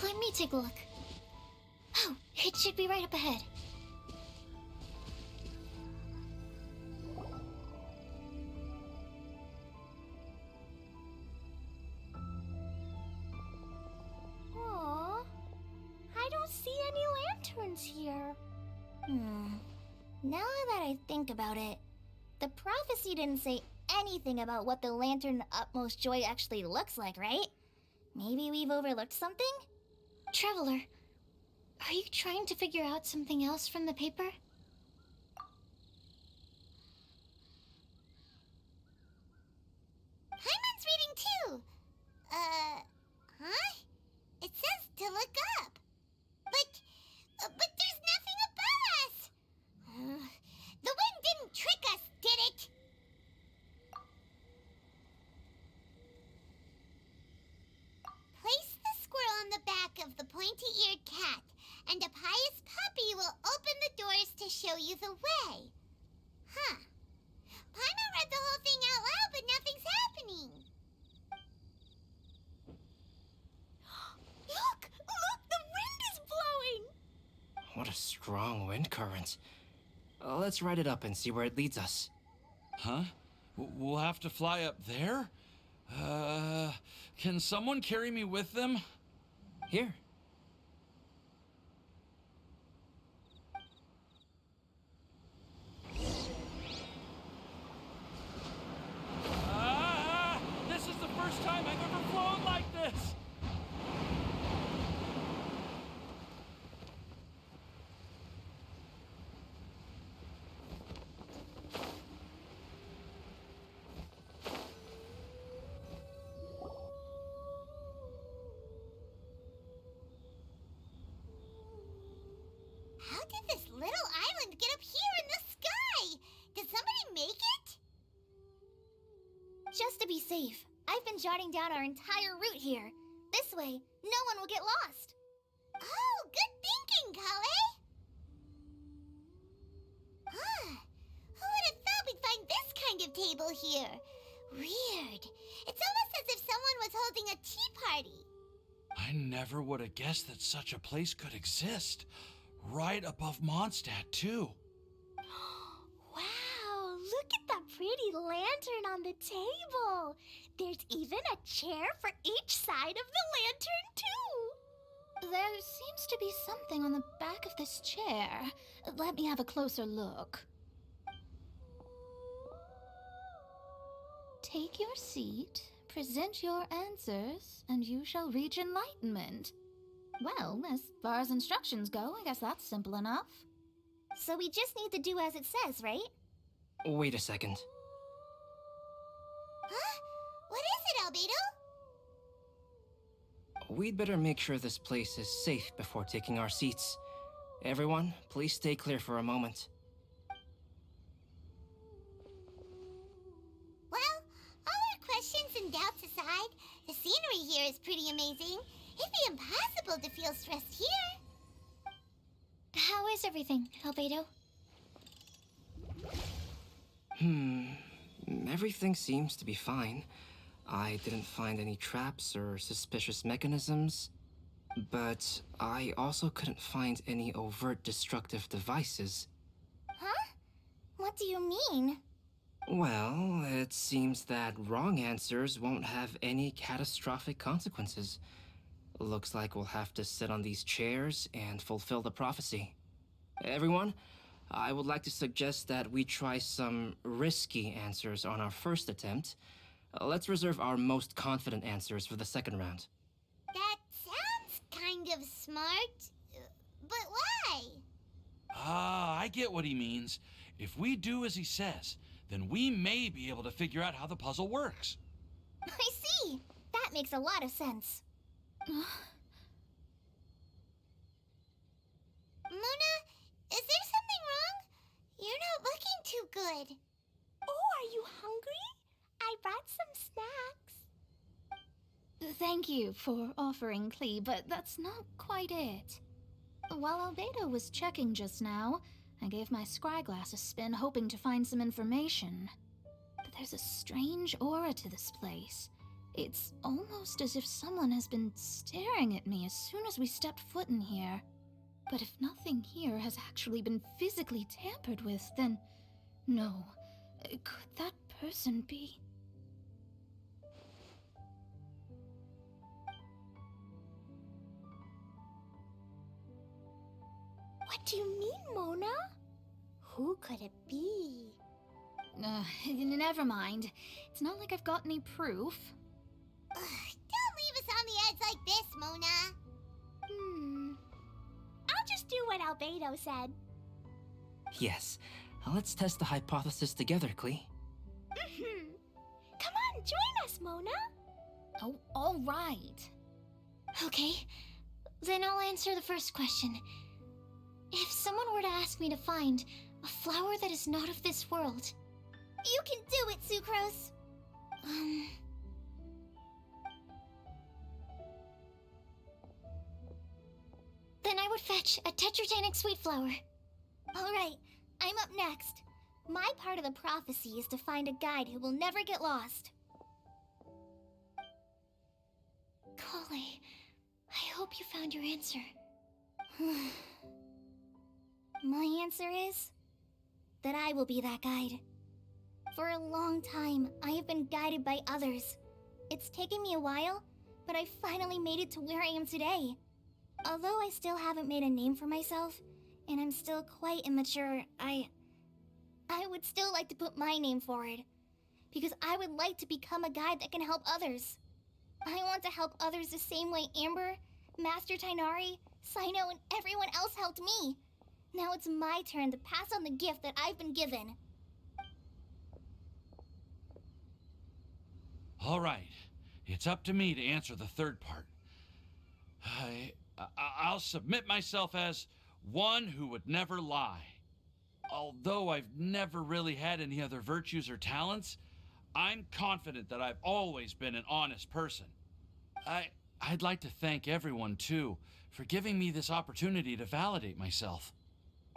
Let me take a look. Oh, it should be right up ahead. Aww, I don't see any lanterns here. Now that I think about it, the prophecy didn't say anything about what the Lantern of Utmost Joy actually looks like, right? Maybe we've overlooked something? Traveler, are you trying to figure out something else from the paper? Paimon's reading too. Huh? It says to look up. But there's nothing above us. The wind didn't trick us, did it? Place the squirrel on the back of the pointy-eared cat you the way. Huh. Paimon read the whole thing out loud, but nothing's happening. Look! Look! The wind is blowing! What a strong wind current. Let's ride it up and see where it leads us. Huh? We'll have to fly up there? Can someone carry me with them? Here. This is the first time I've ever flown like this! How did this little island get up here in the sky? Did somebody make it? Just to be safe, I've been jotting down our entire route here. This way, no one will get lost. Oh, good thinking, Kale! Huh. Who would have thought we'd find this kind of table here? Weird. It's almost as if someone was holding a tea party. I never would have guessed that such a place could exist. Right above Mondstadt, too. Wow, look at that pretty lantern on the table. There's even a chair for each side of the lantern, too. There seems to be something on the back of this chair. Let me have a closer look. Take your seat, present your answers, and you shall reach enlightenment. Well, as far as instructions go, I guess that's simple enough. So we just need to do as it says, right? Wait a second. Huh? What is it, Albedo? We'd better make sure this place is safe before taking our seats. Everyone, please stay clear for a moment. Well, all our questions and doubts aside, the scenery here is pretty amazing. It'd be impossible to feel stressed here. How is everything, Albedo? Everything seems to be fine. I didn't find any traps or suspicious mechanisms, but I also couldn't find any overt destructive devices. Huh? What do you mean? Well, it seems that wrong answers won't have any catastrophic consequences. Looks like we'll have to sit on these chairs and fulfill the prophecy. Everyone, I would like to suggest that we try some risky answers on our first attempt. Let's reserve our most confident answers for the second round. That sounds kind of smart. But why? I get what he means. If we do as he says, then we may be able to figure out how the puzzle works. I see. That makes a lot of sense. Mona, is there something wrong? You're not looking too good. Oh, are you hungry? I brought some snacks. Thank you for offering, Klee, but that's not quite it. While Albedo was checking just now, I gave my scryglass a spin hoping to find some information. But there's a strange aura to this place. It's almost as if someone has been staring at me as soon as we stepped foot in here. But if nothing here has actually been physically tampered with, then no. Could that person be? What do you mean, Mona? Who could it be? Never mind. It's not like I've got any proof. Don't leave us on the edge like this, Mona. I'll just do what Albedo said. Yes, let's test the hypothesis together, Klee. Come on, join us, Mona. Oh, all right. Okay, then I'll answer the first question. If someone were to ask me to find a flower that is not of this world... You can do it, Sucrose. Then I would fetch a Tetragenic sweet flower. All right, I'm up next. My part of the prophecy is to find a guide who will never get lost. Collei, I hope you found your answer. My answer is that I will be that guide. For a long time, I have been guided by others. It's taken me a while, but I finally made it to where I am today. Although I still haven't made a name for myself, and I'm still quite immature, I would still like to put my name forward. Because I would like to become a guide that can help others. I want to help others the same way Amber, Master Tighnari, Cyno, and everyone else helped me. Now it's my turn to pass on the gift that I've been given. All right. It's up to me to answer the third part. I'll submit myself as one who would never lie. Although I've never really had any other virtues or talents, I'm confident that I've always been an honest person. I'd like to thank everyone, too, for giving me this opportunity to validate myself.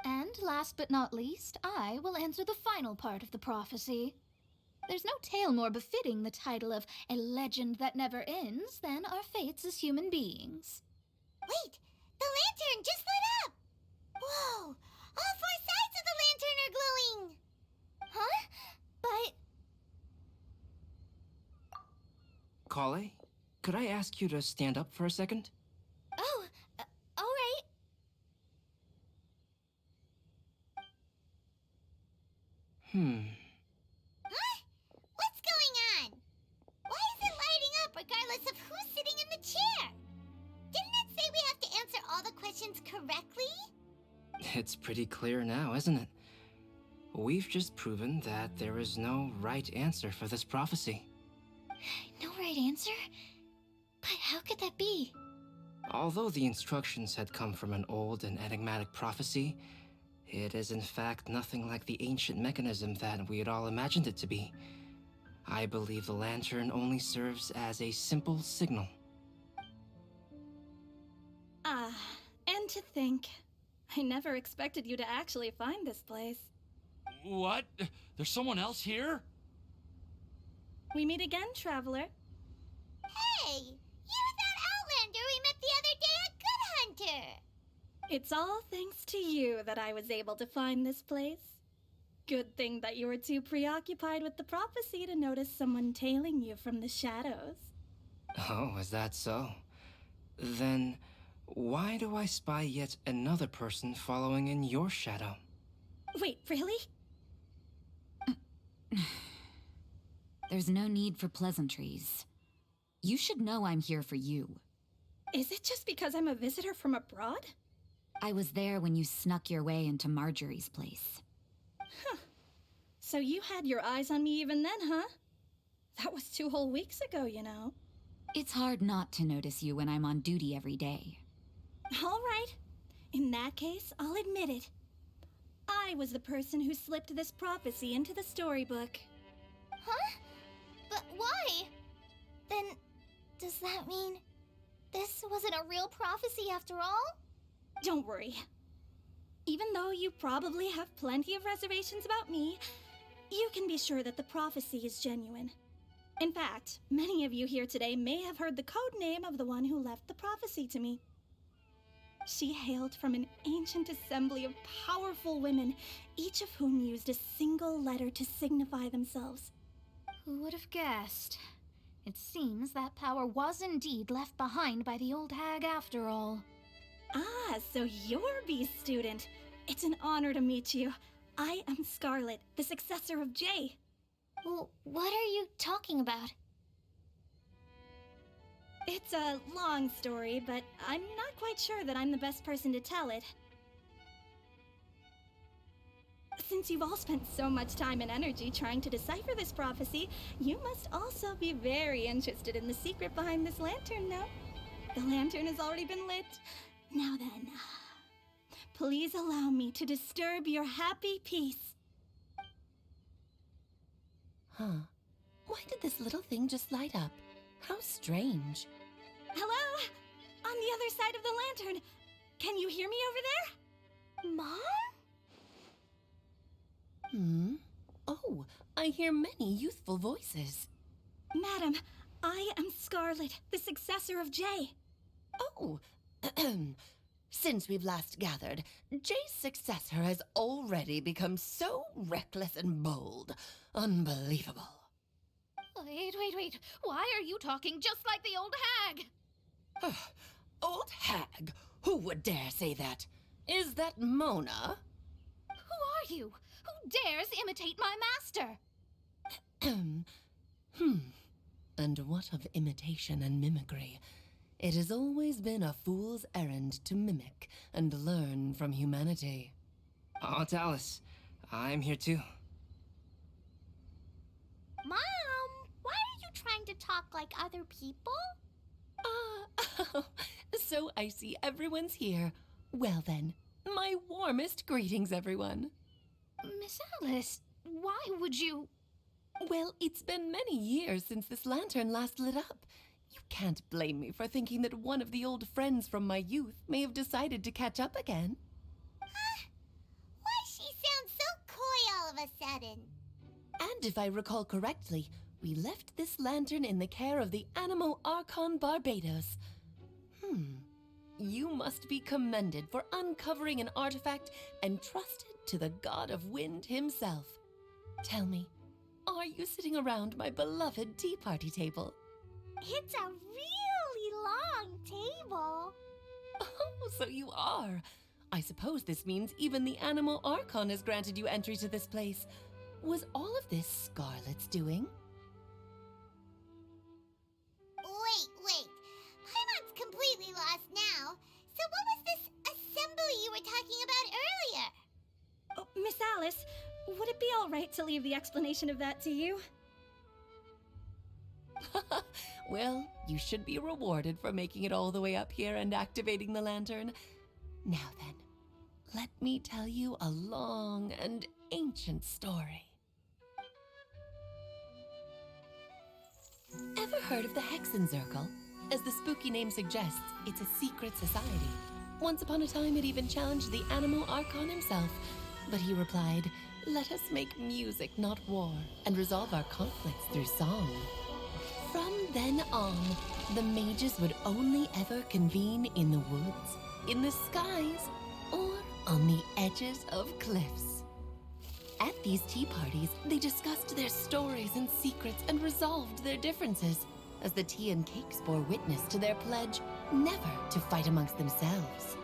And last but not least, I will answer the final part of the prophecy. There's no tale more befitting the title of a legend that never ends than our fates as human beings. Wait! The lantern just lit up! Whoa! All four sides of the lantern are glowing! Huh? But... Collei, could I ask you to stand up for a second? Oh, alright. Huh? What's going on? Why is it lighting up regardless of who's sitting in the chair? Didn't it say we have to answer all the questions correctly? It's pretty clear now, isn't it? We've just proven that there is no right answer for this prophecy. No right answer? But how could that be? Although the instructions had come from an old and enigmatic prophecy, it is in fact nothing like the ancient mechanism that we had all imagined it to be. I believe the lantern only serves as a simple signal. And to think, I never expected you to actually find this place. What? There's someone else here? We meet again, Traveler. Hey! You're that Outlander we met the other day at Good Hunter! It's all thanks to you that I was able to find this place. Good thing that you were too preoccupied with the prophecy to notice someone tailing you from the shadows. Oh, is that so? Then, why do I spy yet another person following in your shadow? Wait, really? There's no need for pleasantries. You should know I'm here for you. Is it just because I'm a visitor from abroad? I was there when you snuck your way into Marjorie's place. Huh. So you had your eyes on me even then, huh? That was 2 whole weeks ago, you know. It's hard not to notice you when I'm on duty every day. All right. In that case, I'll admit it. I was the person who slipped this prophecy into the storybook. Huh? But why? Then, does that mean this wasn't a real prophecy after all? Don't worry. Even though you probably have plenty of reservations about me, you can be sure that the prophecy is genuine. In fact, many of you here today may have heard the code name of the one who left the prophecy to me. She hailed from an ancient assembly of powerful women, each of whom used a single letter to signify themselves. Who would have guessed? It seems that power was indeed left behind by the old hag after all. Ah, so you're B's student. It's an honor to meet you. I am Scarlet, the successor of Jay. Well, what are you talking about? It's a long story, but I'm not quite sure that I'm the best person to tell it. Since you've all spent so much time and energy trying to decipher this prophecy, you must also be very interested in the secret behind this lantern, no? The lantern has already been lit. Now then, please allow me to disturb your happy peace. Huh. Why did this little thing just light up? How strange. Hello? On the other side of the lantern. Can you hear me over there? Mom? Oh, I hear many youthful voices. Madam, I am Scarlet, the successor of Jay. Oh, since we've last gathered, Jay's successor has already become so reckless and bold. Unbelievable. Wait. Why are you talking just like the old hag? Old hag? Who would dare say that? Is that Mona? Who are you? Who dares imitate my master? And what of imitation and mimicry? It has always been a fool's errand to mimic and learn from humanity. Aunt Alice, I'm here too. Mom, why are you trying to talk like other people? So I see everyone's here. Well then, my warmest greetings, everyone. Miss Alice, why would you... Well, it's been many years since this lantern last lit up. You can't blame me for thinking that one of the old friends from my youth may have decided to catch up again. Why she sounds so coy all of a sudden? And if I recall correctly, we left this lantern in the care of the Animo Archon Barbados. You must be commended for uncovering an artifact entrusted to the god of wind himself. Tell me, are you sitting around my beloved tea party table? It's a really long table. Oh, so you are. I suppose this means even the Animo Archon has granted you entry to this place. Was all of this Scarlet's doing? Wait. Paimon's completely lost now. So what was this assembly you were talking about earlier? Oh, Miss Alice, would it be all right to leave the explanation of that to you? Well, you should be rewarded for making it all the way up here and activating the lantern. Now then, let me tell you a long and ancient story. Ever heard of the Hexenzirkel? As the spooky name suggests, it's a secret society. Once upon a time, it even challenged the Animo Archon himself. But he replied, "Let us make music, not war, and resolve our conflicts through song." From then on, the mages would only ever convene in the woods, in the skies, or on the edges of cliffs. At these tea parties, they discussed their stories and secrets and resolved their differences, as the tea and cakes bore witness to their pledge never to fight amongst themselves.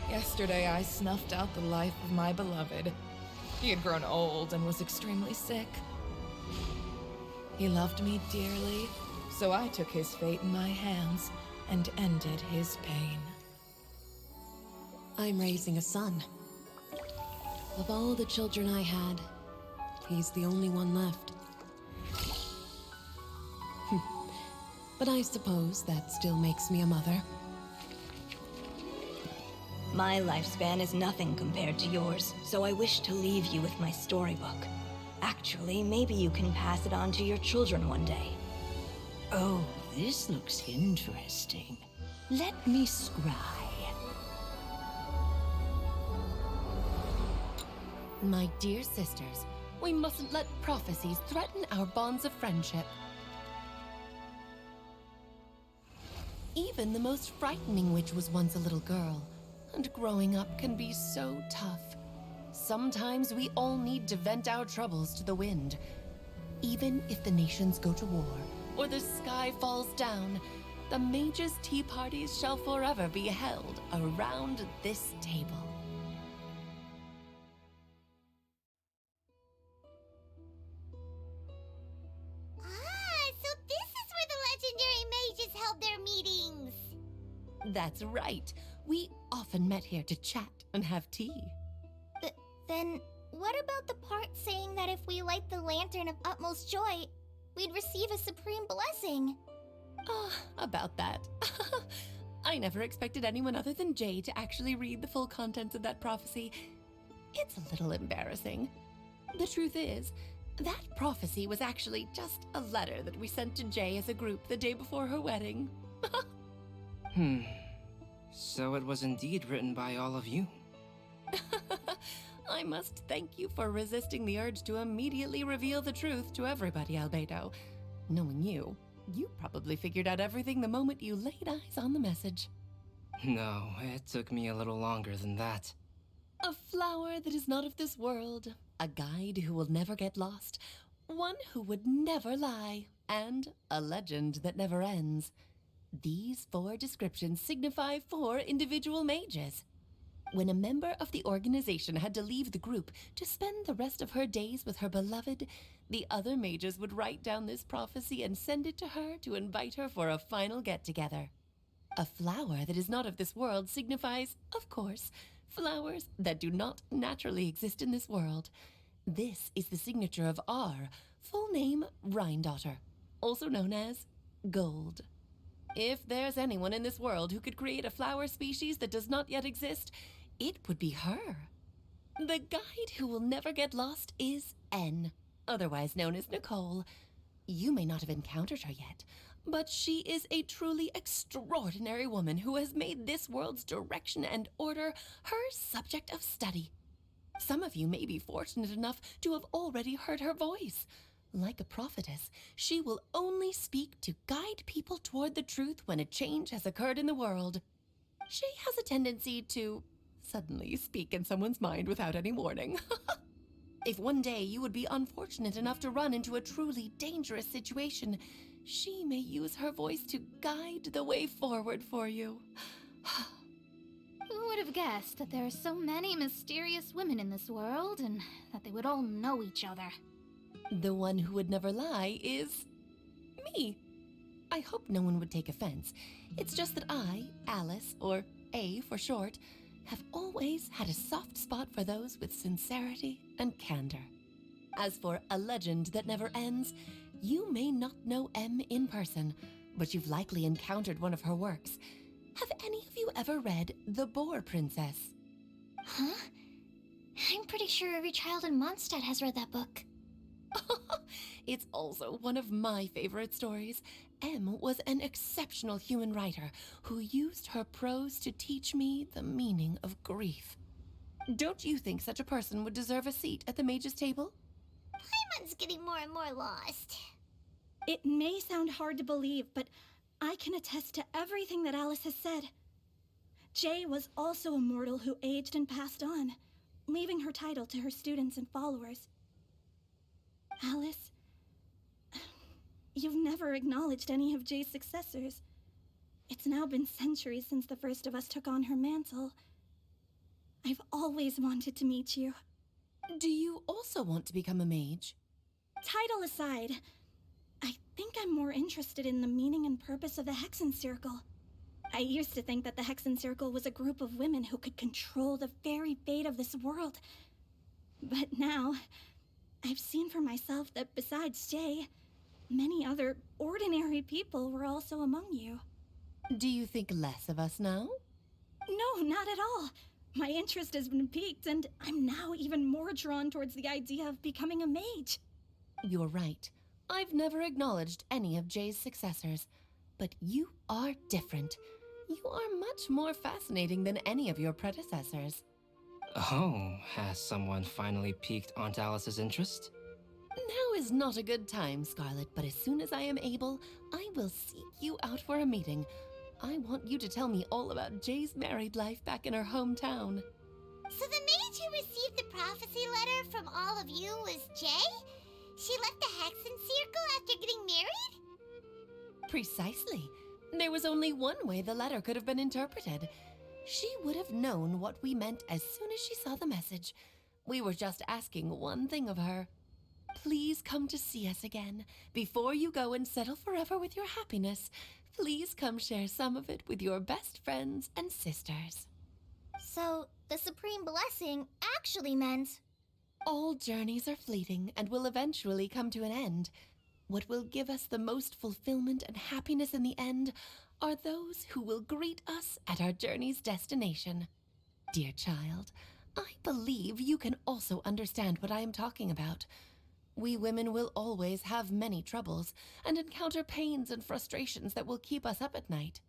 Yesterday, I snuffed out the life of my beloved. He had grown old and was extremely sick. He loved me dearly, so I took his fate in my hands and ended his pain. I'm raising a son. Of all the children I had, he's the only one left. But I suppose that still makes me a mother. My lifespan is nothing compared to yours, so I wish to leave you with my storybook. Actually, maybe you can pass it on to your children one day. Oh, this looks interesting. Let me scry. My dear sisters, we mustn't let prophecies threaten our bonds of friendship. Even the most frightening witch was once a little girl, and growing up can be so tough. Sometimes we all need to vent our troubles to the wind. Even if the nations go to war, or the sky falls down, the mages' tea parties shall forever be held around this table. So this is where the legendary mages held their meetings. That's right. We often met here to chat and have tea. Then, what about the part saying that if we light the lantern of utmost joy, we'd receive a supreme blessing? About that. I never expected anyone other than Jay to actually read the full contents of that prophecy. It's a little embarrassing. The truth is, that prophecy was actually just a letter that we sent to Jay as a group the day before her wedding. So it was indeed written by all of you. I I must thank you for resisting the urge to immediately reveal the truth to everybody, Albedo. Knowing you, you probably figured out everything the moment you laid eyes on the message. No, it took me a little longer than that. A flower that is not of this world, a guide who will never get lost, one who would never lie, and a legend that never ends. These 4 descriptions signify 4 individual mages. When a member of the organization had to leave the group to spend the rest of her days with her beloved, the other mages would write down this prophecy and send it to her to invite her for a final get-together. A flower that is not of this world signifies, of course, flowers that do not naturally exist in this world. This is the signature of our full name, Rhindaughter, also known as Gold. If there's anyone in this world who could create a flower species that does not yet exist, it would be her. The guide who will never get lost is N, otherwise known as Nicole. You may not have encountered her yet, but she is a truly extraordinary woman who has made this world's direction and order her subject of study. Some of you may be fortunate enough to have already heard her voice. Like a prophetess, she will only speak to guide people toward the truth when a change has occurred in the world. She has a tendency to suddenly speak in someone's mind without any warning. If one day you would be unfortunate enough to run into a truly dangerous situation, she may use her voice to guide the way forward for you. Who would have guessed that there are so many mysterious women in this world and that they would all know each other? The one who would never lie is me. I hope no one would take offense. It's just that I, Alice, or A for short, have always had a soft spot for those with sincerity and candor. As for a legend that never ends, you may not know M in person, but you've likely encountered one of her works. Have any of you ever read The Boar Princess? Huh? I'm pretty sure every child in Mondstadt has read that book. It's also one of my favorite stories. M was an exceptional human writer who used her prose to teach me the meaning of grief. Don't you think such a person would deserve a seat at the mage's table? Paimon's getting more and more lost. It may sound hard to believe, but I can attest to everything that Alice has said. Jay was also a mortal who aged and passed on, leaving her title to her students and followers. Alice, you've never acknowledged any of Jay's successors. It's now been centuries since the first of us took on her mantle. I've always wanted to meet you. Do you also want to become a mage? Title aside, I think I'm more interested in the meaning and purpose of the Hexen Circle. I used to think that the Hexen Circle was a group of women who could control the very fate of this world. But now, I've seen for myself that besides Jay, many other ordinary people were also among you. Do you think less of us now? No, not at all. My interest has been piqued, and I'm now even more drawn towards the idea of becoming a mage. You're right. I've never acknowledged any of Jay's successors, but you are different. You are much more fascinating than any of your predecessors. Oh, has someone finally piqued Aunt Alice's interest? Now is not a good time, Scarlet, but as soon as I am able, I will seek you out for a meeting. I want you to tell me all about Jay's married life back in her hometown. So the mage who received the prophecy letter from all of you was Jay? She left the Hexen Circle after getting married? Precisely. There was only one way the letter could have been interpreted. She would have known what we meant as soon as she saw the message. We were just asking one thing of her. Please come to see us again. Before you go and settle forever with your happiness, please come share some of it with your best friends and sisters. So, the Supreme Blessing actually meant... All journeys are fleeting and will eventually come to an end. What will give us the most fulfillment and happiness in the end are those who will greet us at our journey's destination. Dear child, I believe you can also understand what I am talking about. We women will always have many troubles and encounter pains and frustrations that will keep us up at night.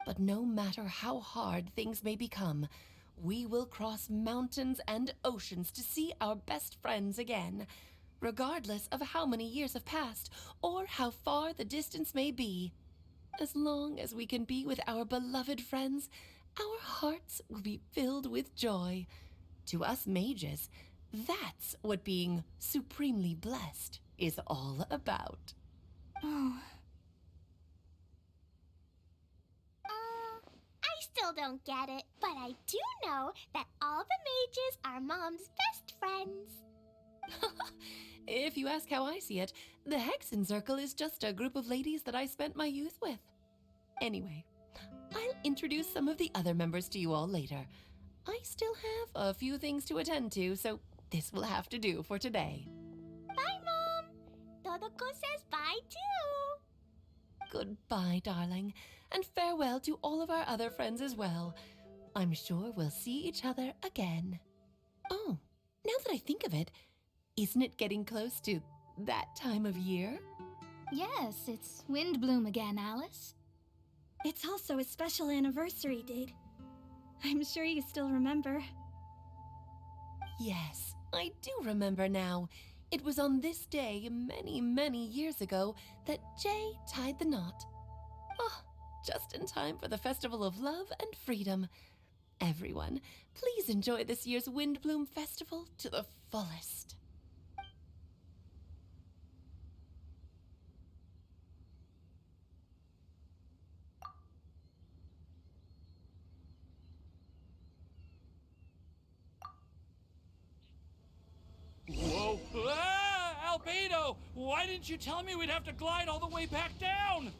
But no matter how hard things may become, we will cross mountains and oceans to see our best friends again, regardless of how many years have passed or how far the distance may be. As long as we can be with our beloved friends, our hearts will be filled with joy. To us mages, that's what being supremely blessed is all about. Oh. I still don't get it, but I do know that all the mages are Mom's best friends. If you ask how I see it, the Hexen Circle is just a group of ladies that I spent my youth with. Anyway, I'll introduce some of the other members to you all later. I still have a few things to attend to, so this will have to do for today. Bye, Mom. Todoko says bye, too. Goodbye, darling, and farewell to all of our other friends as well. I'm sure we'll see each other again. Oh, now that I think of it, isn't it getting close to that time of year? Yes, it's Windbloom again, Alice. It's also a special anniversary date. I'm sure you still remember. Yes, I do remember now. It was on this day many, many years ago that Jay tied the knot. Oh, just in time for the Festival of Love and Freedom. Everyone, please enjoy this year's Windbloom Festival to the fullest. Whoa! Ah! Albedo! Why didn't you tell me we'd have to glide all the way back down?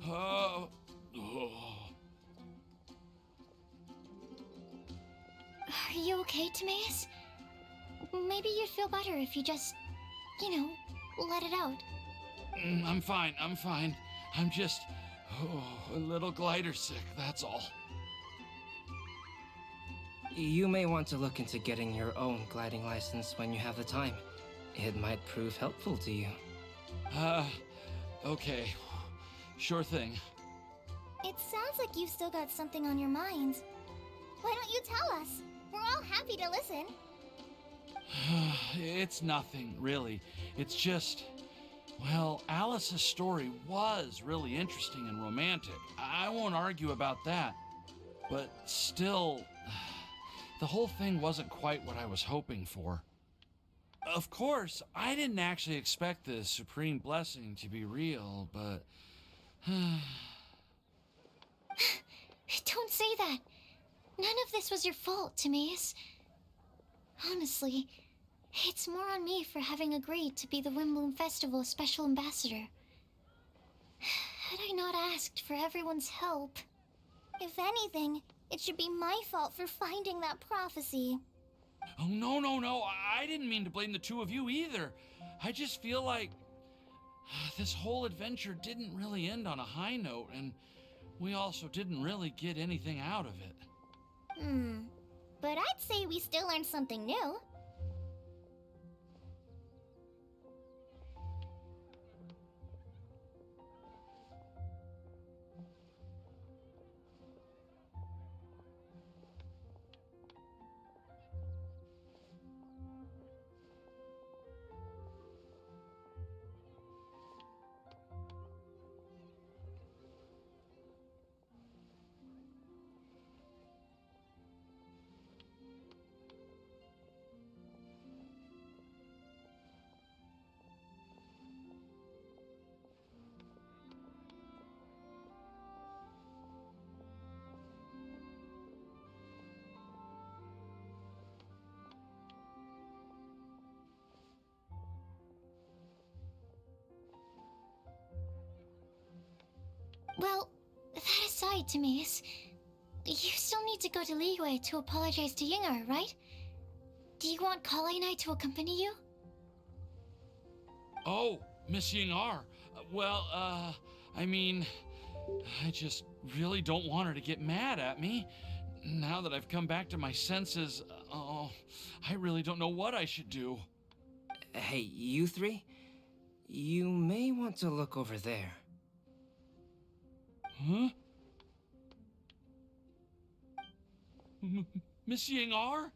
Oh. Are you okay, Timaeus? Maybe you'd feel better if you just, let it out. I'm fine, I'm fine. I'm just a little glider sick, that's all. You may want to look into getting your own gliding license when you have the time. It might prove helpful to you. Okay. Sure thing. It sounds like you've still got something on your mind. Why don't you tell us? We're all happy to listen. It's nothing, really. It's just... Well, Alice's story was really interesting and romantic. I won't argue about that. But still, the whole thing wasn't quite what I was hoping for. Of course, I didn't actually expect the Supreme Blessing to be real, but... Don't say that. None of this was your fault, Timaeus. Honestly, it's more on me for having agreed to be the Windbloom Festival Special Ambassador. Had I not asked for everyone's help... If anything, it should be my fault for finding that prophecy. Oh, no. I didn't mean to blame the two of you either. I just feel like this whole adventure didn't really end on a high note, and we also didn't really get anything out of it. But I'd say we still learned something new. Well, that aside, Timaeus, you still need to go to Liyue to apologize to Yingar, right? Do you want Kale and I to accompany you? Oh, Miss Yingar. Well, I mean, I just really don't want her to get mad at me. Now that I've come back to my senses, I really don't know what I should do. Hey, you three? You may want to look over there. Huh? Miss Yingar?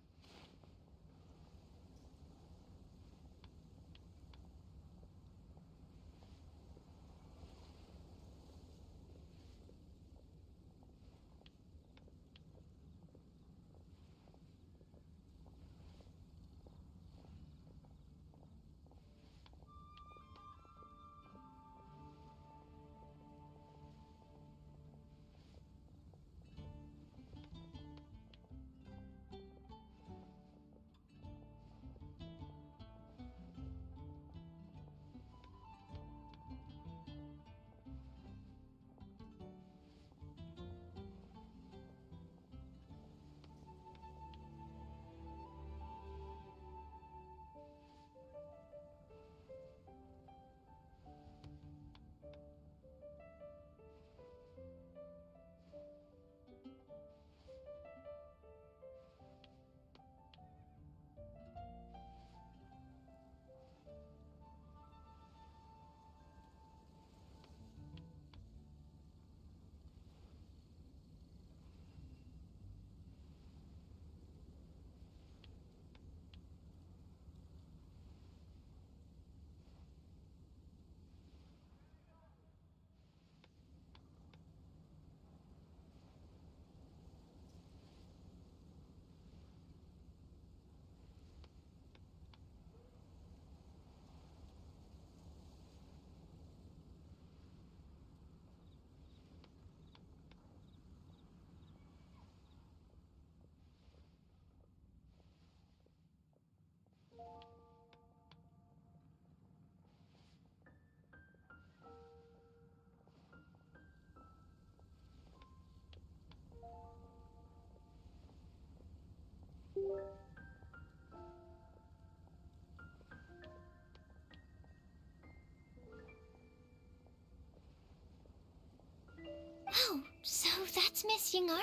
Oh, so that's Miss Yingar?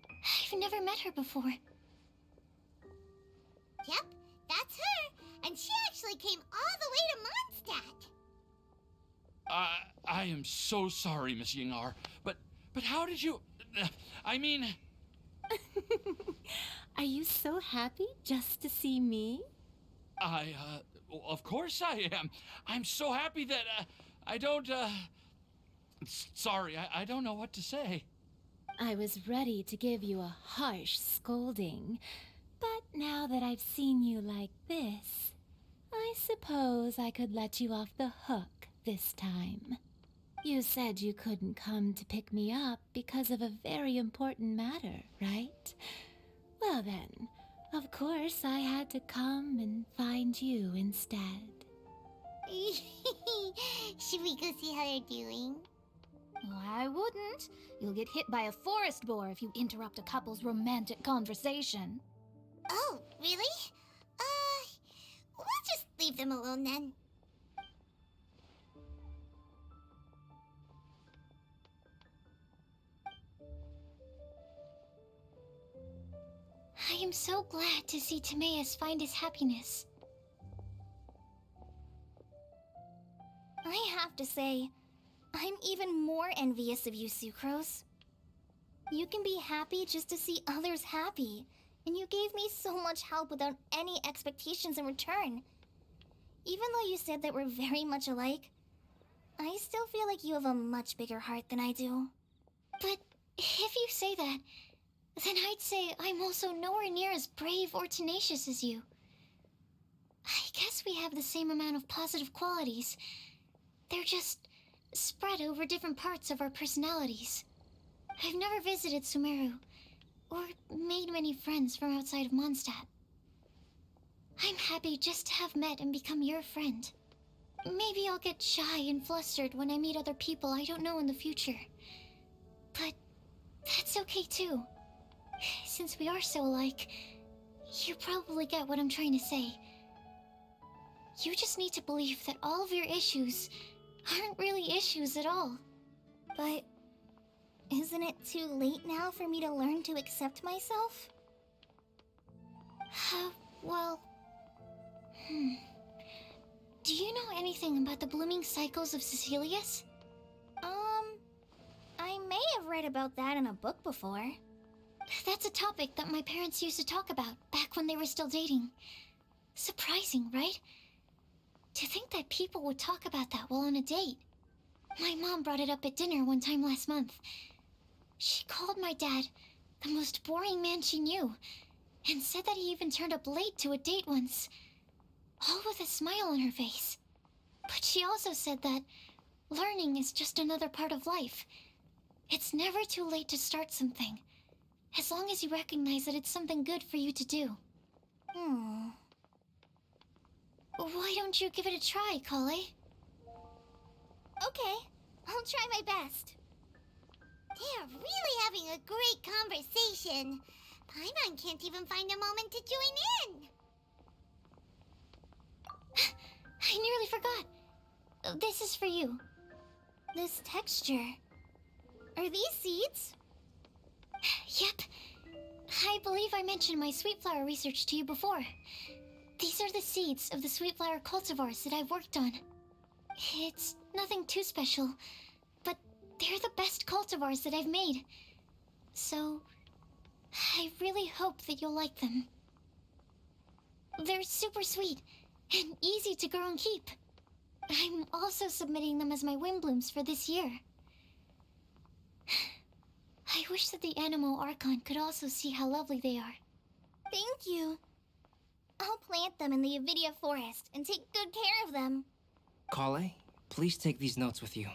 I've never met her before. Yep, that's her. And she actually came all the way to Mondstadt. I am so sorry, Miss Yingar, but how did you... I mean... Are you so happy just to see me? Of course I am. I'm so happy that, I don't, Sorry, I don't know what to say. I was ready to give you a harsh scolding, but now that I've seen you like this, I suppose I could let you off the hook this time. You said you couldn't come to pick me up because of a very important matter, right? Well then, of course I had to come and find you instead. Should we go see how they're doing? Oh, I wouldn't. You'll get hit by a forest boar if you interrupt a couple's romantic conversation. Oh, really? We'll just leave them alone then. I am so glad to see Timaeus find his happiness. I have to say, I'm even more envious of you, Sucrose. You can be happy just to see others happy, and you gave me so much help without any expectations in return. Even though you said that we're very much alike, I still feel like you have a much bigger heart than I do. But if you say that, then I'd say I'm also nowhere near as brave or tenacious as you. I guess we have the same amount of positive qualities. They're just spread over different parts of our personalities. I've never visited Sumeru, or made many friends from outside of Mondstadt. I'm happy just to have met and become your friend. Maybe I'll get shy and flustered when I meet other people I don't know in the future. But that's okay too. Since we are so alike, you probably get what I'm trying to say. You just need to believe that all of your issues aren't really issues at all. But isn't it too late now for me to learn to accept myself? Well... Do you know anything about the blooming cycles of Cecilius? I may have read about that in a book before. That's a topic that my parents used to talk about back when they were still dating. Surprising, right? To think that people would talk about that while on a date. My mom brought it up at dinner one time last month. She called my dad the most boring man she knew, and said that he even turned up late to a date once, all with a smile on her face. But she also said that learning is just another part of life. It's never too late to start something, as long as you recognize that it's something good for you to do. Why don't you give it a try, Kale? Okay, I'll try my best. They're really having a great conversation. Paimon can't even find a moment to join in. I nearly forgot. This is for you. This texture. Are these seeds? Yep. I believe I mentioned my sweet flower research to you before. These are the seeds of the sweet flower cultivars that I've worked on. It's nothing too special, but they're the best cultivars that I've made. So, I really hope that you'll like them. They're super sweet and easy to grow and keep. I'm also submitting them as my Windblooms for this year. I wish that the Anemo Archon could also see how lovely they are. Thank you. I'll plant them in the Avidia Forest and take good care of them. Kale, please take these notes with you.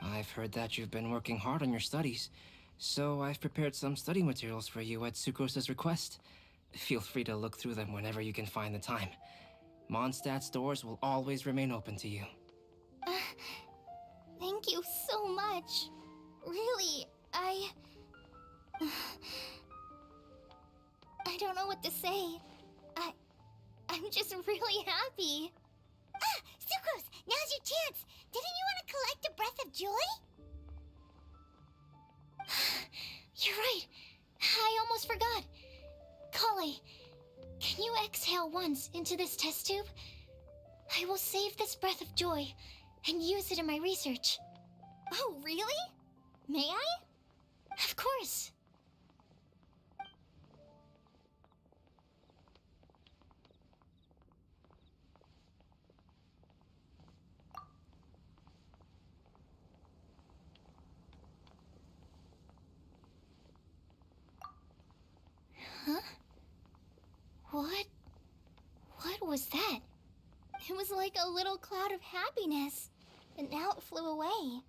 I've heard that you've been working hard on your studies, so I've prepared some study materials for you at Sucrose's request. Feel free to look through them whenever you can find the time. Mondstadt's doors will always remain open to you. Thank you so much. Really, I don't know what to say. I'm just really happy. Ah, Sucrose, now's your chance. Didn't you want to collect a breath of joy? You're right. I almost forgot. Kale, can you exhale once into this test tube? I will save this breath of joy and use it in my research. Oh, really? May I? Of course. Huh? What was that? It was like a little cloud of happiness, and now it flew away.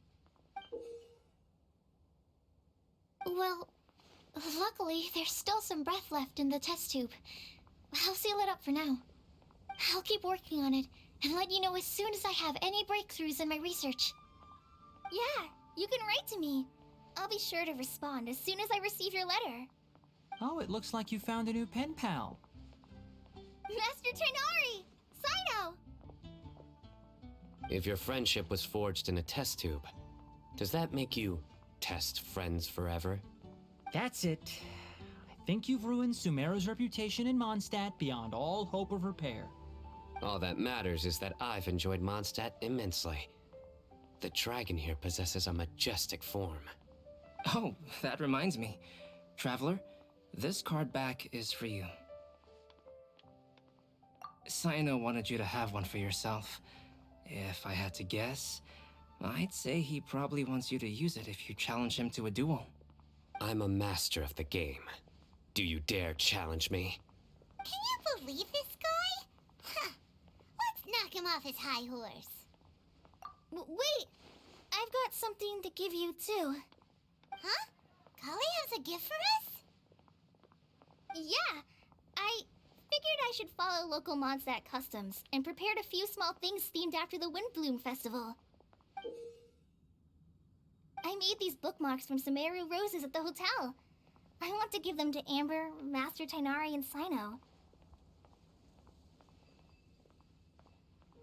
Well, luckily, there's still some breath left in the test tube. I'll seal it up for now. I'll keep working on it and let you know as soon as I have any breakthroughs in my research. Yeah, you can write to me. I'll be sure to respond as soon as I receive your letter. Oh, it looks like you found a new pen pal. Master Tighnari! Cyno! If your friendship was forged in a test tube, does that make you test friends forever? That's it. I think you've ruined Sumeru's reputation in Mondstadt beyond all hope of repair. All that matters is that I've enjoyed Mondstadt immensely. The dragon here possesses a majestic form. Oh, that reminds me. Traveler, this card back is for you. Cyno wanted you to have one for yourself. If I had to guess, I'd say he probably wants you to use it if you challenge him to a duel. I'm a master of the game. Do you dare challenge me? Can you believe this guy? Huh. Let's knock him off his high horse. Wait! I've got something to give you, too. Huh? Kale has a gift for us? Yeah, I figured I should follow local Mondstadt customs and prepared a few small things themed after the Windbloom Festival. I made these bookmarks from Sumeru roses at the hotel. I want to give them to Amber, Master Tighnari, and Cyno.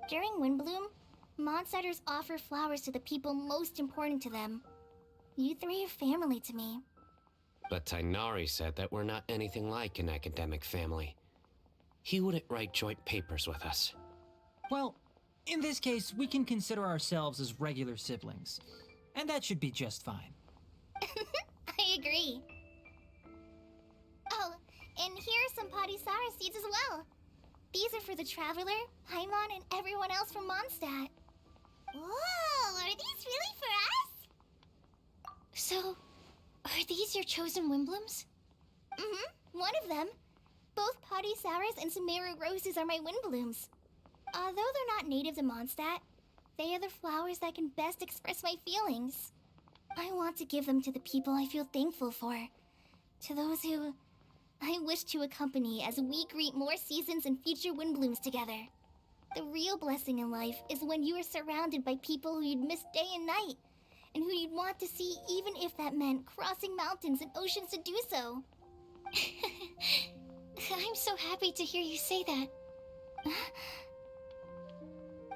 During Windbloom, Mondstadters offer flowers to the people most important to them. You three are family to me. But Tighnari said that we're not anything like an academic family. He wouldn't write joint papers with us. Well, in this case, we can consider ourselves as regular siblings. And that should be just fine. I agree. Oh, and here are some Padisara seeds as well. These are for the Traveler, Paimon, and everyone else from Mondstadt. Whoa, are these really for us? So, are these your chosen Windblooms? Mm-hmm, one of them. Both Padisaras and Sumeru roses are my Windblooms. Although they're not native to Mondstadt, they are the flowers that can best express my feelings. I want to give them to the people I feel thankful for. To those who I wish to accompany as we greet more seasons and future Windblooms together. The real blessing in life is when you are surrounded by people who you'd miss day and night, and who you'd want to see even if that meant crossing mountains and oceans to do so. I'm so happy to hear you say that.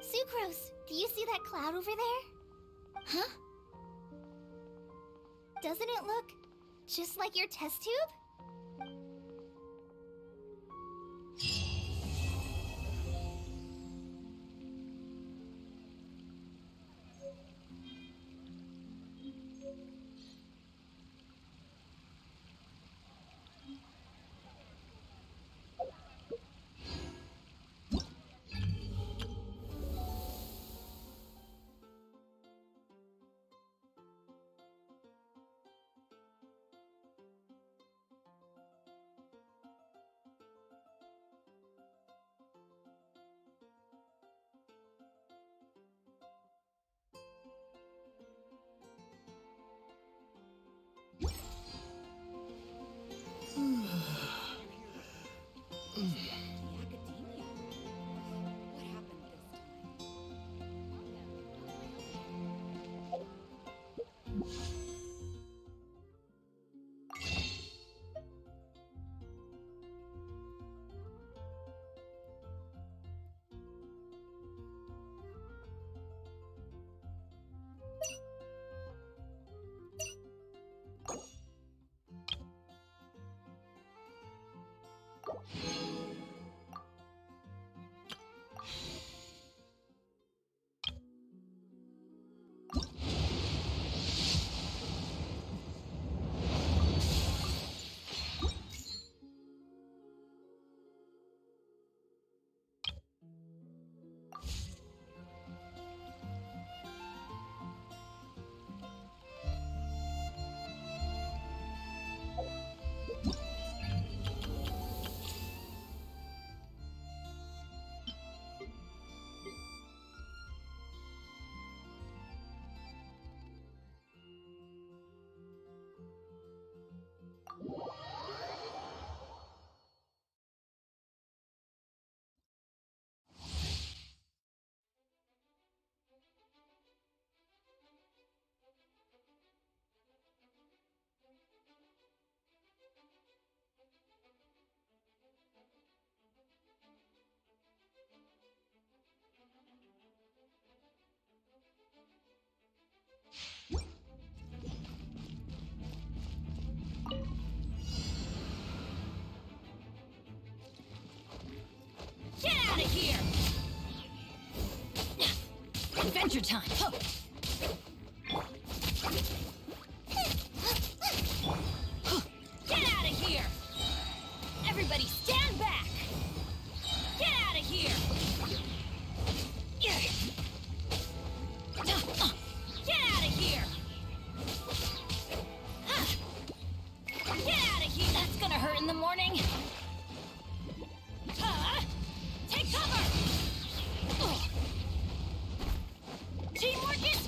Sucrose, do you see that cloud over there? Huh? Doesn't it look just like your test tube? Get out of here! Adventure time! Huh. Get out of here! Everybody stand back! Get out of here! Get out of here! Get out of here! That's gonna hurt in the morning! Take cover! Teamwork is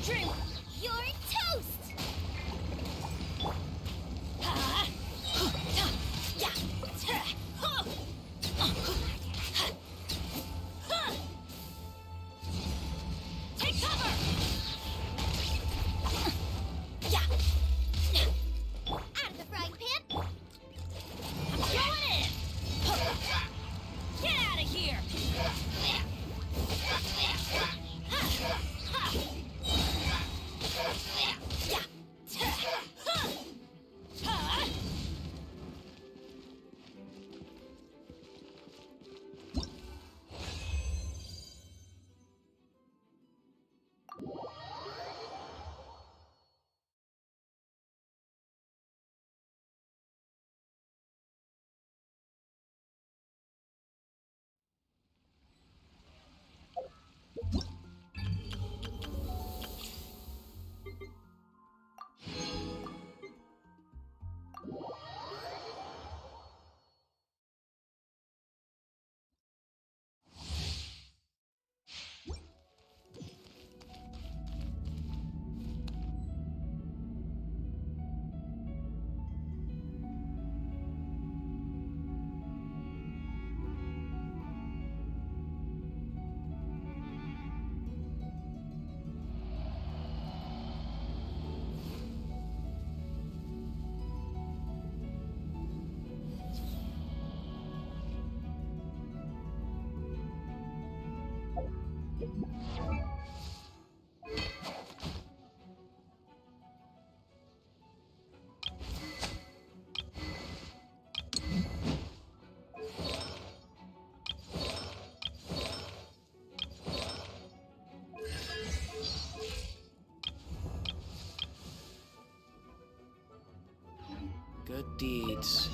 Good deeds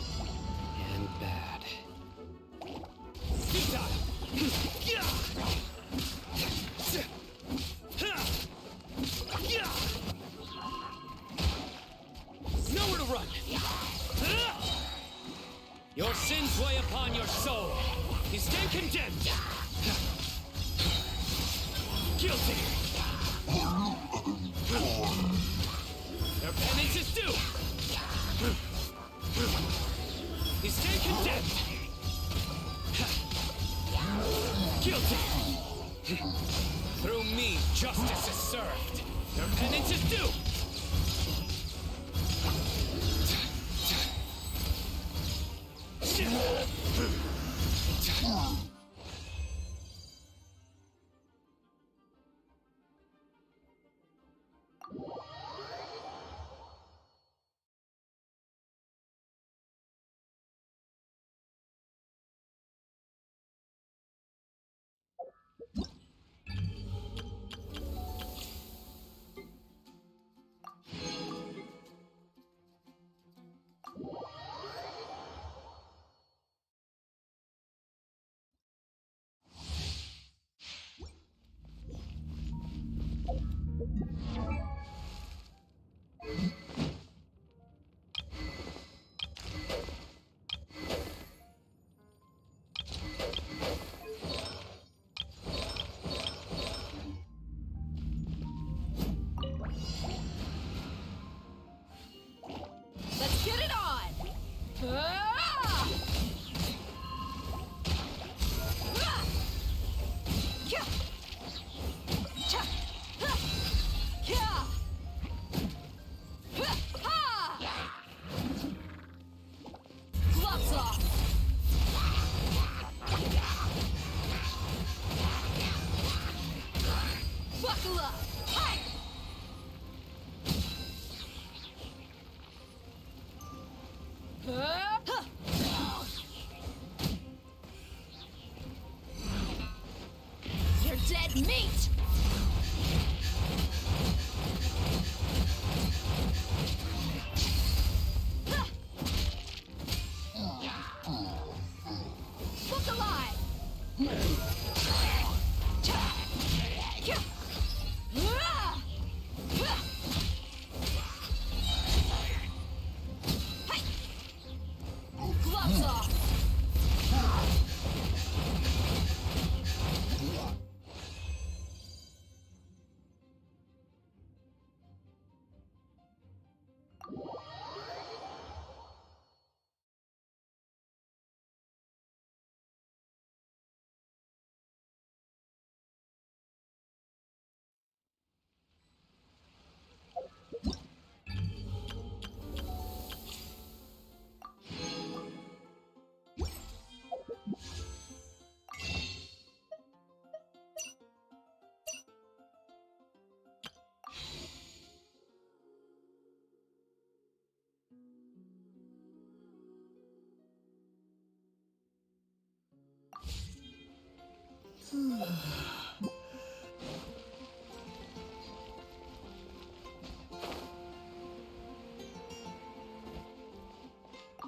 and bad. Nowhere to run! Your sins weigh upon your soul. You stand condemned. Guilty. Your penance is due. You stand condemned. Guilty. Through me, justice is served. Your penance is due. Let's get it on! Ah! Ah! Kya! Cha! Ha! Kya! Ha! Ha! Gloves off! Buckle up! Hi! You're dead meat! Look alive! Gloves off!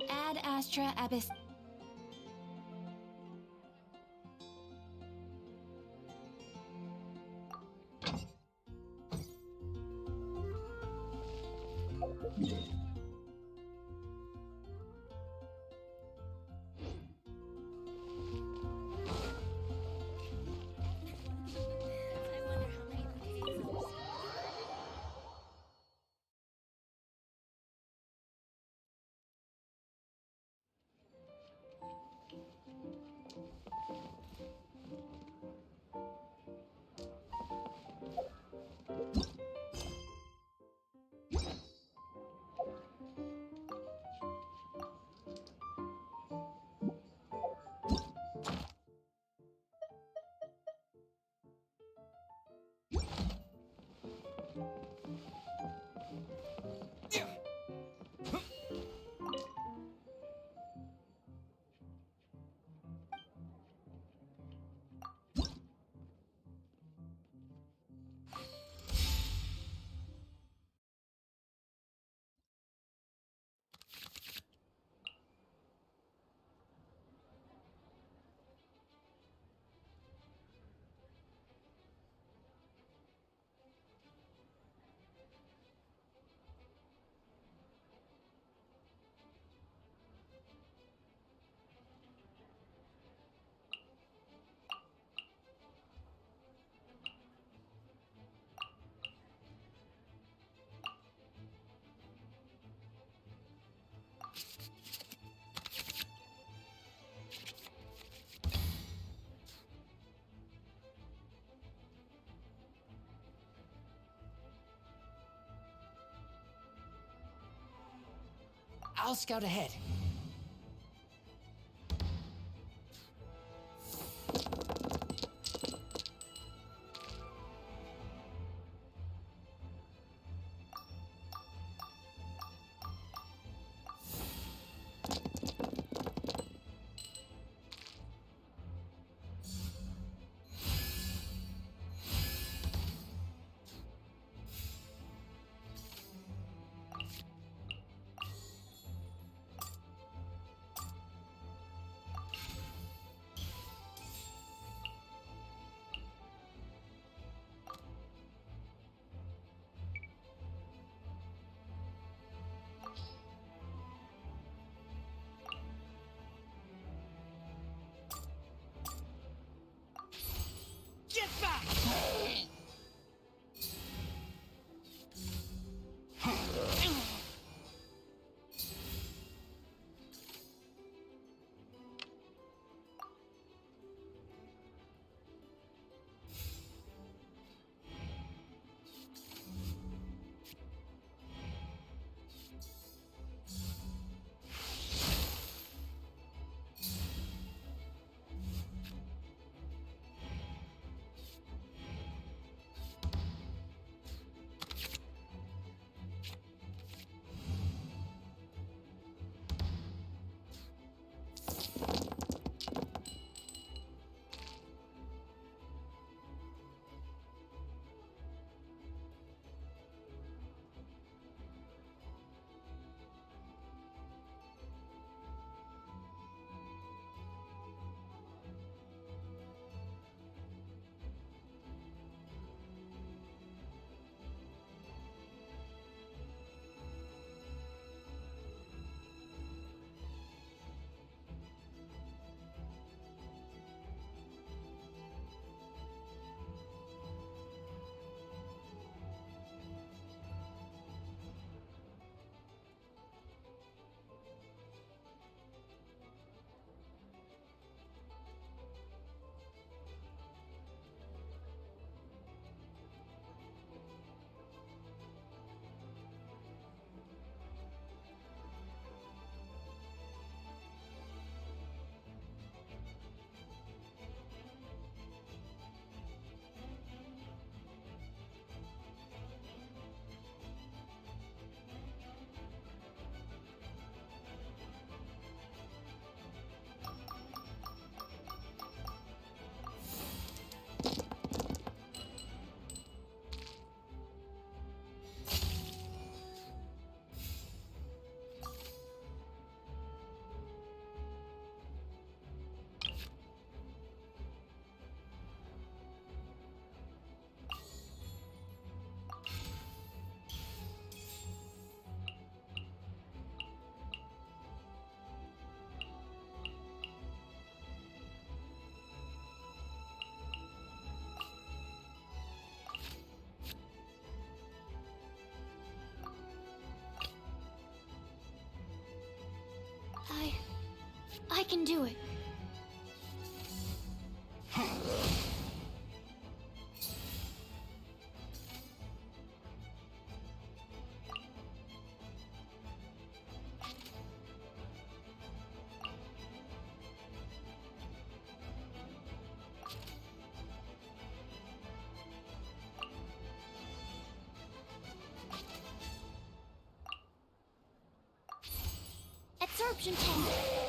Ad Astra Abyss. I'll scout ahead. Get back! I can do it. Absorption tank.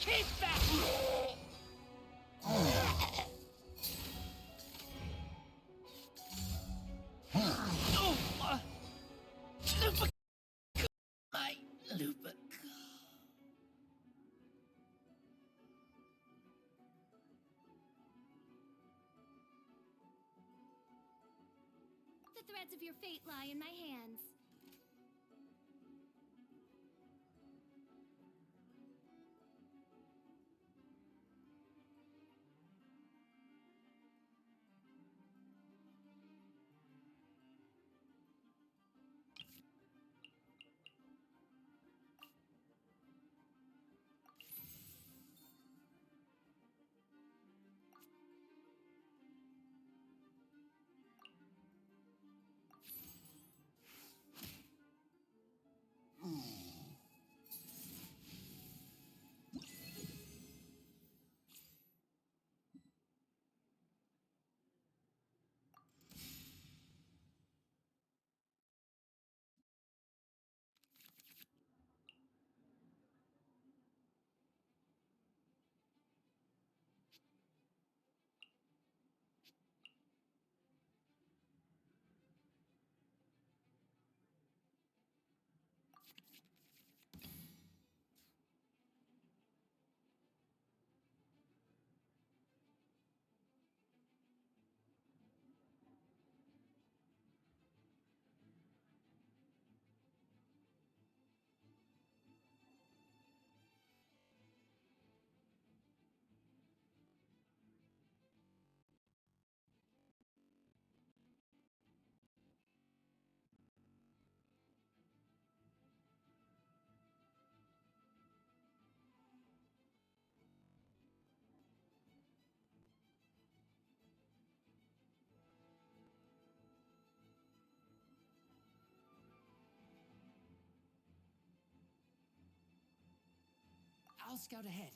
Keep that! Lupa, my Lupa. The threads of your fate lie in my hands. I'll scout ahead.